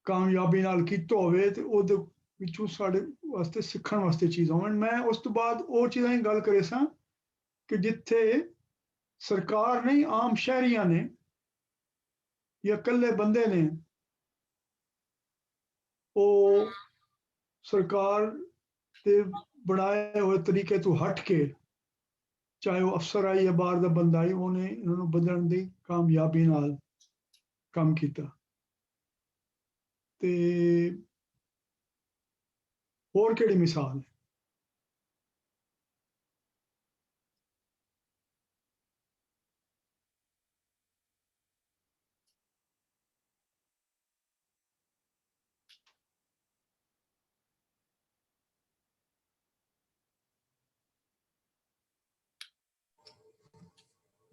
ਕਾਮਯਾਬੀ ਨਾਲ ਕੀਤਾ ਹੋਵੇ ਤੇ ਉਹਦੇ ਵਿੱਚੋਂ ਸਾਡੇ ਵਾਸਤੇ ਸਿੱਖਣ ਵਾਸਤੇ ਚੀਜ਼ਾਂ ਹੋਣ। ਮੈਂ ਉਸ ਤੋਂ ਬਾਅਦ ਉਹ ਚੀਜ਼ਾਂ ਦੀ ਗੱਲ ਕਰੇ ਸਾਂ ਕਿ ਜਿੱਥੇ ਸਰਕਾਰ ਨਹੀਂ, ਆਮ ਸ਼ਹਿਰੀਆਂ ਨੇ ਜਾਂ ਇਕੱਲੇ ਬੰਦੇ ਨੇ, ਉਹ ਸਰਕਾਰ ਦੇ ਬਣਾਏ ਹੋਏ ਤਰੀਕੇ ਤੋਂ ਹਟ ਕੇ, ਚਾਹੇ ਉਹ ਅਫਸਰ ਆਈ ਜਾਂ ਬਾਹਰ ਦਾ ਬੰਦਾ ਆਈ, ਉਹਨੇ ਇਹਨਾਂ ਨੂੰ ਬਦਲਣ ਦੀ ਕਾਮਯਾਬੀ ਨਾਲ ਕੰਮ ਕੀਤਾ। ਤੇ ਹੋਰ ਕਿਹੜੀ ਮਿਸਾਲ ਹੈ?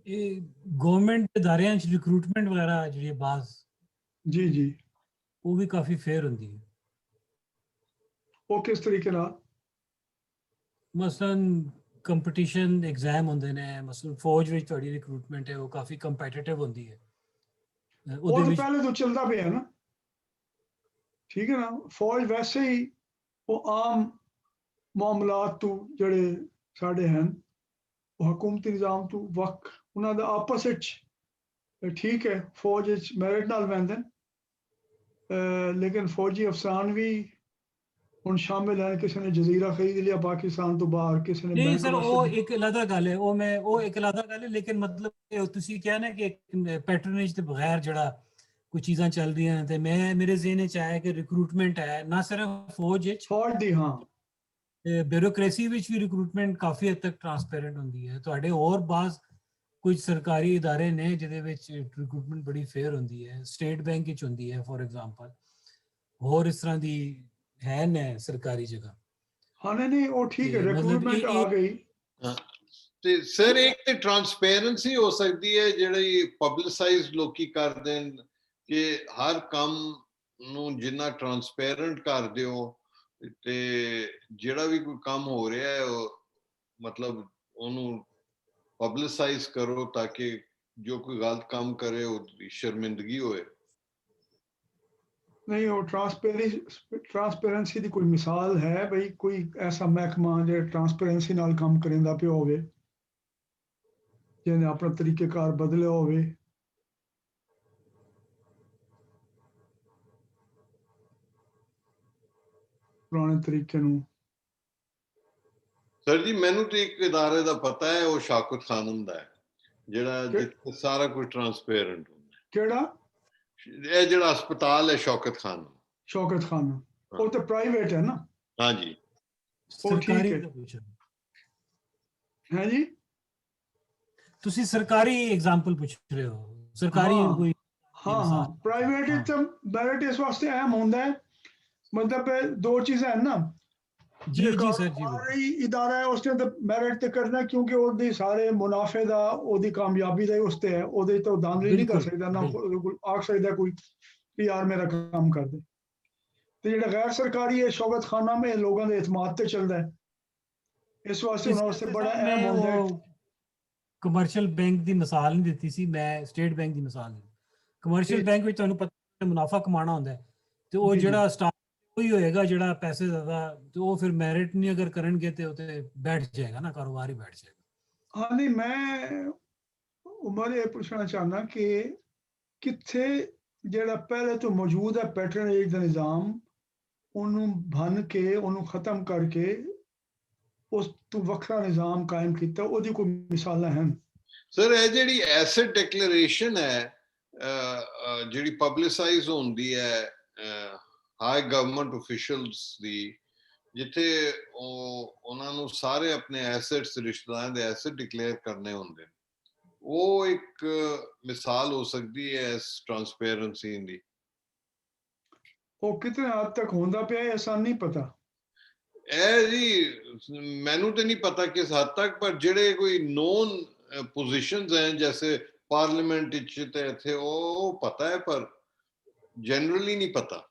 ਇਹ ਗਵਰਨਮੈਂਟ ਅਦਾਰਿਆਂ 'ਚ ਰਿਕਰੂਟਮੈਂਟ ਵਗੈਰਾ ਜਿਹੜੀ ਬਾਜ਼ ਜੀ ਜੀ, ਉਹ ਵੀ ਕਾਫੀ ਫੇਅਰ ਹੁੰਦੀ ਹੈ। ਉਹ ਕਿਸ ਤਰੀਕੇ ਨਾਲ? ਮਸਲਨ ਕੰਪੀਟੀਸ਼ਨ ਐਗਜ਼ਾਮ ਹੁੰਦੇ ਨੇ, ਮਸਲਨ ਫੌਜ ਵਿੱਚ ਤੁਹਾਡੀ ਰਿਕਰੂਟਮੈਂਟ ਹੈ ਉਹ ਕਾਫੀ ਕੰਪੀਟੀਟਿਵ ਹੁੰਦੀ ਹੈ। ਉਹ ਉਹਦੇ ਤਾਂ ਵਿੱਚ ਪਹਿਲੇ ਤੋਂ ਚੱਲਦਾ ਪਿਆ ਨਾ, ਠੀਕ ਹੈ ਨਾ। ਫੌਜ ਵੈਸੇ ਹੀ ਉਹ ਆਮ ਮਾਮਲਾਤ ਤੋਂ ਜਿਹੜੇ ਸਾਡੇ ਹਨ, ਉਹ ਹਕੂਮਤੀ ਨਿਜ਼ਾਮ ਤੋਂ ਵੱਖ, ਉਹਨਾਂ ਦਾ ਆਪਸ ਵਿੱਚ ਠੀਕ ਹੈ, ਫੌਜ ਵਿੱਚ ਮੈਰਿਟ ਨਾਲ ਬਹਿੰਦੇ ਨੇ, ਲੇਕਿਨ ਫੌਜੀ ਅਫਸਰਾਨ ਵੀ ਹੁਣ ਸ਼ਾਮਿਲ ਹਨ। ਕਿਸੇ ਨੇ ਜਜ਼ੀਰਾ ਖਰੀਦ ਲਿਆ ਪਾਕਿਸਤਾਨ ਤੋਂ ਬਾਹਰ, ਕਿਸੇ ਨੇ ਨਹੀਂ ਬੈਂਕ ਸਰ, ਉਹ ਵਾਸਤੇ। ਇੱਕ ਅਲੱਗ ਗੱਲ ਹੈ, ਉਹ ਇੱਕ ਅਲੱਗ ਗੱਲ ਹੈ, ਲੇਕਿਨ ਮਤਲਬ ਇਹ ਤੁਸੀਂ ਕਿਹਾ ਨਾ ਕਿ ਪੈਟਰਨੇਜ ਦੇ ਬਗੈਰ ਜਿਹੜਾ ਕੁਝ ਚੀਜ਼ਾਂ ਚੱਲ ਰਹੀਆਂ, ਤੇ ਮੈਂ ਮੇਰੇ ਜ਼ਿਹਨ ਵਿੱਚ ਆਇਆ ਕਿ ਰਿਕਰੂਟਮੈਂਟ ਹੈ ਨਾ ਸਿਰਫ ਫੌਜ ਵਿੱਚ, ਫੌਜ ਦੀ, ਹਾਂ, ਬਿਊਰੋਕ੍ਰੇਸੀ ਵਿੱਚ ਵੀ ਰਿਕਰੂਟਮੈਂਟ ਕਾਫੀ ਹੱਦ ਤੱਕ ਟਰਾਂਸਪੇਰੈਂਟ ਹੁੰਦੀ ਹੈ। ਤੁਹਾਡੇ ਹੋਰ ਬਾਜ਼ ਕੁਝ ਸਰਕਾਰੀ ਇਦਾਰੇ ਨੇ ਜਿਹਦੇ ਵਿੱਚ ਰਿਕਰੂਟਮੈਂਟ ਬੜੀ ਫੇਅਰ ਹੁੰਦੀ ਹੈ, ਸਟੇਟ ਬੈਂਕ ਵਿੱਚ ਹੁੰਦੀ ਹੈ ਫੋਰ ਐਗਜ਼ਾਮਪਲ, ਹੋਰ ਇਸ ਤਰ੍ਹਾਂ ਦੀ ਹੈ ਨੇ ਸਰਕਾਰੀ ਜਗ੍ਹਾ। ਹਾਂ ਨਹੀਂ ਉਹ ਠੀਕ ਹੈ, ਰਿਕਰੂਟਮੈਂਟ ਆ ਗਈ। ਤੇ ਸਰ ਇੱਕ ਤੇ ਟ੍ਰਾਂਸਪੇਰੈਂਸੀ ਹੋ ਸਕਦੀ ਹੈ ਜਿਹੜੀ ਪਬਲਿਸਾਈਜ਼ ਲੋਕੀ ਕਰਦੇ ਨੇ, ਕਿ ਹਰ ਕੰਮ ਨੂੰ ਜਿੰਨਾ ਟ੍ਰਾਂਸਪੇਰੈਂਟ ਕਰ ਦਿਓ, ਤੇ ਜਿਹੜਾ ਵੀ ਕੋਈ ਕੰਮ ਹੋ ਰਿਹਾ ਹੈ ਮਤਲਬ ਉਹਨੂੰ ਪਬਲਿਸਾਈਜ਼ ਕਰੋ ਤਾਂ ਕਿ ਜੋ ਕੋਈ ਗਲਤ ਕੰਮ ਕਰੇ ਉਹਦੀ ਸ਼ਰਮਿੰਦਗੀ ਹੋਏ। ਨਹੀਂ, ਉਹ ਟ੍ਰਾਂਸਪੇਰੈਂਸੀ ਦੀ ਕੋਈ ਮਿਸਾਲ ਹੈ ਬਈ? ਕੋਈ ਐਸਾ ਮਹਿਕਮਾ ਜਿਹੜਾ ਟ੍ਰਾਂਸਪੇਰੈਂਸੀ ਨਾਲ ਕੰਮ ਕਰਿੰਦਾ ਪਿਆ ਹੋਵੇ, ਜਿਹਨੇ ਆਪਣਾ ਤਰੀਕੇਕਾਰ ਬਦਲਿਆ ਹੋਵੇ? ਪੁਰਾਣੇ ਤਰੀਕੇ ਨੂੰ? ਸਰ ਜੀ ਮੈਨੂੰ ਤੇ ਇੱਕ ਇਦਾਰੇ ਦਾ ਪਤਾ ਹੈ, ਉਹ ਸ਼ੌਕਤ ਖਾਨਮ ਦਾ ਹੈ, ਜਿਹੜਾ ਜਿੱਥੇ ਸਾਰਾ ਕੁਝ ਟ੍ਰਾਂਸਪੇਰੈਂਟ ਹੁੰਦਾ। ਕਿਹੜਾ? ਇਹ ਜਿਹੜਾ ਹਸਪਤਾਲ ਹੈ ਸ਼ੌਕਤ ਖਾਨਮ। ਸ਼ੌਕਤ ਖਾਨਮ, ਉਹ ਤਾਂ ਪ੍ਰਾਈਵੇਟ ਹੈ ਨਾ? ਹਾਂਜੀ, ਉਹ ਠੀਕ ਹੈ। ਹੈ ਜੀ, ਤੁਸੀਂ ਸਰਕਾਰੀ ਐਗਜ਼ਾਮਪਲ ਪੁੱਛ ਰਹੇ ਹੋ, ਸਰਕਾਰੀ ਕੋਈ? ਹਾਂ, ਪ੍ਰਾਈਵੇਟ ਵਿੱਚ ਤਾਂ ਮੈਰਿਟ ਇਸ ਵਾਸਤੇ ਅਹਿਮ ਹੁੰਦਾ ਹੈ, ਮਤਲਬ ਦੋ ਚੀਜ਼ਾਂ ਹਨ ਨਾ। ਜੀ ਸਰ ਜੀ, ਸਰਕਾਰੀ ਇਦਾਰਾ ਹੈ ਉਸਨੇ ਤਾਂ ਮੈਰਿਟ ਤੇ ਕਰਨਾ, ਕਿਉਂਕਿ ਉਹਦੀ ਸਾਰੇ ਮੁਨਾਫੇ ਦਾ, ਉਹਦੀ ਕਾਮਯਾਬੀ ਦਾ ਉਸ ਤੇ ਹੈ, ਉਹਦੇ ਤੋਂ ਦਾਂਧਲੀ ਨਹੀਂ ਕਰ ਸਕਦਾ ਨਾ, ਆਖ ਸਕਦਾ ਕੋਈ ਵੀ ਯਾਰ ਮੇਰਾ ਕੰਮ ਕਰ ਦੇ। ਤੇ ਜਿਹੜਾ ਗੈਰ ਸਰਕਾਰੀ ਹੈ ਸ਼ੌਕਤ ਖਾਨਾ में ਲੋਕਾਂ ਦੇ ਇਤਮਾਦ ਤੇ ਚੱਲਦਾ ਹੈ, ਇਸ ਵਾਸਤੇ ਉਹਨਾਂ ਵਾਸਤੇ ਬੜਾ ਅਹਿਮ ਹੁੰਦਾ ਹੈ। ਕਮਰਸ਼ੀਅਲ ਬੈਂਕ ਦੀ ਮਿਸਾਲ ਨਹੀਂ ਦਿੱਤੀ ਸੀ ਮੈਂ, ਸਟੇਟ ਬੈਂਕ ਦੀ ਮਿਸਾਲ ਦਿੱਤੀ। ਕਮਰਸ਼ੀਅਲ ਬੈਂਕ ਵਿੱਚ ਤੁਹਾਨੂੰ ਪਤਾ ਮੁਨਾਫਾ ਕਮਾਉਣਾ ਹੁੰਦਾ ਹੈ, ਤੇ ਉਹ ਜਿਹੜਾ ਸਟਾਫ ਕੋਈ ਹੋਏਗਾ ਜਿਹੜਾ ਪੈਸੇ ਜ਼ਿਆਦਾ, ਤੇ ਉਹ ਫਿਰ ਮੈਰਿਟ ਨਹੀਂ ਅਗਰ ਕਰਨਗੇ ਤੇ ਉੱਤੇ ਬੈਠ ਜਾਏਗਾ ਨਾ, ਕਾਰੋਬਾਰ ਹੀ ਬੈਠ ਜਾਏਗਾ। ਹਾਂ ਨਹੀਂ, ਮੈਂ ਉਮਰ ਇਹ ਪੁੱਛਣਾ ਚਾਹੁੰਦਾ ਕਿ ਕਿੱਥੇ ਜਿਹੜਾ ਪਹਿਲੇ ਤੋਂ ਮੌਜੂਦ ਹੈ ਪੈਟਰਨੇਜ ਦਾ ਨਿਜ਼ਾਮ, ਉਹਨੂੰ ਭੰਨ ਕੇ, ਉਹਨੂੰ ਖਤਮ ਕਰਕੇ ਉਸ ਤੋਂ ਵੱਖਰਾ ਨਿਜ਼ਾਮ ਕਾਇਮ ਕੀਤਾ, ਉਹਦੀ ਕੋਈ ਮਿਸਾਲਾਂ ਹਨ? ਸਰ ਇਹ ਜਿਹੜੀ ਐਸੈਟ ਡਿਕਲੇਰੇਸ਼ਨ ਹੈ, ਜਿਹੜੀ ਪਬਲਿਸਾਈਜ਼ ਹੁੰਦੀ ਹੈ ਹਾਈ ਗਵਰਨਮੈਂਟ ਅਫੀਸ਼ੀਅਲਸ ਦੀ, ਜਿੱਥੇ ਉਹਨਾਂ ਨੂੰ ਸਾਰੇ ਆਪਣੇ ਐਸੈਟਸ, ਰਿਸ਼ਤੇਦਾਰਾਂ ਦੇ ਐਸੈਟ ਡਿਕਲੇਅਰ ਕਰਨੇ ਹੁੰਦੇ ਨੇ, ਉਹ ਇੱਕ ਮਿਸਾਲ ਹੋ ਸਕਦੀ ਹੈ ਇਸ ਟ੍ਰਾਂਸਪੇਰੈਂਸੀ ਦੀ। ਉਹ ਕਿਤਨੇ ਹੱਦ ਤੱਕ ਹੁੰਦਾ ਪਿਆ ਹੈ ਐਸਾ ਨਹੀਂ ਪਤਾ। ਇਹ ਜੀ ਮੈਨੂੰ ਤੇ ਨਹੀਂ ਪਤਾ ਕਿਸ ਹੱਦ ਤੱਕ, ਪਰ ਜਿਹੜੇ ਕੋਈ ਨੋਨ ਪੋਜੀਸ਼ਨਸ ਹਨ ਜੈਸੇ ਪਾਰਲੀਮੈਂਟ ਵਿੱਚ ਤੇ ਇੱਥੇ, ਉਹ ਪਤਾ ਹੈ, ਪਰ ਜਨਰਲੀ ਨਹੀਂ ਪਤਾ।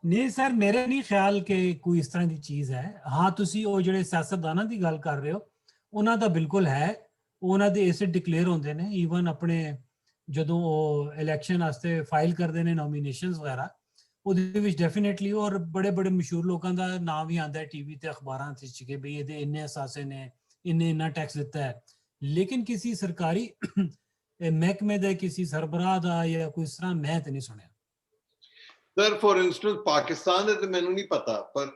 ਨਹੀਂ ਸਰ, ਮੇਰੇ ਨਹੀਂ ਖਿਆਲ ਕਿ ਕੋਈ ਇਸ ਤਰ੍ਹਾਂ ਦੀ ਚੀਜ਼ ਹੈ। ਹਾਂ, ਤੁਸੀਂ ਉਹ ਜਿਹੜੇ ਸਿਆਸਤਦਾਨਾਂ ਦੀ ਗੱਲ ਕਰ ਰਹੇ ਹੋ, ਉਹਨਾਂ ਦਾ ਬਿਲਕੁਲ ਹੈ, ਉਹਨਾਂ ਦੇ ਐਸੈਟ ਡਿਕਲੇਅਰ ਹੁੰਦੇ ਨੇ, ਈਵਨ ਆਪਣੇ ਜਦੋਂ ਉਹ ਇਲੈਕਸ਼ਨ ਵਾਸਤੇ ਫਾਈਲ ਕਰਦੇ ਨੇ ਨੋਮੀਨੇਸ਼ਨਸ ਵਗੈਰਾ, ਉਹਦੇ ਵਿੱਚ ਡੈਫੀਨੇਟਲੀ, ਔਰ ਬੜੇ ਬੜੇ ਮਸ਼ਹੂਰ ਲੋਕਾਂ ਦਾ ਨਾਮ ਵੀ ਆਉਂਦਾ ਹੈ ਟੀਵੀ ਤੇ ਅਖਬਾਰਾਂ ਤੇ ਕਿ ਬਈ ਇਹਦੇ ਇੰਨੇ ਅਸਾਸੇ ਨੇ, ਇੰਨਾ ਟੈਕਸ ਦਿੱਤਾ ਹੈ। ਲੇਕਿਨ ਕਿਸੇ ਸਰਕਾਰੀ ਮਹਿਕਮੇ ਦੇ ਕਿਸੇ ਸਰਬਰਾਹ ਦਾ ਜਾਂ ਕੋਈ ਇਸ ਤਰ੍ਹਾਂ ਮੈਂ ਤੇ ਨਹੀਂ ਸੁਣਿਆ। ਸਰ ਫॉर ਇੰਸਟੈਂਸ ਪਾਕਿਸਤਾਨ ਦੇ ਤੇ ਮੈਨੂੰ ਨਹੀਂ ਪਤਾ, ਪਰ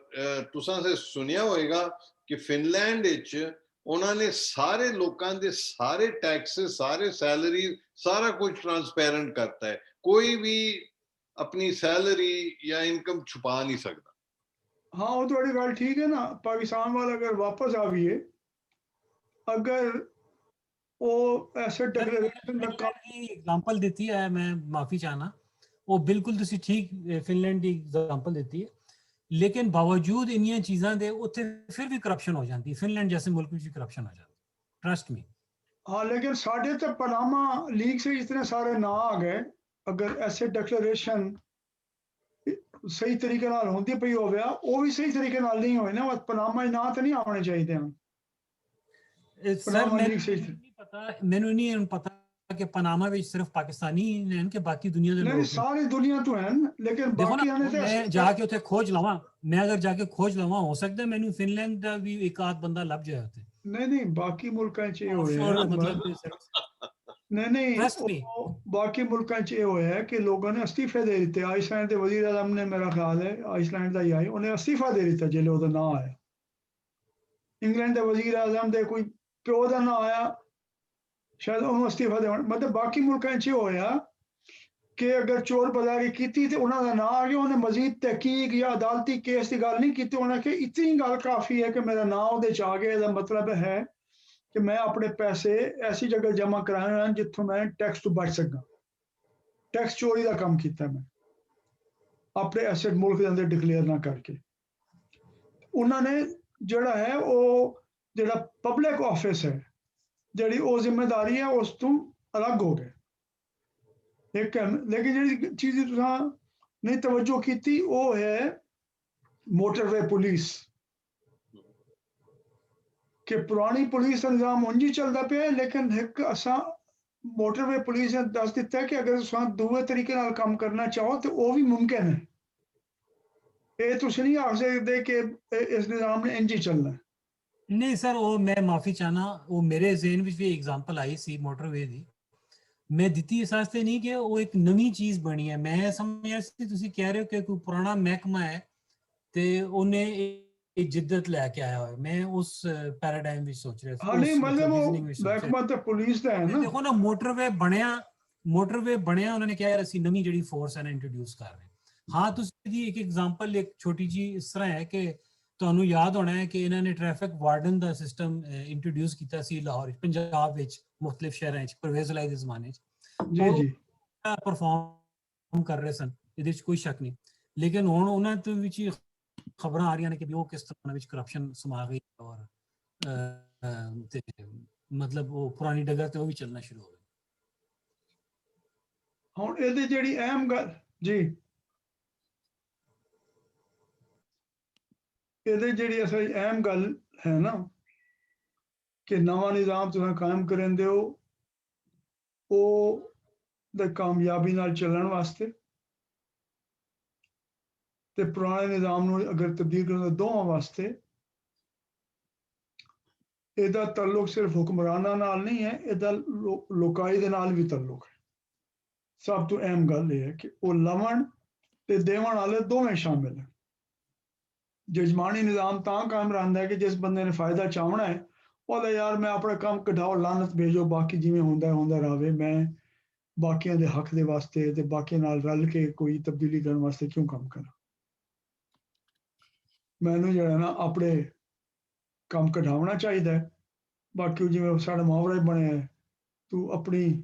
ਤੁਸੀਂ ਸੁਣਿਆ ਹੋਵੇਗਾ ਕਿ ਫਿਨਲੈਂਡ ਵਿੱਚ ਉਹਨਾਂ ਨੇ ਸਾਰੇ ਲੋਕਾਂ ਦੇ ਸਾਰੇ ਟੈਕਸ, ਸਾਰੇ ਸੈਲਰੀ, ਸਾਰਾ ਕੁਝ ਟ੍ਰਾਂਸਪੇਰੈਂਟ ਕਰਤਾ ਹੈ। ਕੋਈ ਵੀ ਆਪਣੀ ਸੈਲਰੀ ਜਾਂ ਇਨਕਮ ਛੁਪਾ ਨਹੀਂ ਸਕਦਾ। हाँ, वो तो बड़ी गल ठीक है ना। पाकिस्तान वाला अगर वापस आविए, अगर वो एसेट डिक्लेरेशन का काम एग्जांपल देती है, मैं माफी चाहना, वो बिल्कुल ਤੁਸੀਂ ਠੀਕ ਫਿਨਲੈਂਡ ਦੀ एग्जांपल ਦਿੱਤੀ ਹੈ, ਲੇਕਿਨ ਬਾਵਜੂਦ ਇੰਨੀਆਂ ਚੀਜ਼ਾਂ ਦੇ ਉੱਥੇ ਫਿਰ ਵੀ ਕਰਪਸ਼ਨ ਹੋ ਜਾਂਦੀ। ਫਿਨਲੈਂਡ ਜੈਸੇ ਮੁਲਕ ਵਿੱਚ ਵੀ ਕਰਪਸ਼ਨ ਹੋ ਜਾਂਦੀ, ਟਰਸਟ ਮੀ। हाँ लेकिन साढ़े तो पनामा लीग से इतने सारे ना आ गए, अगर ऐसे डिक्लेरेशन सही तरीके नाल होंदी पई होवे, वो भी सही तरीके नाल नहीं होए ना, बस पनामा ना तो नहीं आने चाहिए हैं। सर पनामा लीग से ਮੈਨੂੰ ਨਹੀਂ ਪਤਾ ਕਿ ਪਨਾਮਾ ਵਿੱਚ ਸਿਰਫ ਪਾਕਿਸਤਾਨੀ ਨੇ ਕਿ ਬਾਕੀ ਦੁਨੀਆ ਦੇ नहीं ਲੋਕ ਨੇ। सारी दुनिया तो हैं, लेकिन ਦੇਖੋ ਨਾ, बाकी आने ਮੈਂ ਜਾ ਕੇ ਉੱਥੇ ਖੋਜ ਲਵਾਂ, ਮੈਂ ਅਗਰ ਜਾ ਕੇ ਖੋਜ ਲਵਾਂ, ਹੋ ਸਕਦਾ ਮੈਨੂੰ ਫਿਨਲੈਂਡ ਦਾ ਵੀ ਇੱਕ ਆਧ ਬੰਦਾ ਲੱਭ ਜਾਏ ਉੱਥੇ। नहीं बाकी मुल्कां च ये होया Offshore है, मतलब नहीं ट्रस्ट मी। बाकी मुल्कां च ये होया है कि लोगों ने इस्तीफे दे दिते। आइसलैंड के वजीर आजम ने, मेरा ख्याल है आइसलैंड का ही आई, उन्हें इस्तीफा दे दिता जिले ओदा ना आया। इंग्लैंड के वजीर आजम दे कोई प्यो का ना आया, शायद उन्होंने इस्तीफा दे। मतलब बाकी मुल्कां च ये होया कि अगर चोर बाजारी की तो उन्होंने ना आ गया, उन्हें मजीद तहकीक या अदालती केस की गल नहीं की, उन्हें कि इतनी गल काफ़ी है कि मेरा नाम वो आ गया। इसका मतलब है कि मैं अपने पैसे ऐसी जगह जमा कराए हैं जितों मैं टैक्स तो बच सका। टैक्स चोरी का काम किया मैं अपने एसेट मुल्क के अंदर डिक्लेयर ना करके। उन्होंने जोड़ा है वो जोड़ा पब्लिक ऑफिस है, जी वो जिम्मेदारी है उस तो अलग हो गए। एक लेकिन जी चीज़ तुसा नहीं तवज्जो की वो है मोटरवे पुलिस, कि पुरानी पुलिस का निज़ाम उंज ही चलता पे, लेकिन एक असा मोटरवे पुलिस ने दस दिता है कि अगर तुसा दूए तरीके नाल काम करना चाहो तो वो भी मुमकिन है। ये तुसी नहीं आख सकते कि इस निज़ाम ने इंज ही चलना। ਨਹੀਂ ਸਰ, ਉਹ ਮੈਂ ਮਾਫੀ ਚਾਹਨਾ, ਉਹ ਮੇਰੇ ਜ਼ਿਹਨ ਵਿੱਚ ਵੀ ਐਗਜ਼ਾਮਪਲ ਆਈ ਸੀ ਮੋਟਰਵੇ ਦੀ, ਮੈਂ ਦਿੱਤੀ ਇਸ ਵਾਸਤੇ ਨਹੀਂ ਕਿ ਉਹ ਇੱਕ ਨਵੀਂ ਚੀਜ਼ ਬਣੀ ਹੈ। ਮੈਂ ਸਮਝਿਆ ਸੀ ਤੁਸੀਂ ਕਹਿ ਰਹੇ ਹੋ ਕਿ ਕੋਈ ਪੁਰਾਣਾ ਮਹਿਕਮਾ ਹੈ ਤੇ ਉਹਨੇ ਇਹ ਜਿੱਦਤ ਲੈ ਕੇ ਆਇਆ ਹੋਇਆ। ਮੈਂ ਉਸ ਪੈਰਾਡਾਈਮ ਵਿੱਚ ਸੋਚ ਰਿਹਾ ਸੀ। हाँ नहीं मतलब वो महकमा तो पुलिस का है ना। ਦੇਖੋ ਨਾ, ਮੋਟਰਵੇ ਬਣਿਆ ਉਹਨਾਂ ਨੇ ਕਿਹਾ ਯਾਰ ਅਸੀਂ ਨਵੀਂ ਜਿਹੜੀ ਫੋਰਸ ਹੈ ਨਾ ਇੰਟਰੋਡਿਊਸ ਕਰ ਰਹੇ ਹਾਂ। ਤੁਸੀਂ ਦੀ ਇੱਕ ਐਗਜ਼ਾਮਪਲ ਇੱਕ ਛੋਟੀ ਜੀ ਇਸ ਤਰ੍ਹਾਂ ਹੈ ਕਿ ਤੁਹਾਨੂੰ ਯਾਦ ਹੋਣਾ ਹੈ ਕਿ ਇਹਨਾਂ ਨੇ ਟ੍ਰੈਫਿਕ ਵਾਰਡਨ ਦਾ ਸਿਸਟਮ ਇੰਟਰੋਡਿਊਸ ਕੀਤਾ ਸੀ ਲਾਹੌਰ, ਪੰਜਾਬ ਵਿੱਚ, ਮੁxtਲਿਫ ਸ਼ਹਿਰਾਂ 'ਚ, ਪਰਵੇਜ਼ ਲਾਈ ਦੇ ਜ਼ਮਾਨੇ 'ਚ। जी जी ਪਰਫਾਰਮ ਕਰ ਰਹੇ ਸਨ, ਇਹਦੇ 'ਚ ਕੋਈ ਸ਼ੱਕ ਨਹੀਂ। ਲੇਕਿਨ ਹੁਣ ਉਹਨਾਂ ਦੇ ਵਿੱਚ ਖਬਰਾਂ ਆ ਰਹੀਆਂ ਨੇ ਕਿ ਵੀ ਉਹ ਕਿਸ ਤਰ੍ਹਾਂ ਵਿੱਚ ਕਰਪਸ਼ਨ ਸਮਾ ਗਈ ਔਰ ਤੇ ਮਤਲਬ ਉਹ ਪੁਰਾਣੀ ਡਗਰ ਤੇ ਉਹ ਵੀ ਚੱਲਣਾ ਸ਼ੁਰੂ ਹੋ ਗਿਆ। ਹੁਣ ਇਹਦੀ ਜਿਹੜੀ ਅਹਿਮ ਗੱਲ ਜੀ, ਇਹਦੇ ਜਿਹੜੀ ਅਸਲ ਅਹਿਮ ਗੱਲ ਹੈ ਨਾ ਕਿ ਨਵਾਂ ਨਿਜ਼ਾਮ ਤੁਸੀਂ ਕਾਇਮ ਕਰਨ ਦਿਓ, ਉਹ ਦੇ ਕਾਮਯਾਬੀ ਨਾਲ ਚੱਲਣ ਵਾਸਤੇ ਤੇ ਪੁਰਾਣੇ ਨਿਜ਼ਾਮ ਨੂੰ ਅਗਰ ਤਬਦੀਲ ਕਰਨ ਦੇ ਦੋਵਾਂ ਵਾਸਤੇ ਇਹਦਾ ਤਾਲੁਕ ਸਿਰਫ ਹੁਕਮਰਾਨਾਂ ਨਾਲ ਨਹੀਂ ਹੈ, ਇਹਦਾ ਲੋਕਾਈ ਦੇ ਨਾਲ ਵੀ ਤਾਲੁਕ ਹੈ। ਸਭ ਤੋਂ ਅਹਿਮ ਗੱਲ ਇਹ ਹੈ ਕਿ ਉਹ ਲਵਣ ਤੇ ਦੇਵਣ ਵਾਲੇ ਦੋਵੇਂ ਸ਼ਾਮਿਲ ਹੈ। ਜਜਮਾਨੀ ਨਿਜ਼ਾਮ ਤਾਂ ਕਾਇਮ ਰਹਿੰਦਾ ਹੈ ਕਿ ਜਿਸ ਬੰਦੇ ਨੇ ਫਾਇਦਾ ਚਾਹਣਾ ਹੈ ਉਹਦਾ ਯਾਰ ਮੈਂ ਆਪਣਾ ਕੰਮ ਕਢਾਓ, ਲਾਨਤ ਭੇਜੋ, ਬਾਕੀ ਜਿਵੇਂ ਹੁੰਦਾ ਰਹੇ, ਮੈਂ ਬਾਕੀਆਂ ਦੇ ਹੱਕ ਦੇ ਵਾਸਤੇ ਤੇ ਬਾਕੀਆਂ ਨਾਲ ਰਲ ਕੇ ਕੋਈ ਤਬਦੀਲੀ ਕਰਨ ਵਾਸਤੇ ਕਿਉਂ ਕੰਮ ਕਰਾਂ। ਮੈਨੂੰ ਜਿਹੜਾ ਨਾ ਆਪਣੇ ਕੰਮ ਕਢਾਉਣਾ ਚਾਹੀਦਾ ਹੈ। ਬਾਕੀ ਜਿਵੇਂ ਸਾਡਾ ਮੁਹਾਵਰਾ ਬਣਿਆ ਹੈ, ਤੂੰ ਆਪਣੀ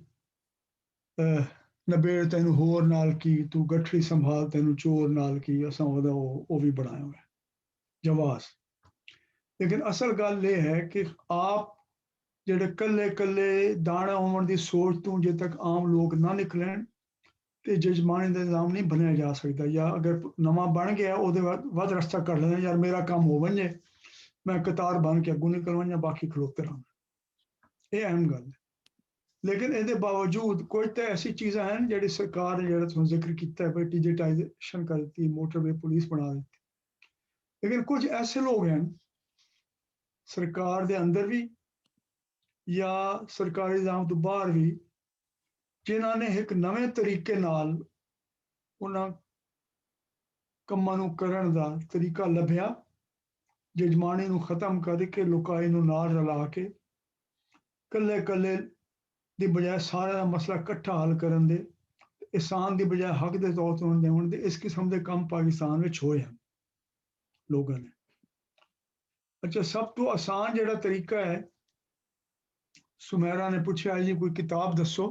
ਨਬੇੜ ਤੈਨੂੰ ਹੋਰ ਨਾਲ ਕੀ, ਤੂੰ ਗੱਠੜੀ ਸੰਭਾਲ ਤੈਨੂੰ ਚੋਰ ਨਾਲ ਕੀ, ਅਸਾਂ ਉਹਦਾ ਉਹ ਵੀ ਬਣਾਇਆ ਹੋਇਆ ਜਵਾਜ਼। ਲੇਕਿਨ ਅਸਲ ਗੱਲ ਇਹ ਹੈ ਕਿ ਆਪ ਜਿਹੜੇ ਕੱਲੇ ਦਾਣਾ ਹੋਣ ਦੀ ਸੋਚ ਤੋਂ ਜੇ ਤੱਕ ਆਮ ਲੋਕ ਨਾ ਨਿਕਲਣ ਤੇ ਜਜਮਾਨੀ ਦਾ ਨਿਜ਼ਾਮ ਨਹੀਂ ਬਣਿਆ ਜਾ ਸਕਦਾ। ਜਾਂ ਅਗਰ ਨਵਾਂ ਬਣ ਗਿਆ ਉਹਦੇ ਵੱਧ ਰਸਤਾ ਕੱਢ ਲੈਣਾ, ਯਾਰ ਮੇਰਾ ਕੰਮ ਹੋ ਵੰਜੇ, ਮੈਂ ਕਤਾਰ ਬਣ ਕੇ ਅੱਗੋਂ ਨਿਕਲ ਵੰਜਾਂ, ਬਾਕੀ ਖਲੋਤੇ ਰਹਾਂ। ਇਹ ਅਹਿਮ ਗੱਲ ਹੈ। लेकिन ਇਹਦੇ ਬਾਵਜੂਦ ਕੁਝ ਤਾਂ ਐਸੀ ਚੀਜ਼ਾਂ ਹਨ ਜਿਹੜੀ ਸਰਕਾਰ ਨੇ, ਜਿਹੜਾ ਤੁਹਾਨੂੰ ਜ਼ਿਕਰ ਕੀਤਾ ਹੈ, ਡਿਜੀਟਾਈਜ਼ੇਸ਼ਨ ਕਰ ਦਿੱਤੀ, ਮੋਟਰਵੇ ਪੁਲਿਸ ਬਣਾ ਦਿੱਤੀ। ਲੇਕਿਨ ਕੁਝ ਐਸੇ ਲੋਕ ਹਨ ਸਰਕਾਰ ਦੇ ਅੰਦਰ ਵੀ ਜਾਂ ਸਰਕਾਰੀ ਨਿਜ਼ਾਮ ਤੋਂ ਬਾਹਰ ਵੀ, ਜਿਨ੍ਹਾਂ ਨੇ ਇੱਕ ਨਵੇਂ ਤਰੀਕੇ ਨਾਲ ਉਹਨਾਂ ਕੰਮਾਂ ਨੂੰ ਕਰਨ ਦਾ ਤਰੀਕਾ ਲੱਭਿਆ, ਜਜਮਾਨੀ ਨੂੰ ਖਤਮ ਕਰਕੇ, ਲੋਕਾਈ ਨੂੰ ਨਾਲ ਰਲਾ ਕੇ, ਕੱਲੇ ਦੀ ਬਜਾਏ ਸਾਰਿਆਂ ਦਾ ਮਸਲਾ ਇਕੱਠਾ ਹੱਲ ਕਰਨ ਦੇ, ਇਹਸਾਨ ਦੀ ਬਜਾਏ ਹੱਕ ਦੇ ਤੌਰ ਤੇ ਦੇਣ ਦੇ, ਇਸ ਕਿਸਮ ਦੇ ਕੰਮ ਪਾਕਿਸਤਾਨ ਵਿੱਚ ਹੋਏ ਹਨ ਲੋਕਾਂ ਨੇ। ਅੱਛਾ, ਸਭ ਤੋਂ ਆਸਾਨ ਜਿਹੜਾ ਤਰੀਕਾ ਹੈ, ਸੁਮੈਰਾ ਨੇ ਪੁੱਛਿਆ ਜੀ ਕੋਈ ਕਿਤਾਬ ਦੱਸੋ।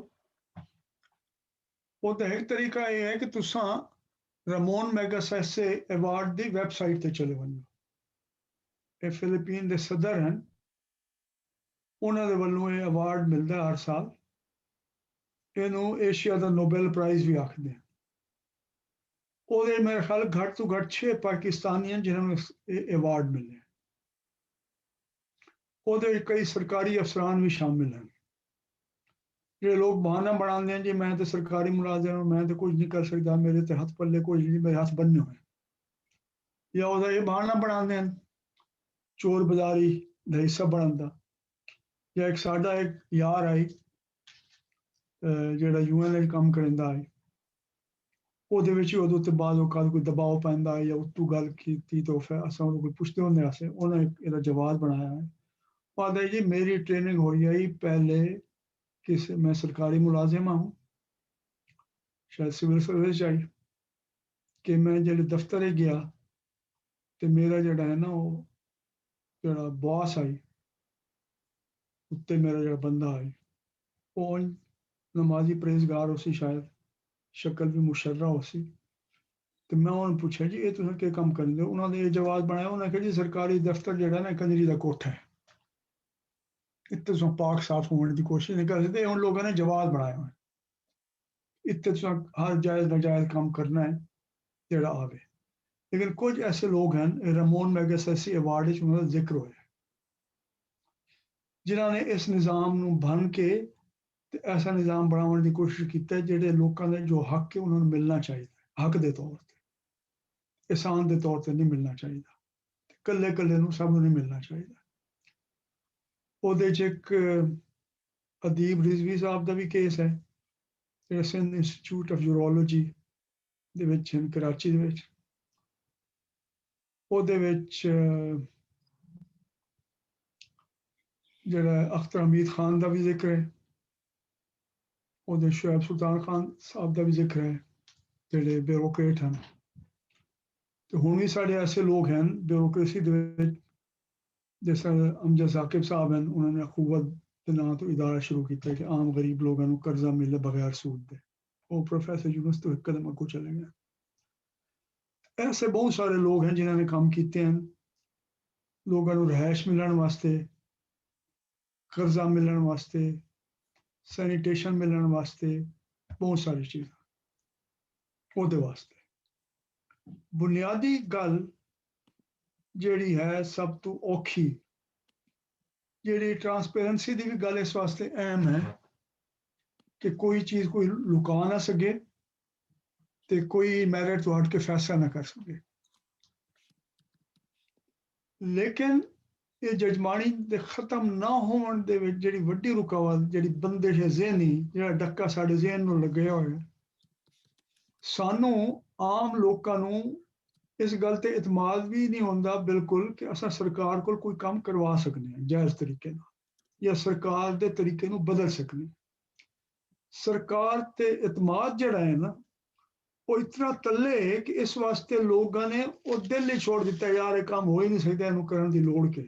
ਉਹ ਤਾਂ ਇੱਕ ਤਰੀਕਾ ਇਹ ਹੈ ਕਿ ਤੁਸੀਂ ਰਮੋਨ ਮੈਗਸੈਸੇ ਅਵਾਰਡ ਦੀ ਵੈਬਸਾਈਟ ਤੇ ਚਲੇ ਵੰਜੋ। ਇਹ ਫਿਲੀਪੀਨ ਦੇ ਸਦਰ ਹਨ, ਉਹਨਾਂ ਦੇ ਵੱਲੋਂ ਇਹ ਅਵਾਰਡ ਮਿਲਦਾ ਹਰ ਸਾਲ। ਇਹਨੂੰ ਏਸ਼ੀਆ ਦਾ ਨੋਬੈਲ ਪ੍ਰਾਈਜ਼ ਵੀ ਆਖਦੇ ਆ। ਉਹਦੇ ਮੇਰੇ ਖਿਆਲ ਘੱਟ ਤੋਂ ਘੱਟ 6 ਪਾਕਿਸਤਾਨੀ ਹਨ ਜਿਨ੍ਹਾਂ ਨੂੰ ਇਹ ਅਵਾਰਡ ਮਿਲੇ। ਉਹਦੇ ਵਿੱਚ ਕਈ ਸਰਕਾਰੀ ਅਫਸਰਾਨ ਵੀ ਸ਼ਾਮਿਲ ਹਨ। ਜਿਹੜੇ ਲੋਕ ਬਹਾਨਾ ਬਣਾਉਂਦੇ ਹਨ ਜੀ ਮੈਂ ਤਾਂ ਸਰਕਾਰੀ ਮੁਲਾਜ਼ਮ ਹਾਂ, ਮੈਂ ਤਾਂ ਕੁਝ ਨਹੀਂ ਕਰ ਸਕਦਾ, ਮੇਰੇ ਤੇ ਹੱਥ ਪੱਲੇ ਕੁਝ ਨਹੀਂ, ਮੇਰੇ ਹੱਥ ਬੰਨੇ ਹੋਏ, ਜਾਂ ਉਹਦਾ ਇਹ ਬਹਾਨਾ ਬਣਾਉਂਦੇ ਹਨ ਚੋਰ ਬਾਜ਼ਾਰੀ ਦਾ ਹਿੱਸਾ ਬਣਨ ਦਾ। ਜਾਂ ਇੱਕ ਸਾਡਾ ਇੱਕ ਯਾਰ ਆਈ ਜਿਹੜਾ UN ਵਿੱਚ ਕੰਮ ਕਰਦਾ ਹੈ, ਉਹਦੇ ਵਿੱਚ ਉਹਦੇ ਉੱਤੇ ਬਾਅਦ ਔਕਾਤ ਕੋਈ ਦਬਾਅ ਪੈਂਦਾ ਹੈ ਜਾਂ ਉੱਤੋਂ ਗੱਲ ਕੀਤੀ ਤਾਂ ਫਿਰ ਅਸਾਂ ਉਹਨੂੰ ਕੋਈ ਪੁੱਛਦੇ ਹੁੰਦੇ ਹਾਂ, ਉਹਨੇ ਇਹਦਾ ਜਵਾਬ ਬਣਾਇਆ ਹੈ। कहता है जी मेरी ट्रेनिंग हो गई पहले किस मैं सरकारी मुलाजिम हूँ, शायद सिविल सर्विस आई कि मैं जो दफ्तर गया तो मेरा जोड़ा है ना वो जोड़ा बॉस आई उत्ते मेरा जो बंदा आई वो नमाजी परहेजगार हो सी, शायद शक्ल भी मुशर्रा हो सी। तो मैं उन्होंने पूछा जी ये तुम क्या काम करते हो? उन्होंने ये जवाब बनाया, उन्होंने कहा जी सरकारी दफ्तर जो ना कंजरी का कोठा है, इतने तुम पाक साफ होने की कोशिश नहीं कर सकते। उन लोगों ने जवाब बनाया हुआ इतने तुम हर जायज नाजायज काम करना है जोड़ा आवे। लेकिन कुछ ऐसे लोग हैं, रमोन मैगसेसी अवार्ड उन्होंने जिक्र होया, जिन्होंने इस निज़ाम को भन के ऐसा निज़ाम बनाने की कोशिश की है जोड़े लोगों ने जो हक है उन्होंने मिलना चाहिए, हक के तौर पर, एहसान के तौर पर नहीं मिलना चाहिए, कल्ले कल्ले सब नहीं मिलना चाहिए। ਉਹਦੇ 'ਚ ਇੱਕ ਅਦੀਬ ਰਿਜ਼ਵੀ ਸਾਹਿਬ ਦਾ ਵੀ ਕੇਸ ਹੈ ਜਿਹੜਾ ਸਿੰਧ ਇੰਸਟੀਚਿਊਟ ਆਫ ਯੂਰੋਲੋਜੀ ਦੇ ਵਿੱਚ ਕਰਾਚੀ ਦੇ ਵਿੱਚ। ਉਹਦੇ ਵਿੱਚ ਜਿਹੜਾ ਅਖਤਰ ਹਮੀਦ ਖਾਨ ਦਾ ਵੀ ਜ਼ਿਕਰ ਹੈ, ਉਹਦੇ ਸ਼ੁਐਬ ਸੁਲਤਾਨ ਖਾਨ ਸਾਹਿਬ ਦਾ ਵੀ ਜ਼ਿਕਰ ਹੈ ਜਿਹੜੇ ਬਿਊਰੋਕਰੇਟ ਹਨ। ਤੇ ਹੁਣ ਵੀ ਸਾਡੇ ਐਸੇ ਲੋਕ ਹਨ ਬਿਊਰੋਕ੍ਰੇਸੀ ਦੇ ਵਿੱਚ, ਜਿਸ ਤਰ੍ਹਾਂ ਅਮਜਦ ਸਾਕਿਬ ਸਾਹਿਬ ਹਨ, ਉਹਨਾਂ ਨੇ ਅਖੂਵਤ ਦੇ ਨਾਂ ਤੋਂ ਇਦਾਰਾ ਸ਼ੁਰੂ ਕੀਤਾ ਕਿ ਆਮ ਗਰੀਬ ਲੋਕਾਂ ਨੂੰ ਕਰਜ਼ਾ ਮਿਲੇ ਬਗੈਰ ਸੂਦ ਦੇ। ਉਹ ਪ੍ਰੋਫੈਸਰ ਯੂਨਸ ਤੋਂ ਇੱਕ ਕਦਮ ਅੱਗੋਂ ਚਲੇ ਗਏ। ऐसे बहुत सारे लोग हैं जिन्होंने काम किए हैं लोगों को रिहायश मिलने वास्ते, कर्जा मिलने वास्ते, सैनिटेशन मिलने वास्ते, बहुत सारी चीज़ ਉਹਦੇ वास्ते। बुनियादी गल ਜਿਹੜੀ है सब तो औखी ਜਿਹੜੀ ट्रांसपेरेंसी की भी गल इस वास्ते अहम है कि कोई चीज़ कोई लुका ना सके ਤੇ ਕੋਈ ਮੈਰਿਟ ਤੋਂ ਹਟ ਕੇ ਫੈਸਲਾ ਨਾ ਕਰ ਸਕੇ। ਲੇਕਿਨ ਇਹ ਜਜਮਾਨੀ ਦੇ ਖਤਮ ਨਾ ਹੋਣ ਦੇ ਵਿੱਚ ਜਿਹੜੀ ਵੱਡੀ ਰੁਕਾਵਟ, ਜਿਹੜੀ ਬੰਦਿਸ਼ ਹੈ ਜ਼ਿਹਨੀ, ਜਿਹੜਾ ਡੱਕਾ ਸਾਡੇ ਜ਼ਿਹਨ ਨੂੰ ਲੱਗਿਆ ਹੋਇਆ, ਸਾਨੂੰ ਆਮ ਲੋਕਾਂ ਨੂੰ ਇਸ ਗੱਲ ਤੇ ਇਤਮਾਦ ਵੀ ਨਹੀਂ ਹੁੰਦਾ ਬਿਲਕੁਲ ਕਿ ਅਸਾਂ ਸਰਕਾਰ ਕੋਲ ਕੋਈ ਕੰਮ ਕਰਵਾ ਸਕਦੇ ਹਾਂ ਜਾਇਜ਼ ਤਰੀਕੇ ਨਾਲ ਜਾਂ ਸਰਕਾਰ ਦੇ ਤਰੀਕੇ ਨੂੰ ਬਦਲ ਸਕਦੇ। ਸਰਕਾਰ ਤੇ ਇਤਮਾਦ ਜਿਹੜਾ ਹੈ ਨਾ वो इतना तले है कि इस वास्ते लोगों ने वो दिल ही छोड़ दिता, यार ये काम हो ही नहीं सकता, इन्हों करने की लोड़ के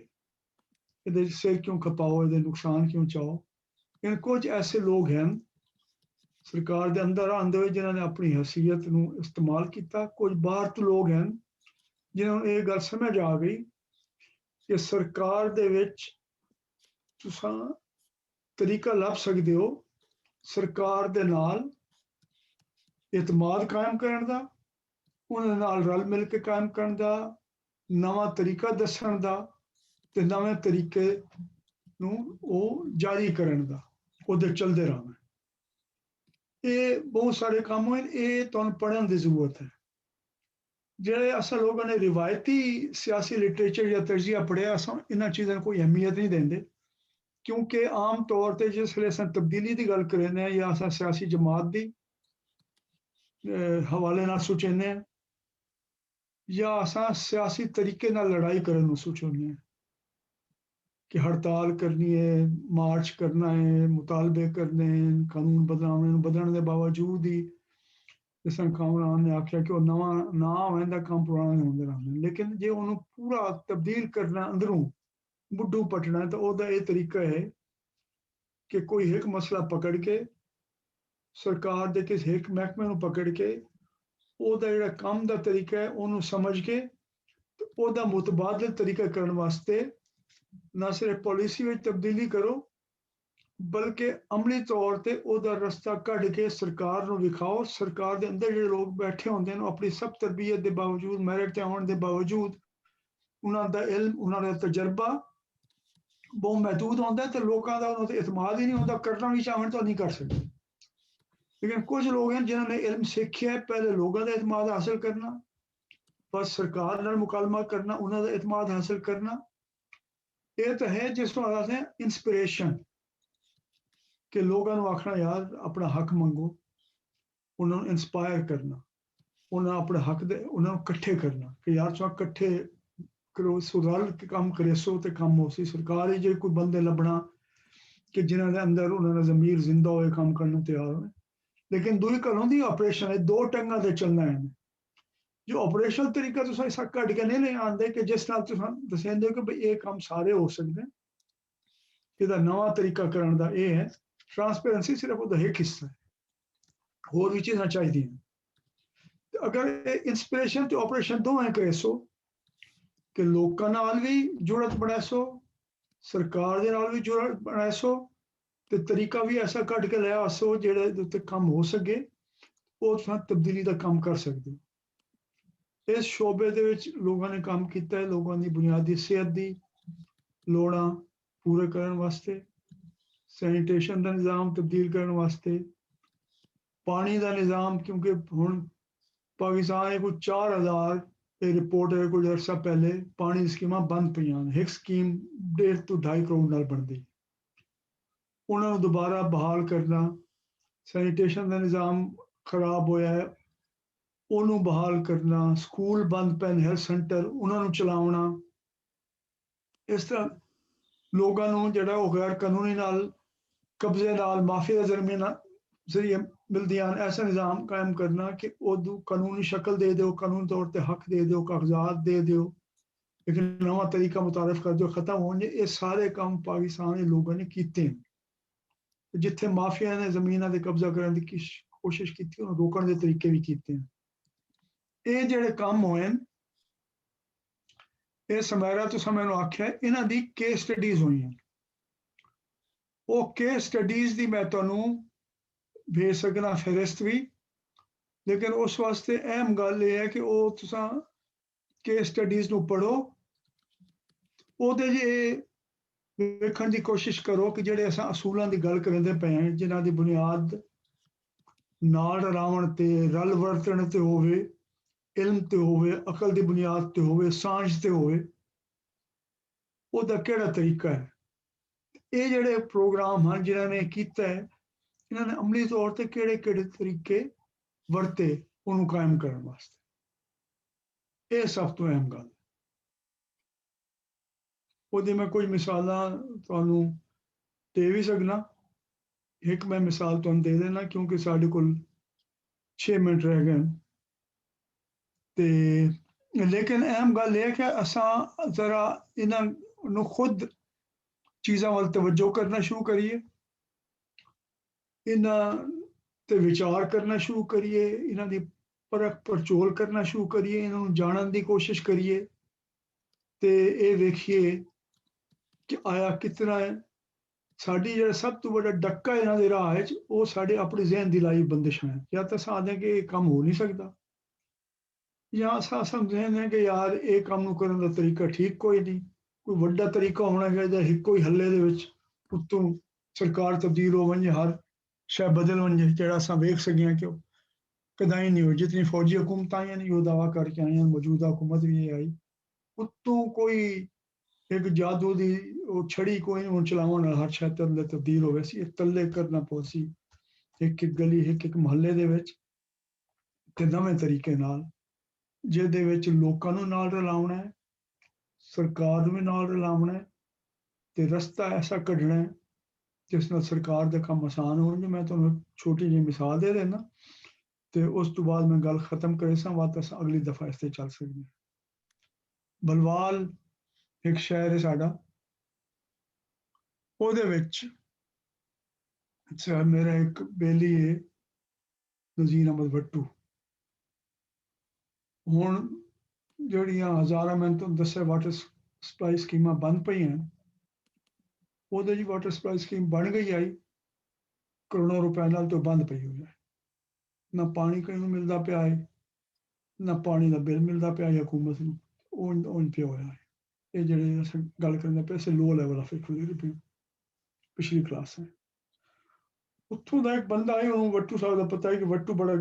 ये सिर क्यों खपाओ, ये नुकसान क्यों चाहो। लेकिन कुछ ऐसे लोग हैं सरकार के अंदर आंदे हुए जिन्होंने अपनी हैसियत को इस्तेमाल किया। कुछ बाहर तो लोग हैं जिन्होंने ये गल समझ आ गई कि सरकार दे विच तुसां तरीका लभ सकते हो सरकार दे नाल इतमाद कायम करने का, उन्होंने नाल रल मिल के कायम करने का, नवा तरीका दसन का ते नवे तरीके नूं वो जारी करने का, उधर चलते रहना। ये बहुत सारे काम होए, ये तुहानूं पढ़न की जरूरत है। ਜਿਹੜੇ ਅਸਾਂ ਲੋਕਾਂ ਨੇ रिवायती सियासी लिटरेचर या तरजीह पढ़िया, असां इन्हां चीज़ां नूं कोई अहमियत नहीं देंदे, क्योंकि आम तौर पर जिसले असां तब्दीली की गल करने या असां सियासी जमात की हवाले नाल सोचने या असां सियासी तरीके नाल लड़ाई करने सोचने कि हड़ताल करनी है, मार्च करना है, मुतालबे करने हैं, कानून बदलने के बावजूद ही जिस कामरान ने आख्या कि नवा ना आवेंदा काम पुराने होंदे रहंदे। लेकिन जे उन्होंने पूरा तब्दील करना अंदरों बुढ़ू पटना है तो वह यह तरीका है कि कोई एक मसला पकड़ के सरकार के किसी एक महकमे को पकड़ के ਉਹਦਾ ਜਿਹੜਾ ਕੰਮ ਦਾ ਤਰੀਕਾ ਹੈ ਉਹਨੂੰ ਸਮਝ ਕੇ ਉਹਦਾ ਮੁਤਬਾਦਲ ਤਰੀਕਾ ਕਰਨ ਵਾਸਤੇ ना सिर्फ पॉलिसी में तब्दीली करो बल्कि अमली तौर पर ਉਹਦਾ ਰਸਤਾ ਕੱਢ ਕੇ ਸਰਕਾਰ ਨੂੰ ਵਿਖਾਓ। ਸਰਕਾਰ ਦੇ ਅੰਦਰ ਜਿਹੜੇ ਲੋਕ ਬੈਠੇ ਹੁੰਦੇ ਨੇ ਆਪਣੀ ਸਭ ਤਰਬੀਅਤ ਦੇ ਬਾਵਜੂਦ ਮੈਰਿਟ ਤੇ ਆਉਣ ਦੇ ਬਾਵਜੂਦ ਉਹਨਾਂ ਦਾ ਇਲਮ ਉਹਨਾਂ ਦਾ ਤਜਰਬਾ ਬਹੁਤ ਮਹਦੂਦ ਹੁੰਦਾ ਤੇ ਲੋਕਾਂ ਦਾ ਉਹਨਾਂ ਤੇ ਇਤਮਾਦ ਹੀ ਨਹੀਂ ਹੁੰਦਾ। ਕਰਨਾ ਵੀ ਚਾਹਣ ਤਾਂ ਨਹੀਂ ਕਰ ਸਕਦੇ। लेकिन कुछ लोग हैं जिन्होंने इल्म सीखा है पहले लोगों का इतमाद हासिल करना बस सरकार नाल मुकालमा करना उन्हों का इतमाद हासिल करना ये तो है जिसको आखते हैं इंस्पिरेशन कि लोगों को आखना यार अपना हक मंगो उन्होंने इंस्पायर करना उन्होंने अपने हक दे उन्होंने कट्ठे करना कि यार तुम कट्ठे करो सुरल के काम करे सो तो काम हो सी सरकार ही जो कोई बंदे लभना कि जिन्होंने अंदर उन्होंने जमीर जिंदा होए काम करने तैयार हो। लेकिन दूई गल होंदी ऑपरेशन है दो टंगा ते चलना है जो ऑपरेशनल तरीका तुम ऐसा कट के नहीं ले आते कि जिस नाल तुम दसेंदे कि भाई ये काम सारे हो सकते हैं। इसका नवा तरीका करने का यह है ट्रांसपेरेंसी सिर्फ उसका एक हिस्सा है होर भी चीज़ां चाहिए। अगर इंस्पिरेशन तो ऑपरेशन दोवें करे सो कि लोगों नाल भी जुड़त बनाए सो सरकार दे नाल भी जुड़त बनाए सो तो तरीका भी ऐसा कट के लिया सो जेड़े उत्ते काम हो सके वो तब्दीली का काम कर सकते हो। इस शोबे दे विच लोगों ने काम किया है लोगों की बुनियादी सेहत की लोड़ां पूरे करने वास्ते सैनिटेशन का निज़ाम तब्दील करने वास्ते पानी का निज़ाम क्योंकि हुण पाकिस्तान कोई 4000 रिपोर्ट है कुछ अर्सा पहले पानी दी स्कीमां बंद पईयां एक स्कीम 1.5 to 2.5 करोड़ नाल बनदी उन्होंने दोबारा बहाल करना सैनिटेशन का निज़ाम खराब होया है उन्होंने बहाल करना स्कूल बंद पैन हेल्थ सेंटर उन्होंने चलावना इस तरह लोगों को जो गैर कानूनी नाल कब्जे नाल माफिया जमीन जरिए मिलदियां ऐसा निज़ाम कायम करना कि उदू कानूनी शक्ल दे दो कानूनी तौर पर हक दे दो कागजात दे दो लेकिन नवा तरीका मुतारफ कर दो खत्म होने ये सारे काम पाकिस्तान के लोगों ने किए जिथे माफिया ने जमीन से कब्जा करने की कोशिश की रोकने के तरीके भी किए हैं। ये जोड़े काम होए ये समैरा तो मैंने आख्या इन्हों की केस स्टडीज हुई हैं वो केस स्टडीज की मैं तुहानू भेज सकना फहरिस्त भी लेकिन उस वास्ते अहम गल ये है कि वो तुसा केस स्टडीज नू पढ़ो ਉਹਦੇ ਵੇਖਣ ਦੀ कोशिश करो कि ਜਿਹੜੇ असां असूलों की गल करते पे हैं जिन्हां की बुनियाद नाल रलावण ते रल वरतण ते होवे इल्म ते होवे अकल की बुनियाद ते होवे सांझ ते होवे ਉਹਦਾ ਕਿਹੜਾ तरीका है। ये ਜਿਹੜੇ प्रोग्राम हैं जिन्हों ने किया है इन्होंने अमली तौर पर किहड़े तरीके वरते उन्होंने कायम करने वास्ते ये सब तो अहम गल ਉਹਦੀ मैं कुछ मिसालां तुहानू दे भी सकना एक मैं मिसाल तुहानू दे देना क्योंकि साढ़े कोल 6 मिनट रह गए ते लेकिन अहम गल यह कि असां जरा इन्हां खुद चीज़ां वाल तवज्जो करना शुरू करिए इन्हां ते विचार करना शुरू करिए इन्हां दी परख परचोल करना शुरू करिए इन्हां नू जानन दी कोशिश करिए ते ये वेखिए कि आया कितना है साड़ी जो सब तो बड़ा डक्का इन्हों के राह वो साढ़े अपने जहन की लाई बंदिशां है या तो आखते कि ये काम हो नहीं सकता या समझते हैं कि यार ये काम करने का तरीका ठीक कोई नहीं कोई वड्डा तरीका होना चाहिए एक ही हल्ले दे विच उत्तों सरकार तब्दील हो वंजे हर शय बदल वंजे जो असां वेख सकें कि कदाई नहीं हुई जितनी फौजी हुकूमत आई वो दावा करके आई मौजूदा हुकूमत भी आई उत्तों कोई एक जादू की वो छड़ी कोई नहीं चलावन हर शय अंदर तब्दील हो सी तले करना पौसी एक गली एक महल्ले दे विच ते नवें तरीके नाल जिहदे विच लोकां नूं नाल रलाउणा है सरकार नूं भी नाल रलाउणा है ते रस्ता ऐसा कढना है जिस नाल सरकार दे काम आसान होणगे। मैं तुहानूं छोटी जी मिसाल दे देना ते उस तो बाद मैं गल खत्म करे सां बात असां अगली दफा इस ते चल सकदे हां। बलवाल एक शहर है साडा ਉਹਦੇ ਵਿੱਚ मेरा एक बेली है नज़ीर अहमद भट्टू हुण ਜਿਹੜੀਆਂ हज़ारां मैं तुहानूं दस्सिया वाटर सप्लाई स्कीमां बंद पईयां ਉਹਦੇ ਜੀ ਵਾਟਰ ਸਪਲਾਈ ਸਕੀਮ ਬਣ ਗਈ ਆਈ, ਕਰੋੜਾਂ ਰੁਪਏ ਨਾਲ ਤੋਂ ਬੰਦ ਪਈ ਹੋਈ ਹੈ। ਨਾ ਪਾਣੀ ਕਿਸੇ ਨੂੰ ਮਿਲਦਾ ਪਿਆ ਹੈ, ਨਾ ਪਾਣੀ ਦਾ ਬਿੱਲ ਮਿਲਦਾ ਪਿਆ ਹੈ ਹਕੂਮਤ ਨੂੰ, ਉਹ ਪਿਆ ਹੋਇਆ ਹੈ। ਇਹ ਜਿਹੜੇ ਅਸੀਂ ਗੱਲ ਕਰਦੇ ਪਏ ਸੀ ਲੋ ਲੈਵਲ ਆਫ ਇਕੁਇਲਿਬ੍ਰੀਅਮ, ਪਿਛਲੀ ਕਲਾਸ ਹੈ। ਉੱਥੋਂ ਦਾ ਇੱਕ ਬੰਦਾ ਹੈ, ਉਹਨੂੰ ਵੱਟੂ ਸਾਹਿਬ ਦਾ ਪਤਾ ਹੈ ਕਿ ਵੱਟੂ ਬੜਾ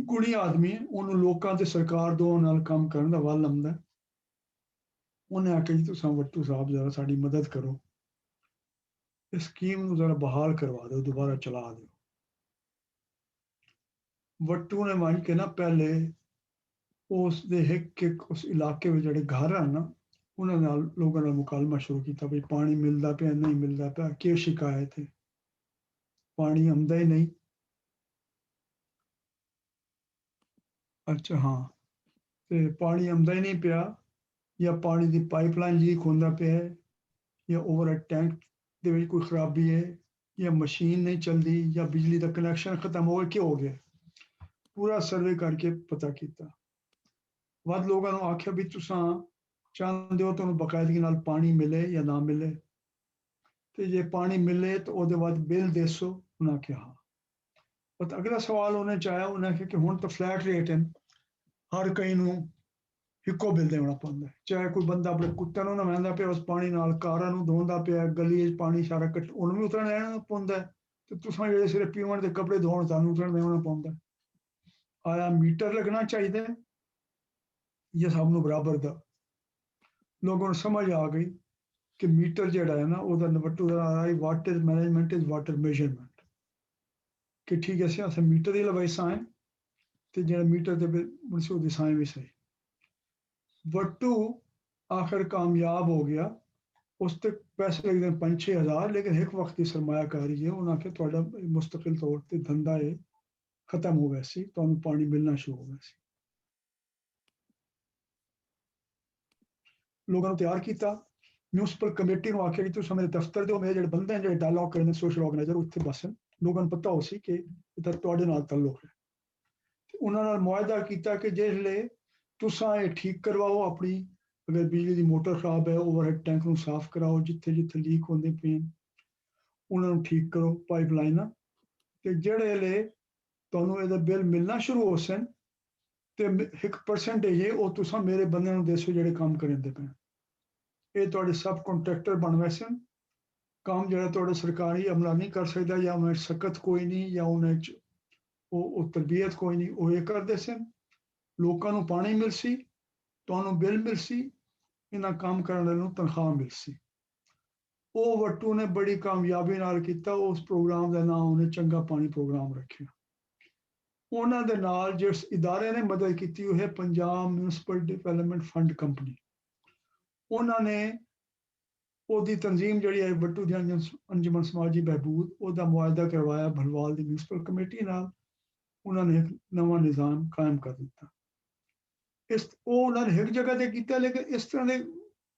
ਗੁਣੀ ਆਦਮੀ ਹੈ, ਉਹਨੂੰ ਲੋਕਾਂ ਤੇ ਸਰਕਾਰ ਦੋਵਾਂ ਨਾਲ ਕੰਮ ਕਰਨ ਦਾ ਵੱਲ ਆਉਂਦਾ। ਉਹਨੇ ਆਖਿਆ ਜੀ ਤੁਸੀਂ ਵੱਟੂ ਸਾਹਿਬ ਜ਼ਰਾ ਸਾਡੀ ਮਦਦ ਕਰੋ, ਇਸ ਸਕੀਮ ਨੂੰ ਜ਼ਰਾ ਬਹਾਲ ਕਰਵਾ ਦਿਓ, ਦੁਬਾਰਾ ਚਲਾ ਦਿਓ। ਵੱਟੂ ਨੇ ਮੰਨ ਕੇ ਨਾ ਪਹਿਲੇ ਉਸ ਦੇ ਇੱਕ ਉਸ ਇਲਾਕੇ ਵਿੱਚ ਜਿਹੜੇ ਘਰ ਹਨ ਨਾ, ਉਹਨਾਂ ਨਾਲ ਲੋਕਾਂ ਨਾਲ ਮੁਕਾਲਮਾ ਸ਼ੁਰੂ ਕੀਤਾ ਵੀ ਪਾਣੀ ਮਿਲਦਾ ਪਿਆ ਨਹੀਂ ਮਿਲਦਾ ਪਿਆ, ਕੀ ਸ਼ਿਕਾਇਤ ਹੈ, ਪਾਣੀ ਆਉਂਦਾ ਹੀ ਨਹੀਂ। ਅੱਛਾ ਹਾਂ, ਤੇ ਪਾਣੀ ਆਉਂਦਾ ਹੀ ਨਹੀਂ ਪਿਆ, ਜਾਂ ਪਾਣੀ ਦੀ ਪਾਈਪਲਾਈਨ ਲੀਕ ਹੁੰਦਾ ਪਿਆ ਹੈ, ਜਾਂ ਓਵਰ ਟੈਂਕ ਦੇ ਵਿੱਚ ਕੋਈ ਖਰਾਬੀ ਹੈ, ਜਾਂ ਮਸ਼ੀਨ ਨਹੀਂ ਚੱਲਦੀ, ਜਾਂ ਬਿਜਲੀ ਦਾ ਕਨੈਕਸ਼ਨ ਖਤਮ ਹੋ ਗਿਆ, ਕੀ ਹੋ ਗਿਆ। ਪੂਰਾ ਸਰਵੇ ਕਰਕੇ ਪਤਾ ਕੀਤਾ। ਵੱਧ ਲੋਕਾਂ ਨੂੰ ਆਖਿਆ ਵੀ ਤੁਸੀਂ ਚਾਹੁੰਦੇ ਹੋ ਤੁਹਾਨੂੰ ਬਕਾਇਦਗੀ ਨਾਲ ਪਾਣੀ ਮਿਲੇ ਜਾਂ ਨਾ ਮਿਲੇ, ਤੇ ਜੇ ਪਾਣੀ ਮਿਲੇ ਤਾਂ ਉਹਦੇ ਬਾਅਦ ਬਿੱਲ ਦੱਸੋ। ਉਹਨਾਂ ਕਿਹਾ ਹਾਂ। ਪਰ ਅਗਲਾ ਸਵਾਲ ਉਹਨੇ ਚਾਹਿਆ, ਉਹਨੇ ਆਖਿਆ ਕਿ ਹੁਣ ਤਾਂ ਫਲੈਟ ਰੇਟ ਹੈ, ਹਰ ਕਈ ਨੂੰ ਇੱਕੋ ਬਿੱਲ ਦੇਣਾ ਪੈਂਦਾ, ਚਾਹੇ ਕੋਈ ਬੰਦਾ ਆਪਣੇ ਕੁੱਤਿਆਂ ਨੂੰ ਨਵਾਉਂਦਾ ਪਿਆ ਉਸ ਪਾਣੀ ਨਾਲ, ਕਾਰਾਂ ਨੂੰ ਧੋਂਦਾ ਪਿਆ, ਗਲੀ 'ਚ ਪਾਣੀ ਸਾਰਾ ਉਹਨੂੰ ਵੀ ਉਤਰਨ ਲੈਣਾ ਪੈਂਦਾ, ਤੇ ਤੁਸੀਂ ਜਿਹੜੇ ਸਿਰਫ ਪੀਵਣ ਦੇ ਕੱਪੜੇ ਧੋਣ ਤੁਹਾਨੂੰ ਉਤਰਨ ਦੇਣਾ ਪੈਂਦਾ। ਆਇਆ ਮੀਟਰ ਲੱਗਣਾ ਚਾਹੀਦਾ ਜਾਂ ਸਭ ਨੂੰ ਬਰਾਬਰ ਦਾ। ਲੋਕਾਂ ਨੂੰ ਸਮਝ ਆ ਗਈ ਕਿ ਮੀਟਰ ਜਿਹੜਾ ਹੈ ਨਾ ਉਹਦਾ ਵੱਟੂ ਦਾ ਆ ਰਹੀ water management is water measurement, ਕਿ ਠੀਕ ਹੈ ਅਸੀਂ ਮੀਟਰ ਦੀ ਲਵਾਈ ਸਾਂ ਤੇ ਜਿਹੜਾ ਮੀਟਰ ਦੇ ਮੁਨਸੀ ਉਹਦੀ ਸਾਂ ਵੀ ਸਹੀ। ਵੱਟੂ ਆਖਰ ਕਾਮਯਾਬ ਹੋ ਗਿਆ, ਉਸ ਤੇ ਪੈਸੇ ਲੱਗਦੇ 5-6 ਹਜ਼ਾਰ, ਲੇਕਿਨ ਇੱਕ ਵਕਤ ਦੀ ਸਰਮਾਇਆਕਾਰੀ ਹੈ। ਉਹਨਾਂ ਆਖਿਆ ਤੁਹਾਡਾ ਮੁਸਤਕਿਲ ਤੌਰ ਤੇ ਧੰਦਾ ਹੈ ਖਤਮ ਹੋ ਗਿਆ ਸੀ, ਤੁਹਾਨੂੰ ਪਾਣੀ ਮਿਲਣਾ ਸ਼ੁਰੂ ਹੋ ਗਿਆ ਸੀ। ਲੋਕਾਂ ਨੂੰ ਤਿਆਰ ਕੀਤਾ, ਮਿਊਨਿਸਪਲ ਕਮੇਟੀ ਨੂੰ ਆਖਿਆ ਕਿ ਤੁਸੀਂ ਮੇਰੇ ਦਫ਼ਤਰ ਦਿਓ, ਮੇਰੇ ਜਿਹੜੇ ਬੰਦੇ ਜਿਹੜੇ ਡਾਇਲੌਗ ਕਰਦੇ ਸੋਸ਼ਲ ਆਰਗੇਨਾਈਜ਼ਰ ਉੱਥੇ ਬਸਣ, ਲੋਕਾਂ ਨੂੰ ਪਤਾ ਹੋ ਸੀ ਕਿ ਇਹਦਾ ਤੁਹਾਡੇ ਨਾਲ ਤਾਲੁਕ ਹੈ। ਉਹਨਾਂ ਨਾਲ ਮੁਆਹਦਾ ਕੀਤਾ ਕਿ ਜਿਹੜੇ ਤੁਸੀਂ ਇਹ ਠੀਕ ਕਰਵਾਓ ਆਪਣੀ, ਅਗਰ ਬਿਜਲੀ ਦੀ ਮੋਟਰ ਖਰਾਬ ਹੈ ਓਵਰਹੈਡ ਟੈਂਕ ਨੂੰ ਸਾਫ਼ ਕਰਾਓ, ਜਿੱਥੇ ਜਿੱਥੇ ਲੀਕ ਹੁੰਦੇ ਪਏ ਉਹਨਾਂ ਨੂੰ ਠੀਕ ਕਰੋ ਪਾਈਪਲਾਈਨਾਂ, ਤੇ ਜਿਹੜੇ ਲੇ ਤੁਹਾਨੂੰ ਇਹਦਾ ਬਿੱਲ ਮਿਲਣਾ ਸ਼ੁਰੂ ਹੋ ਸਨ ਤੇ 1% ਹੈ ਉਹ ਤੁਸੀਂ ਮੇਰੇ ਬੰਦਿਆਂ ਨੂੰ ਦੱਸੋ ਜਿਹੜੇ ਕੰਮ ਕਰਦੇ ਪਏ। ਇਹ ਤੁਹਾਡੇ ਸਬ ਕੰਟਰੈਕਟਰ ਬਣ ਗਏ ਸਨ, ਕੰਮ ਜਿਹੜਾ ਤੁਹਾਡਾ ਸਰਕਾਰੀ ਅਮਲਾ ਨਹੀਂ ਕਰ ਸਕਦਾ, ਜਾਂ ਉਹਨਾਂ 'ਚ ਸਖਤ ਕੋਈ ਨਹੀਂ, ਜਾਂ ਉਹਨਾਂ 'ਚ ਉਹ ਤਰਬੀਅਤ ਕੋਈ ਨਹੀਂ, ਉਹ ਇਹ ਕਰਦੇ ਸਨ। ਲੋਕਾਂ ਨੂੰ ਪਾਣੀ ਮਿਲ ਸੀ, ਤੁਹਾਨੂੰ ਬਿੱਲ ਮਿਲ ਸੀ, ਇਹਨਾਂ ਕੰਮ ਕਰਨ ਵਾਲਿਆਂ ਨੂੰ ਤਨਖਾਹ ਮਿਲ ਸੀ। ਉਹ ਵੱਟੂ ਨੇ ਬੜੀ ਕਾਮਯਾਬੀ ਨਾਲ ਕੀਤਾ। ਉਸ ਪ੍ਰੋਗਰਾਮ ਦਾ ਨਾਮ ਉਹਨੇ ਚੰਗਾ ਪਾਣੀ ਪ੍ਰੋਗਰਾਮ ਰੱਖਿਆ। ਉਹਨਾਂ ਦੇ ਨਾਲ ਜਿਸ ਇਦਾਰੇ ਨੇ ਮਦਦ ਕੀਤੀ ਉਹ ਹੈ Punjab municipal development fund company. ਉਹਨਾਂ ਨੇ ਉਹਦੀ ਤਨਜ਼ੀਮ ਜਿਹੜੀ ਹੈ ਵੱਟੂ ਦੀ ਅੰਜਮਨ ਸਮਾਜੀ ਬਹਿਬੂਦ, ਉਹਦਾ ਮੁਆਹਦਾ ਕਰਵਾਇਆ ਭਲਵਾਲ ਦੀ ਮਿਊਨਿਸਪਲ ਕਮੇਟੀ ਨਾਲ। ਉਹਨਾਂ ਨੇ ਇੱਕ ਨਵਾਂ ਨਿਜ਼ਾਮ ਕਾਇਮ ਕਰ ਦਿੱਤਾ। ਉਹ ਉਹਨਾਂ ਨੇ ਇੱਕ ਜਗ੍ਹਾ ਤੇ ਕੀਤਾ, ਲੇਕਿਨ ਇਸ ਤਰ੍ਹਾਂ ਦੇ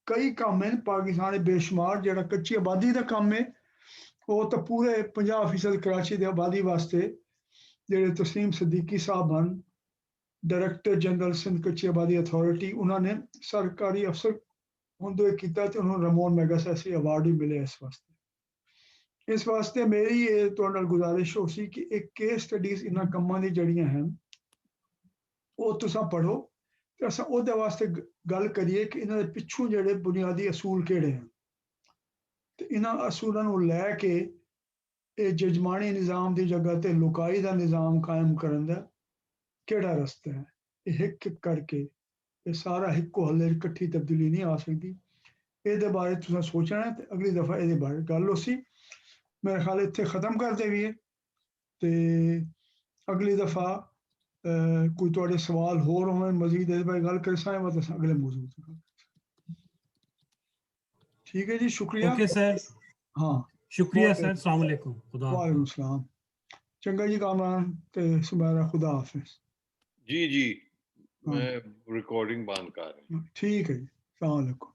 ਕਈ ਕੰਮ ਹਨ ਪਾਕਿਸਤਾਨ ਦੇ ਬੇਸ਼ੁਮਾਰ। ਜਿਹੜਾ ਕੱਚੀ ਆਬਾਦੀ ਦਾ ਕੰਮ ਹੈ ਉਹ ਤਾਂ ਪੂਰੇ 50% ਕਰਾਚੀ ਦੀ ਆਬਾਦੀ ਵਾਸਤੇ ਜਿਹੜੇ ਤਸਲੀਮ ਸਦੀਕੀ ਸਾਹਿਬ ਹਨ, ਡਾਇਰੈਕਟਰ ਜਨਰਲ ਸਿੰਧ ਕੱਚੀ ਆਬਾਦੀ ਅਥਾਰਟੀ, ਉਹਨਾਂ ਨੇ ਸਰਕਾਰੀ ਅਫਸਰ ਹੁੰਦੇ ਕੀਤਾ ਤੇ ਉਹਨਾਂ ਨੂੰ ਰਮੋਨ ਮੈਗਸੈਸੀ ਅਵਾਰਡ ਵੀ ਮਿਲੇ ਇਸ ਵਾਸਤੇ। ਇਸ ਵਾਸਤੇ ਮੇਰੀ ਇਹ ਤੁਹਾਡੇ ਨਾਲ ਗੁਜ਼ਾਰਿਸ਼ ਹੋ ਸੀ ਕਿ ਇੱਕ ਕੇਸ ਸਟੱਡੀਜ਼ ਇਹਨਾਂ ਕੰਮਾਂ ਦੀ ਜਿਹੜੀਆਂ ਹਨ ਉਹ ਤੁਸੀਂ ਪੜ੍ਹੋ ਤੇ ਅਸਾਂ ਉਹਦੇ ਵਾਸਤੇ ਗੱਲ ਕਰੀਏ ਕਿ ਇਹਨਾਂ ਦੇ ਪਿੱਛੋਂ ਜਿਹੜੇ ਬੁਨਿਆਦੀ ਅਸੂਲ ਕਿਹੜੇ ਹਨ, ਤੇ ਇਹਨਾਂ ਅਸੂਲਾਂ ਨੂੰ ਲੈ ਕੇ ਇਹ ਜਜਮਾਨੀ ਨਿਜ਼ਾਮ ਦੀ ਜਗ੍ਹਾ ਤੇ ਲੁਕਾਈ ਦਾ ਨਿਜ਼ਾਮ ਕਾਇਮ ਕਰਨ ਦਾ ਕਿਹੜਾ ਰਸਤਾ ਹੈ। ਇਹ ਇੱਕ ਇੱਕ ਕਰਕੇ ਇਹ ਸਾਰਾ ਇੱਕੋ ਹੱਲੇ ਇਕੱਠੀ ਤਬਦੀਲੀ ਨਹੀਂ ਆ ਸਕਦੀ। ਇਹਦੇ ਬਾਰੇ ਤੁਸੀਂ ਸੋਚਣਾ ਹੈ ਤੇ ਅਗਲੀ ਦਫਾ ਇਹਦੇ ਬਾਰੇ ਗੱਲ ਹੋਸੀ। ਮੇਰੇ ਖਿਆਲ ਇੱਥੇ ਖਤਮ ਕਰ ਦੇਵੀਏ ਤੇ ਅਗਲੀ ਦਫਾ ਕੋਈ ਤੁਹਾਡੇ ਸਵਾਲ ਹੋਰ ਹੋਣ ਮਜ਼ੀਦ ਇਹਦੇ ਬਾਰੇ ਗੱਲ ਕਰ ਸਾਂ ਤਾਂ ਅਗਲੇ ਮੌਜੂਦ ਠੀਕ है जी। शुक्रिया। Okay sir. हाँ शुक्रिया सर। अस्सलाम वालेकुम। खुदा वालेकुम सलाम। चंगा जी कामरान ते सुबह खुदा हाफिज। जी जी मैं रिकॉर्डिंग बंद कर रहा हूँ। ठीक है जी। अस्सलाम वालेकुम।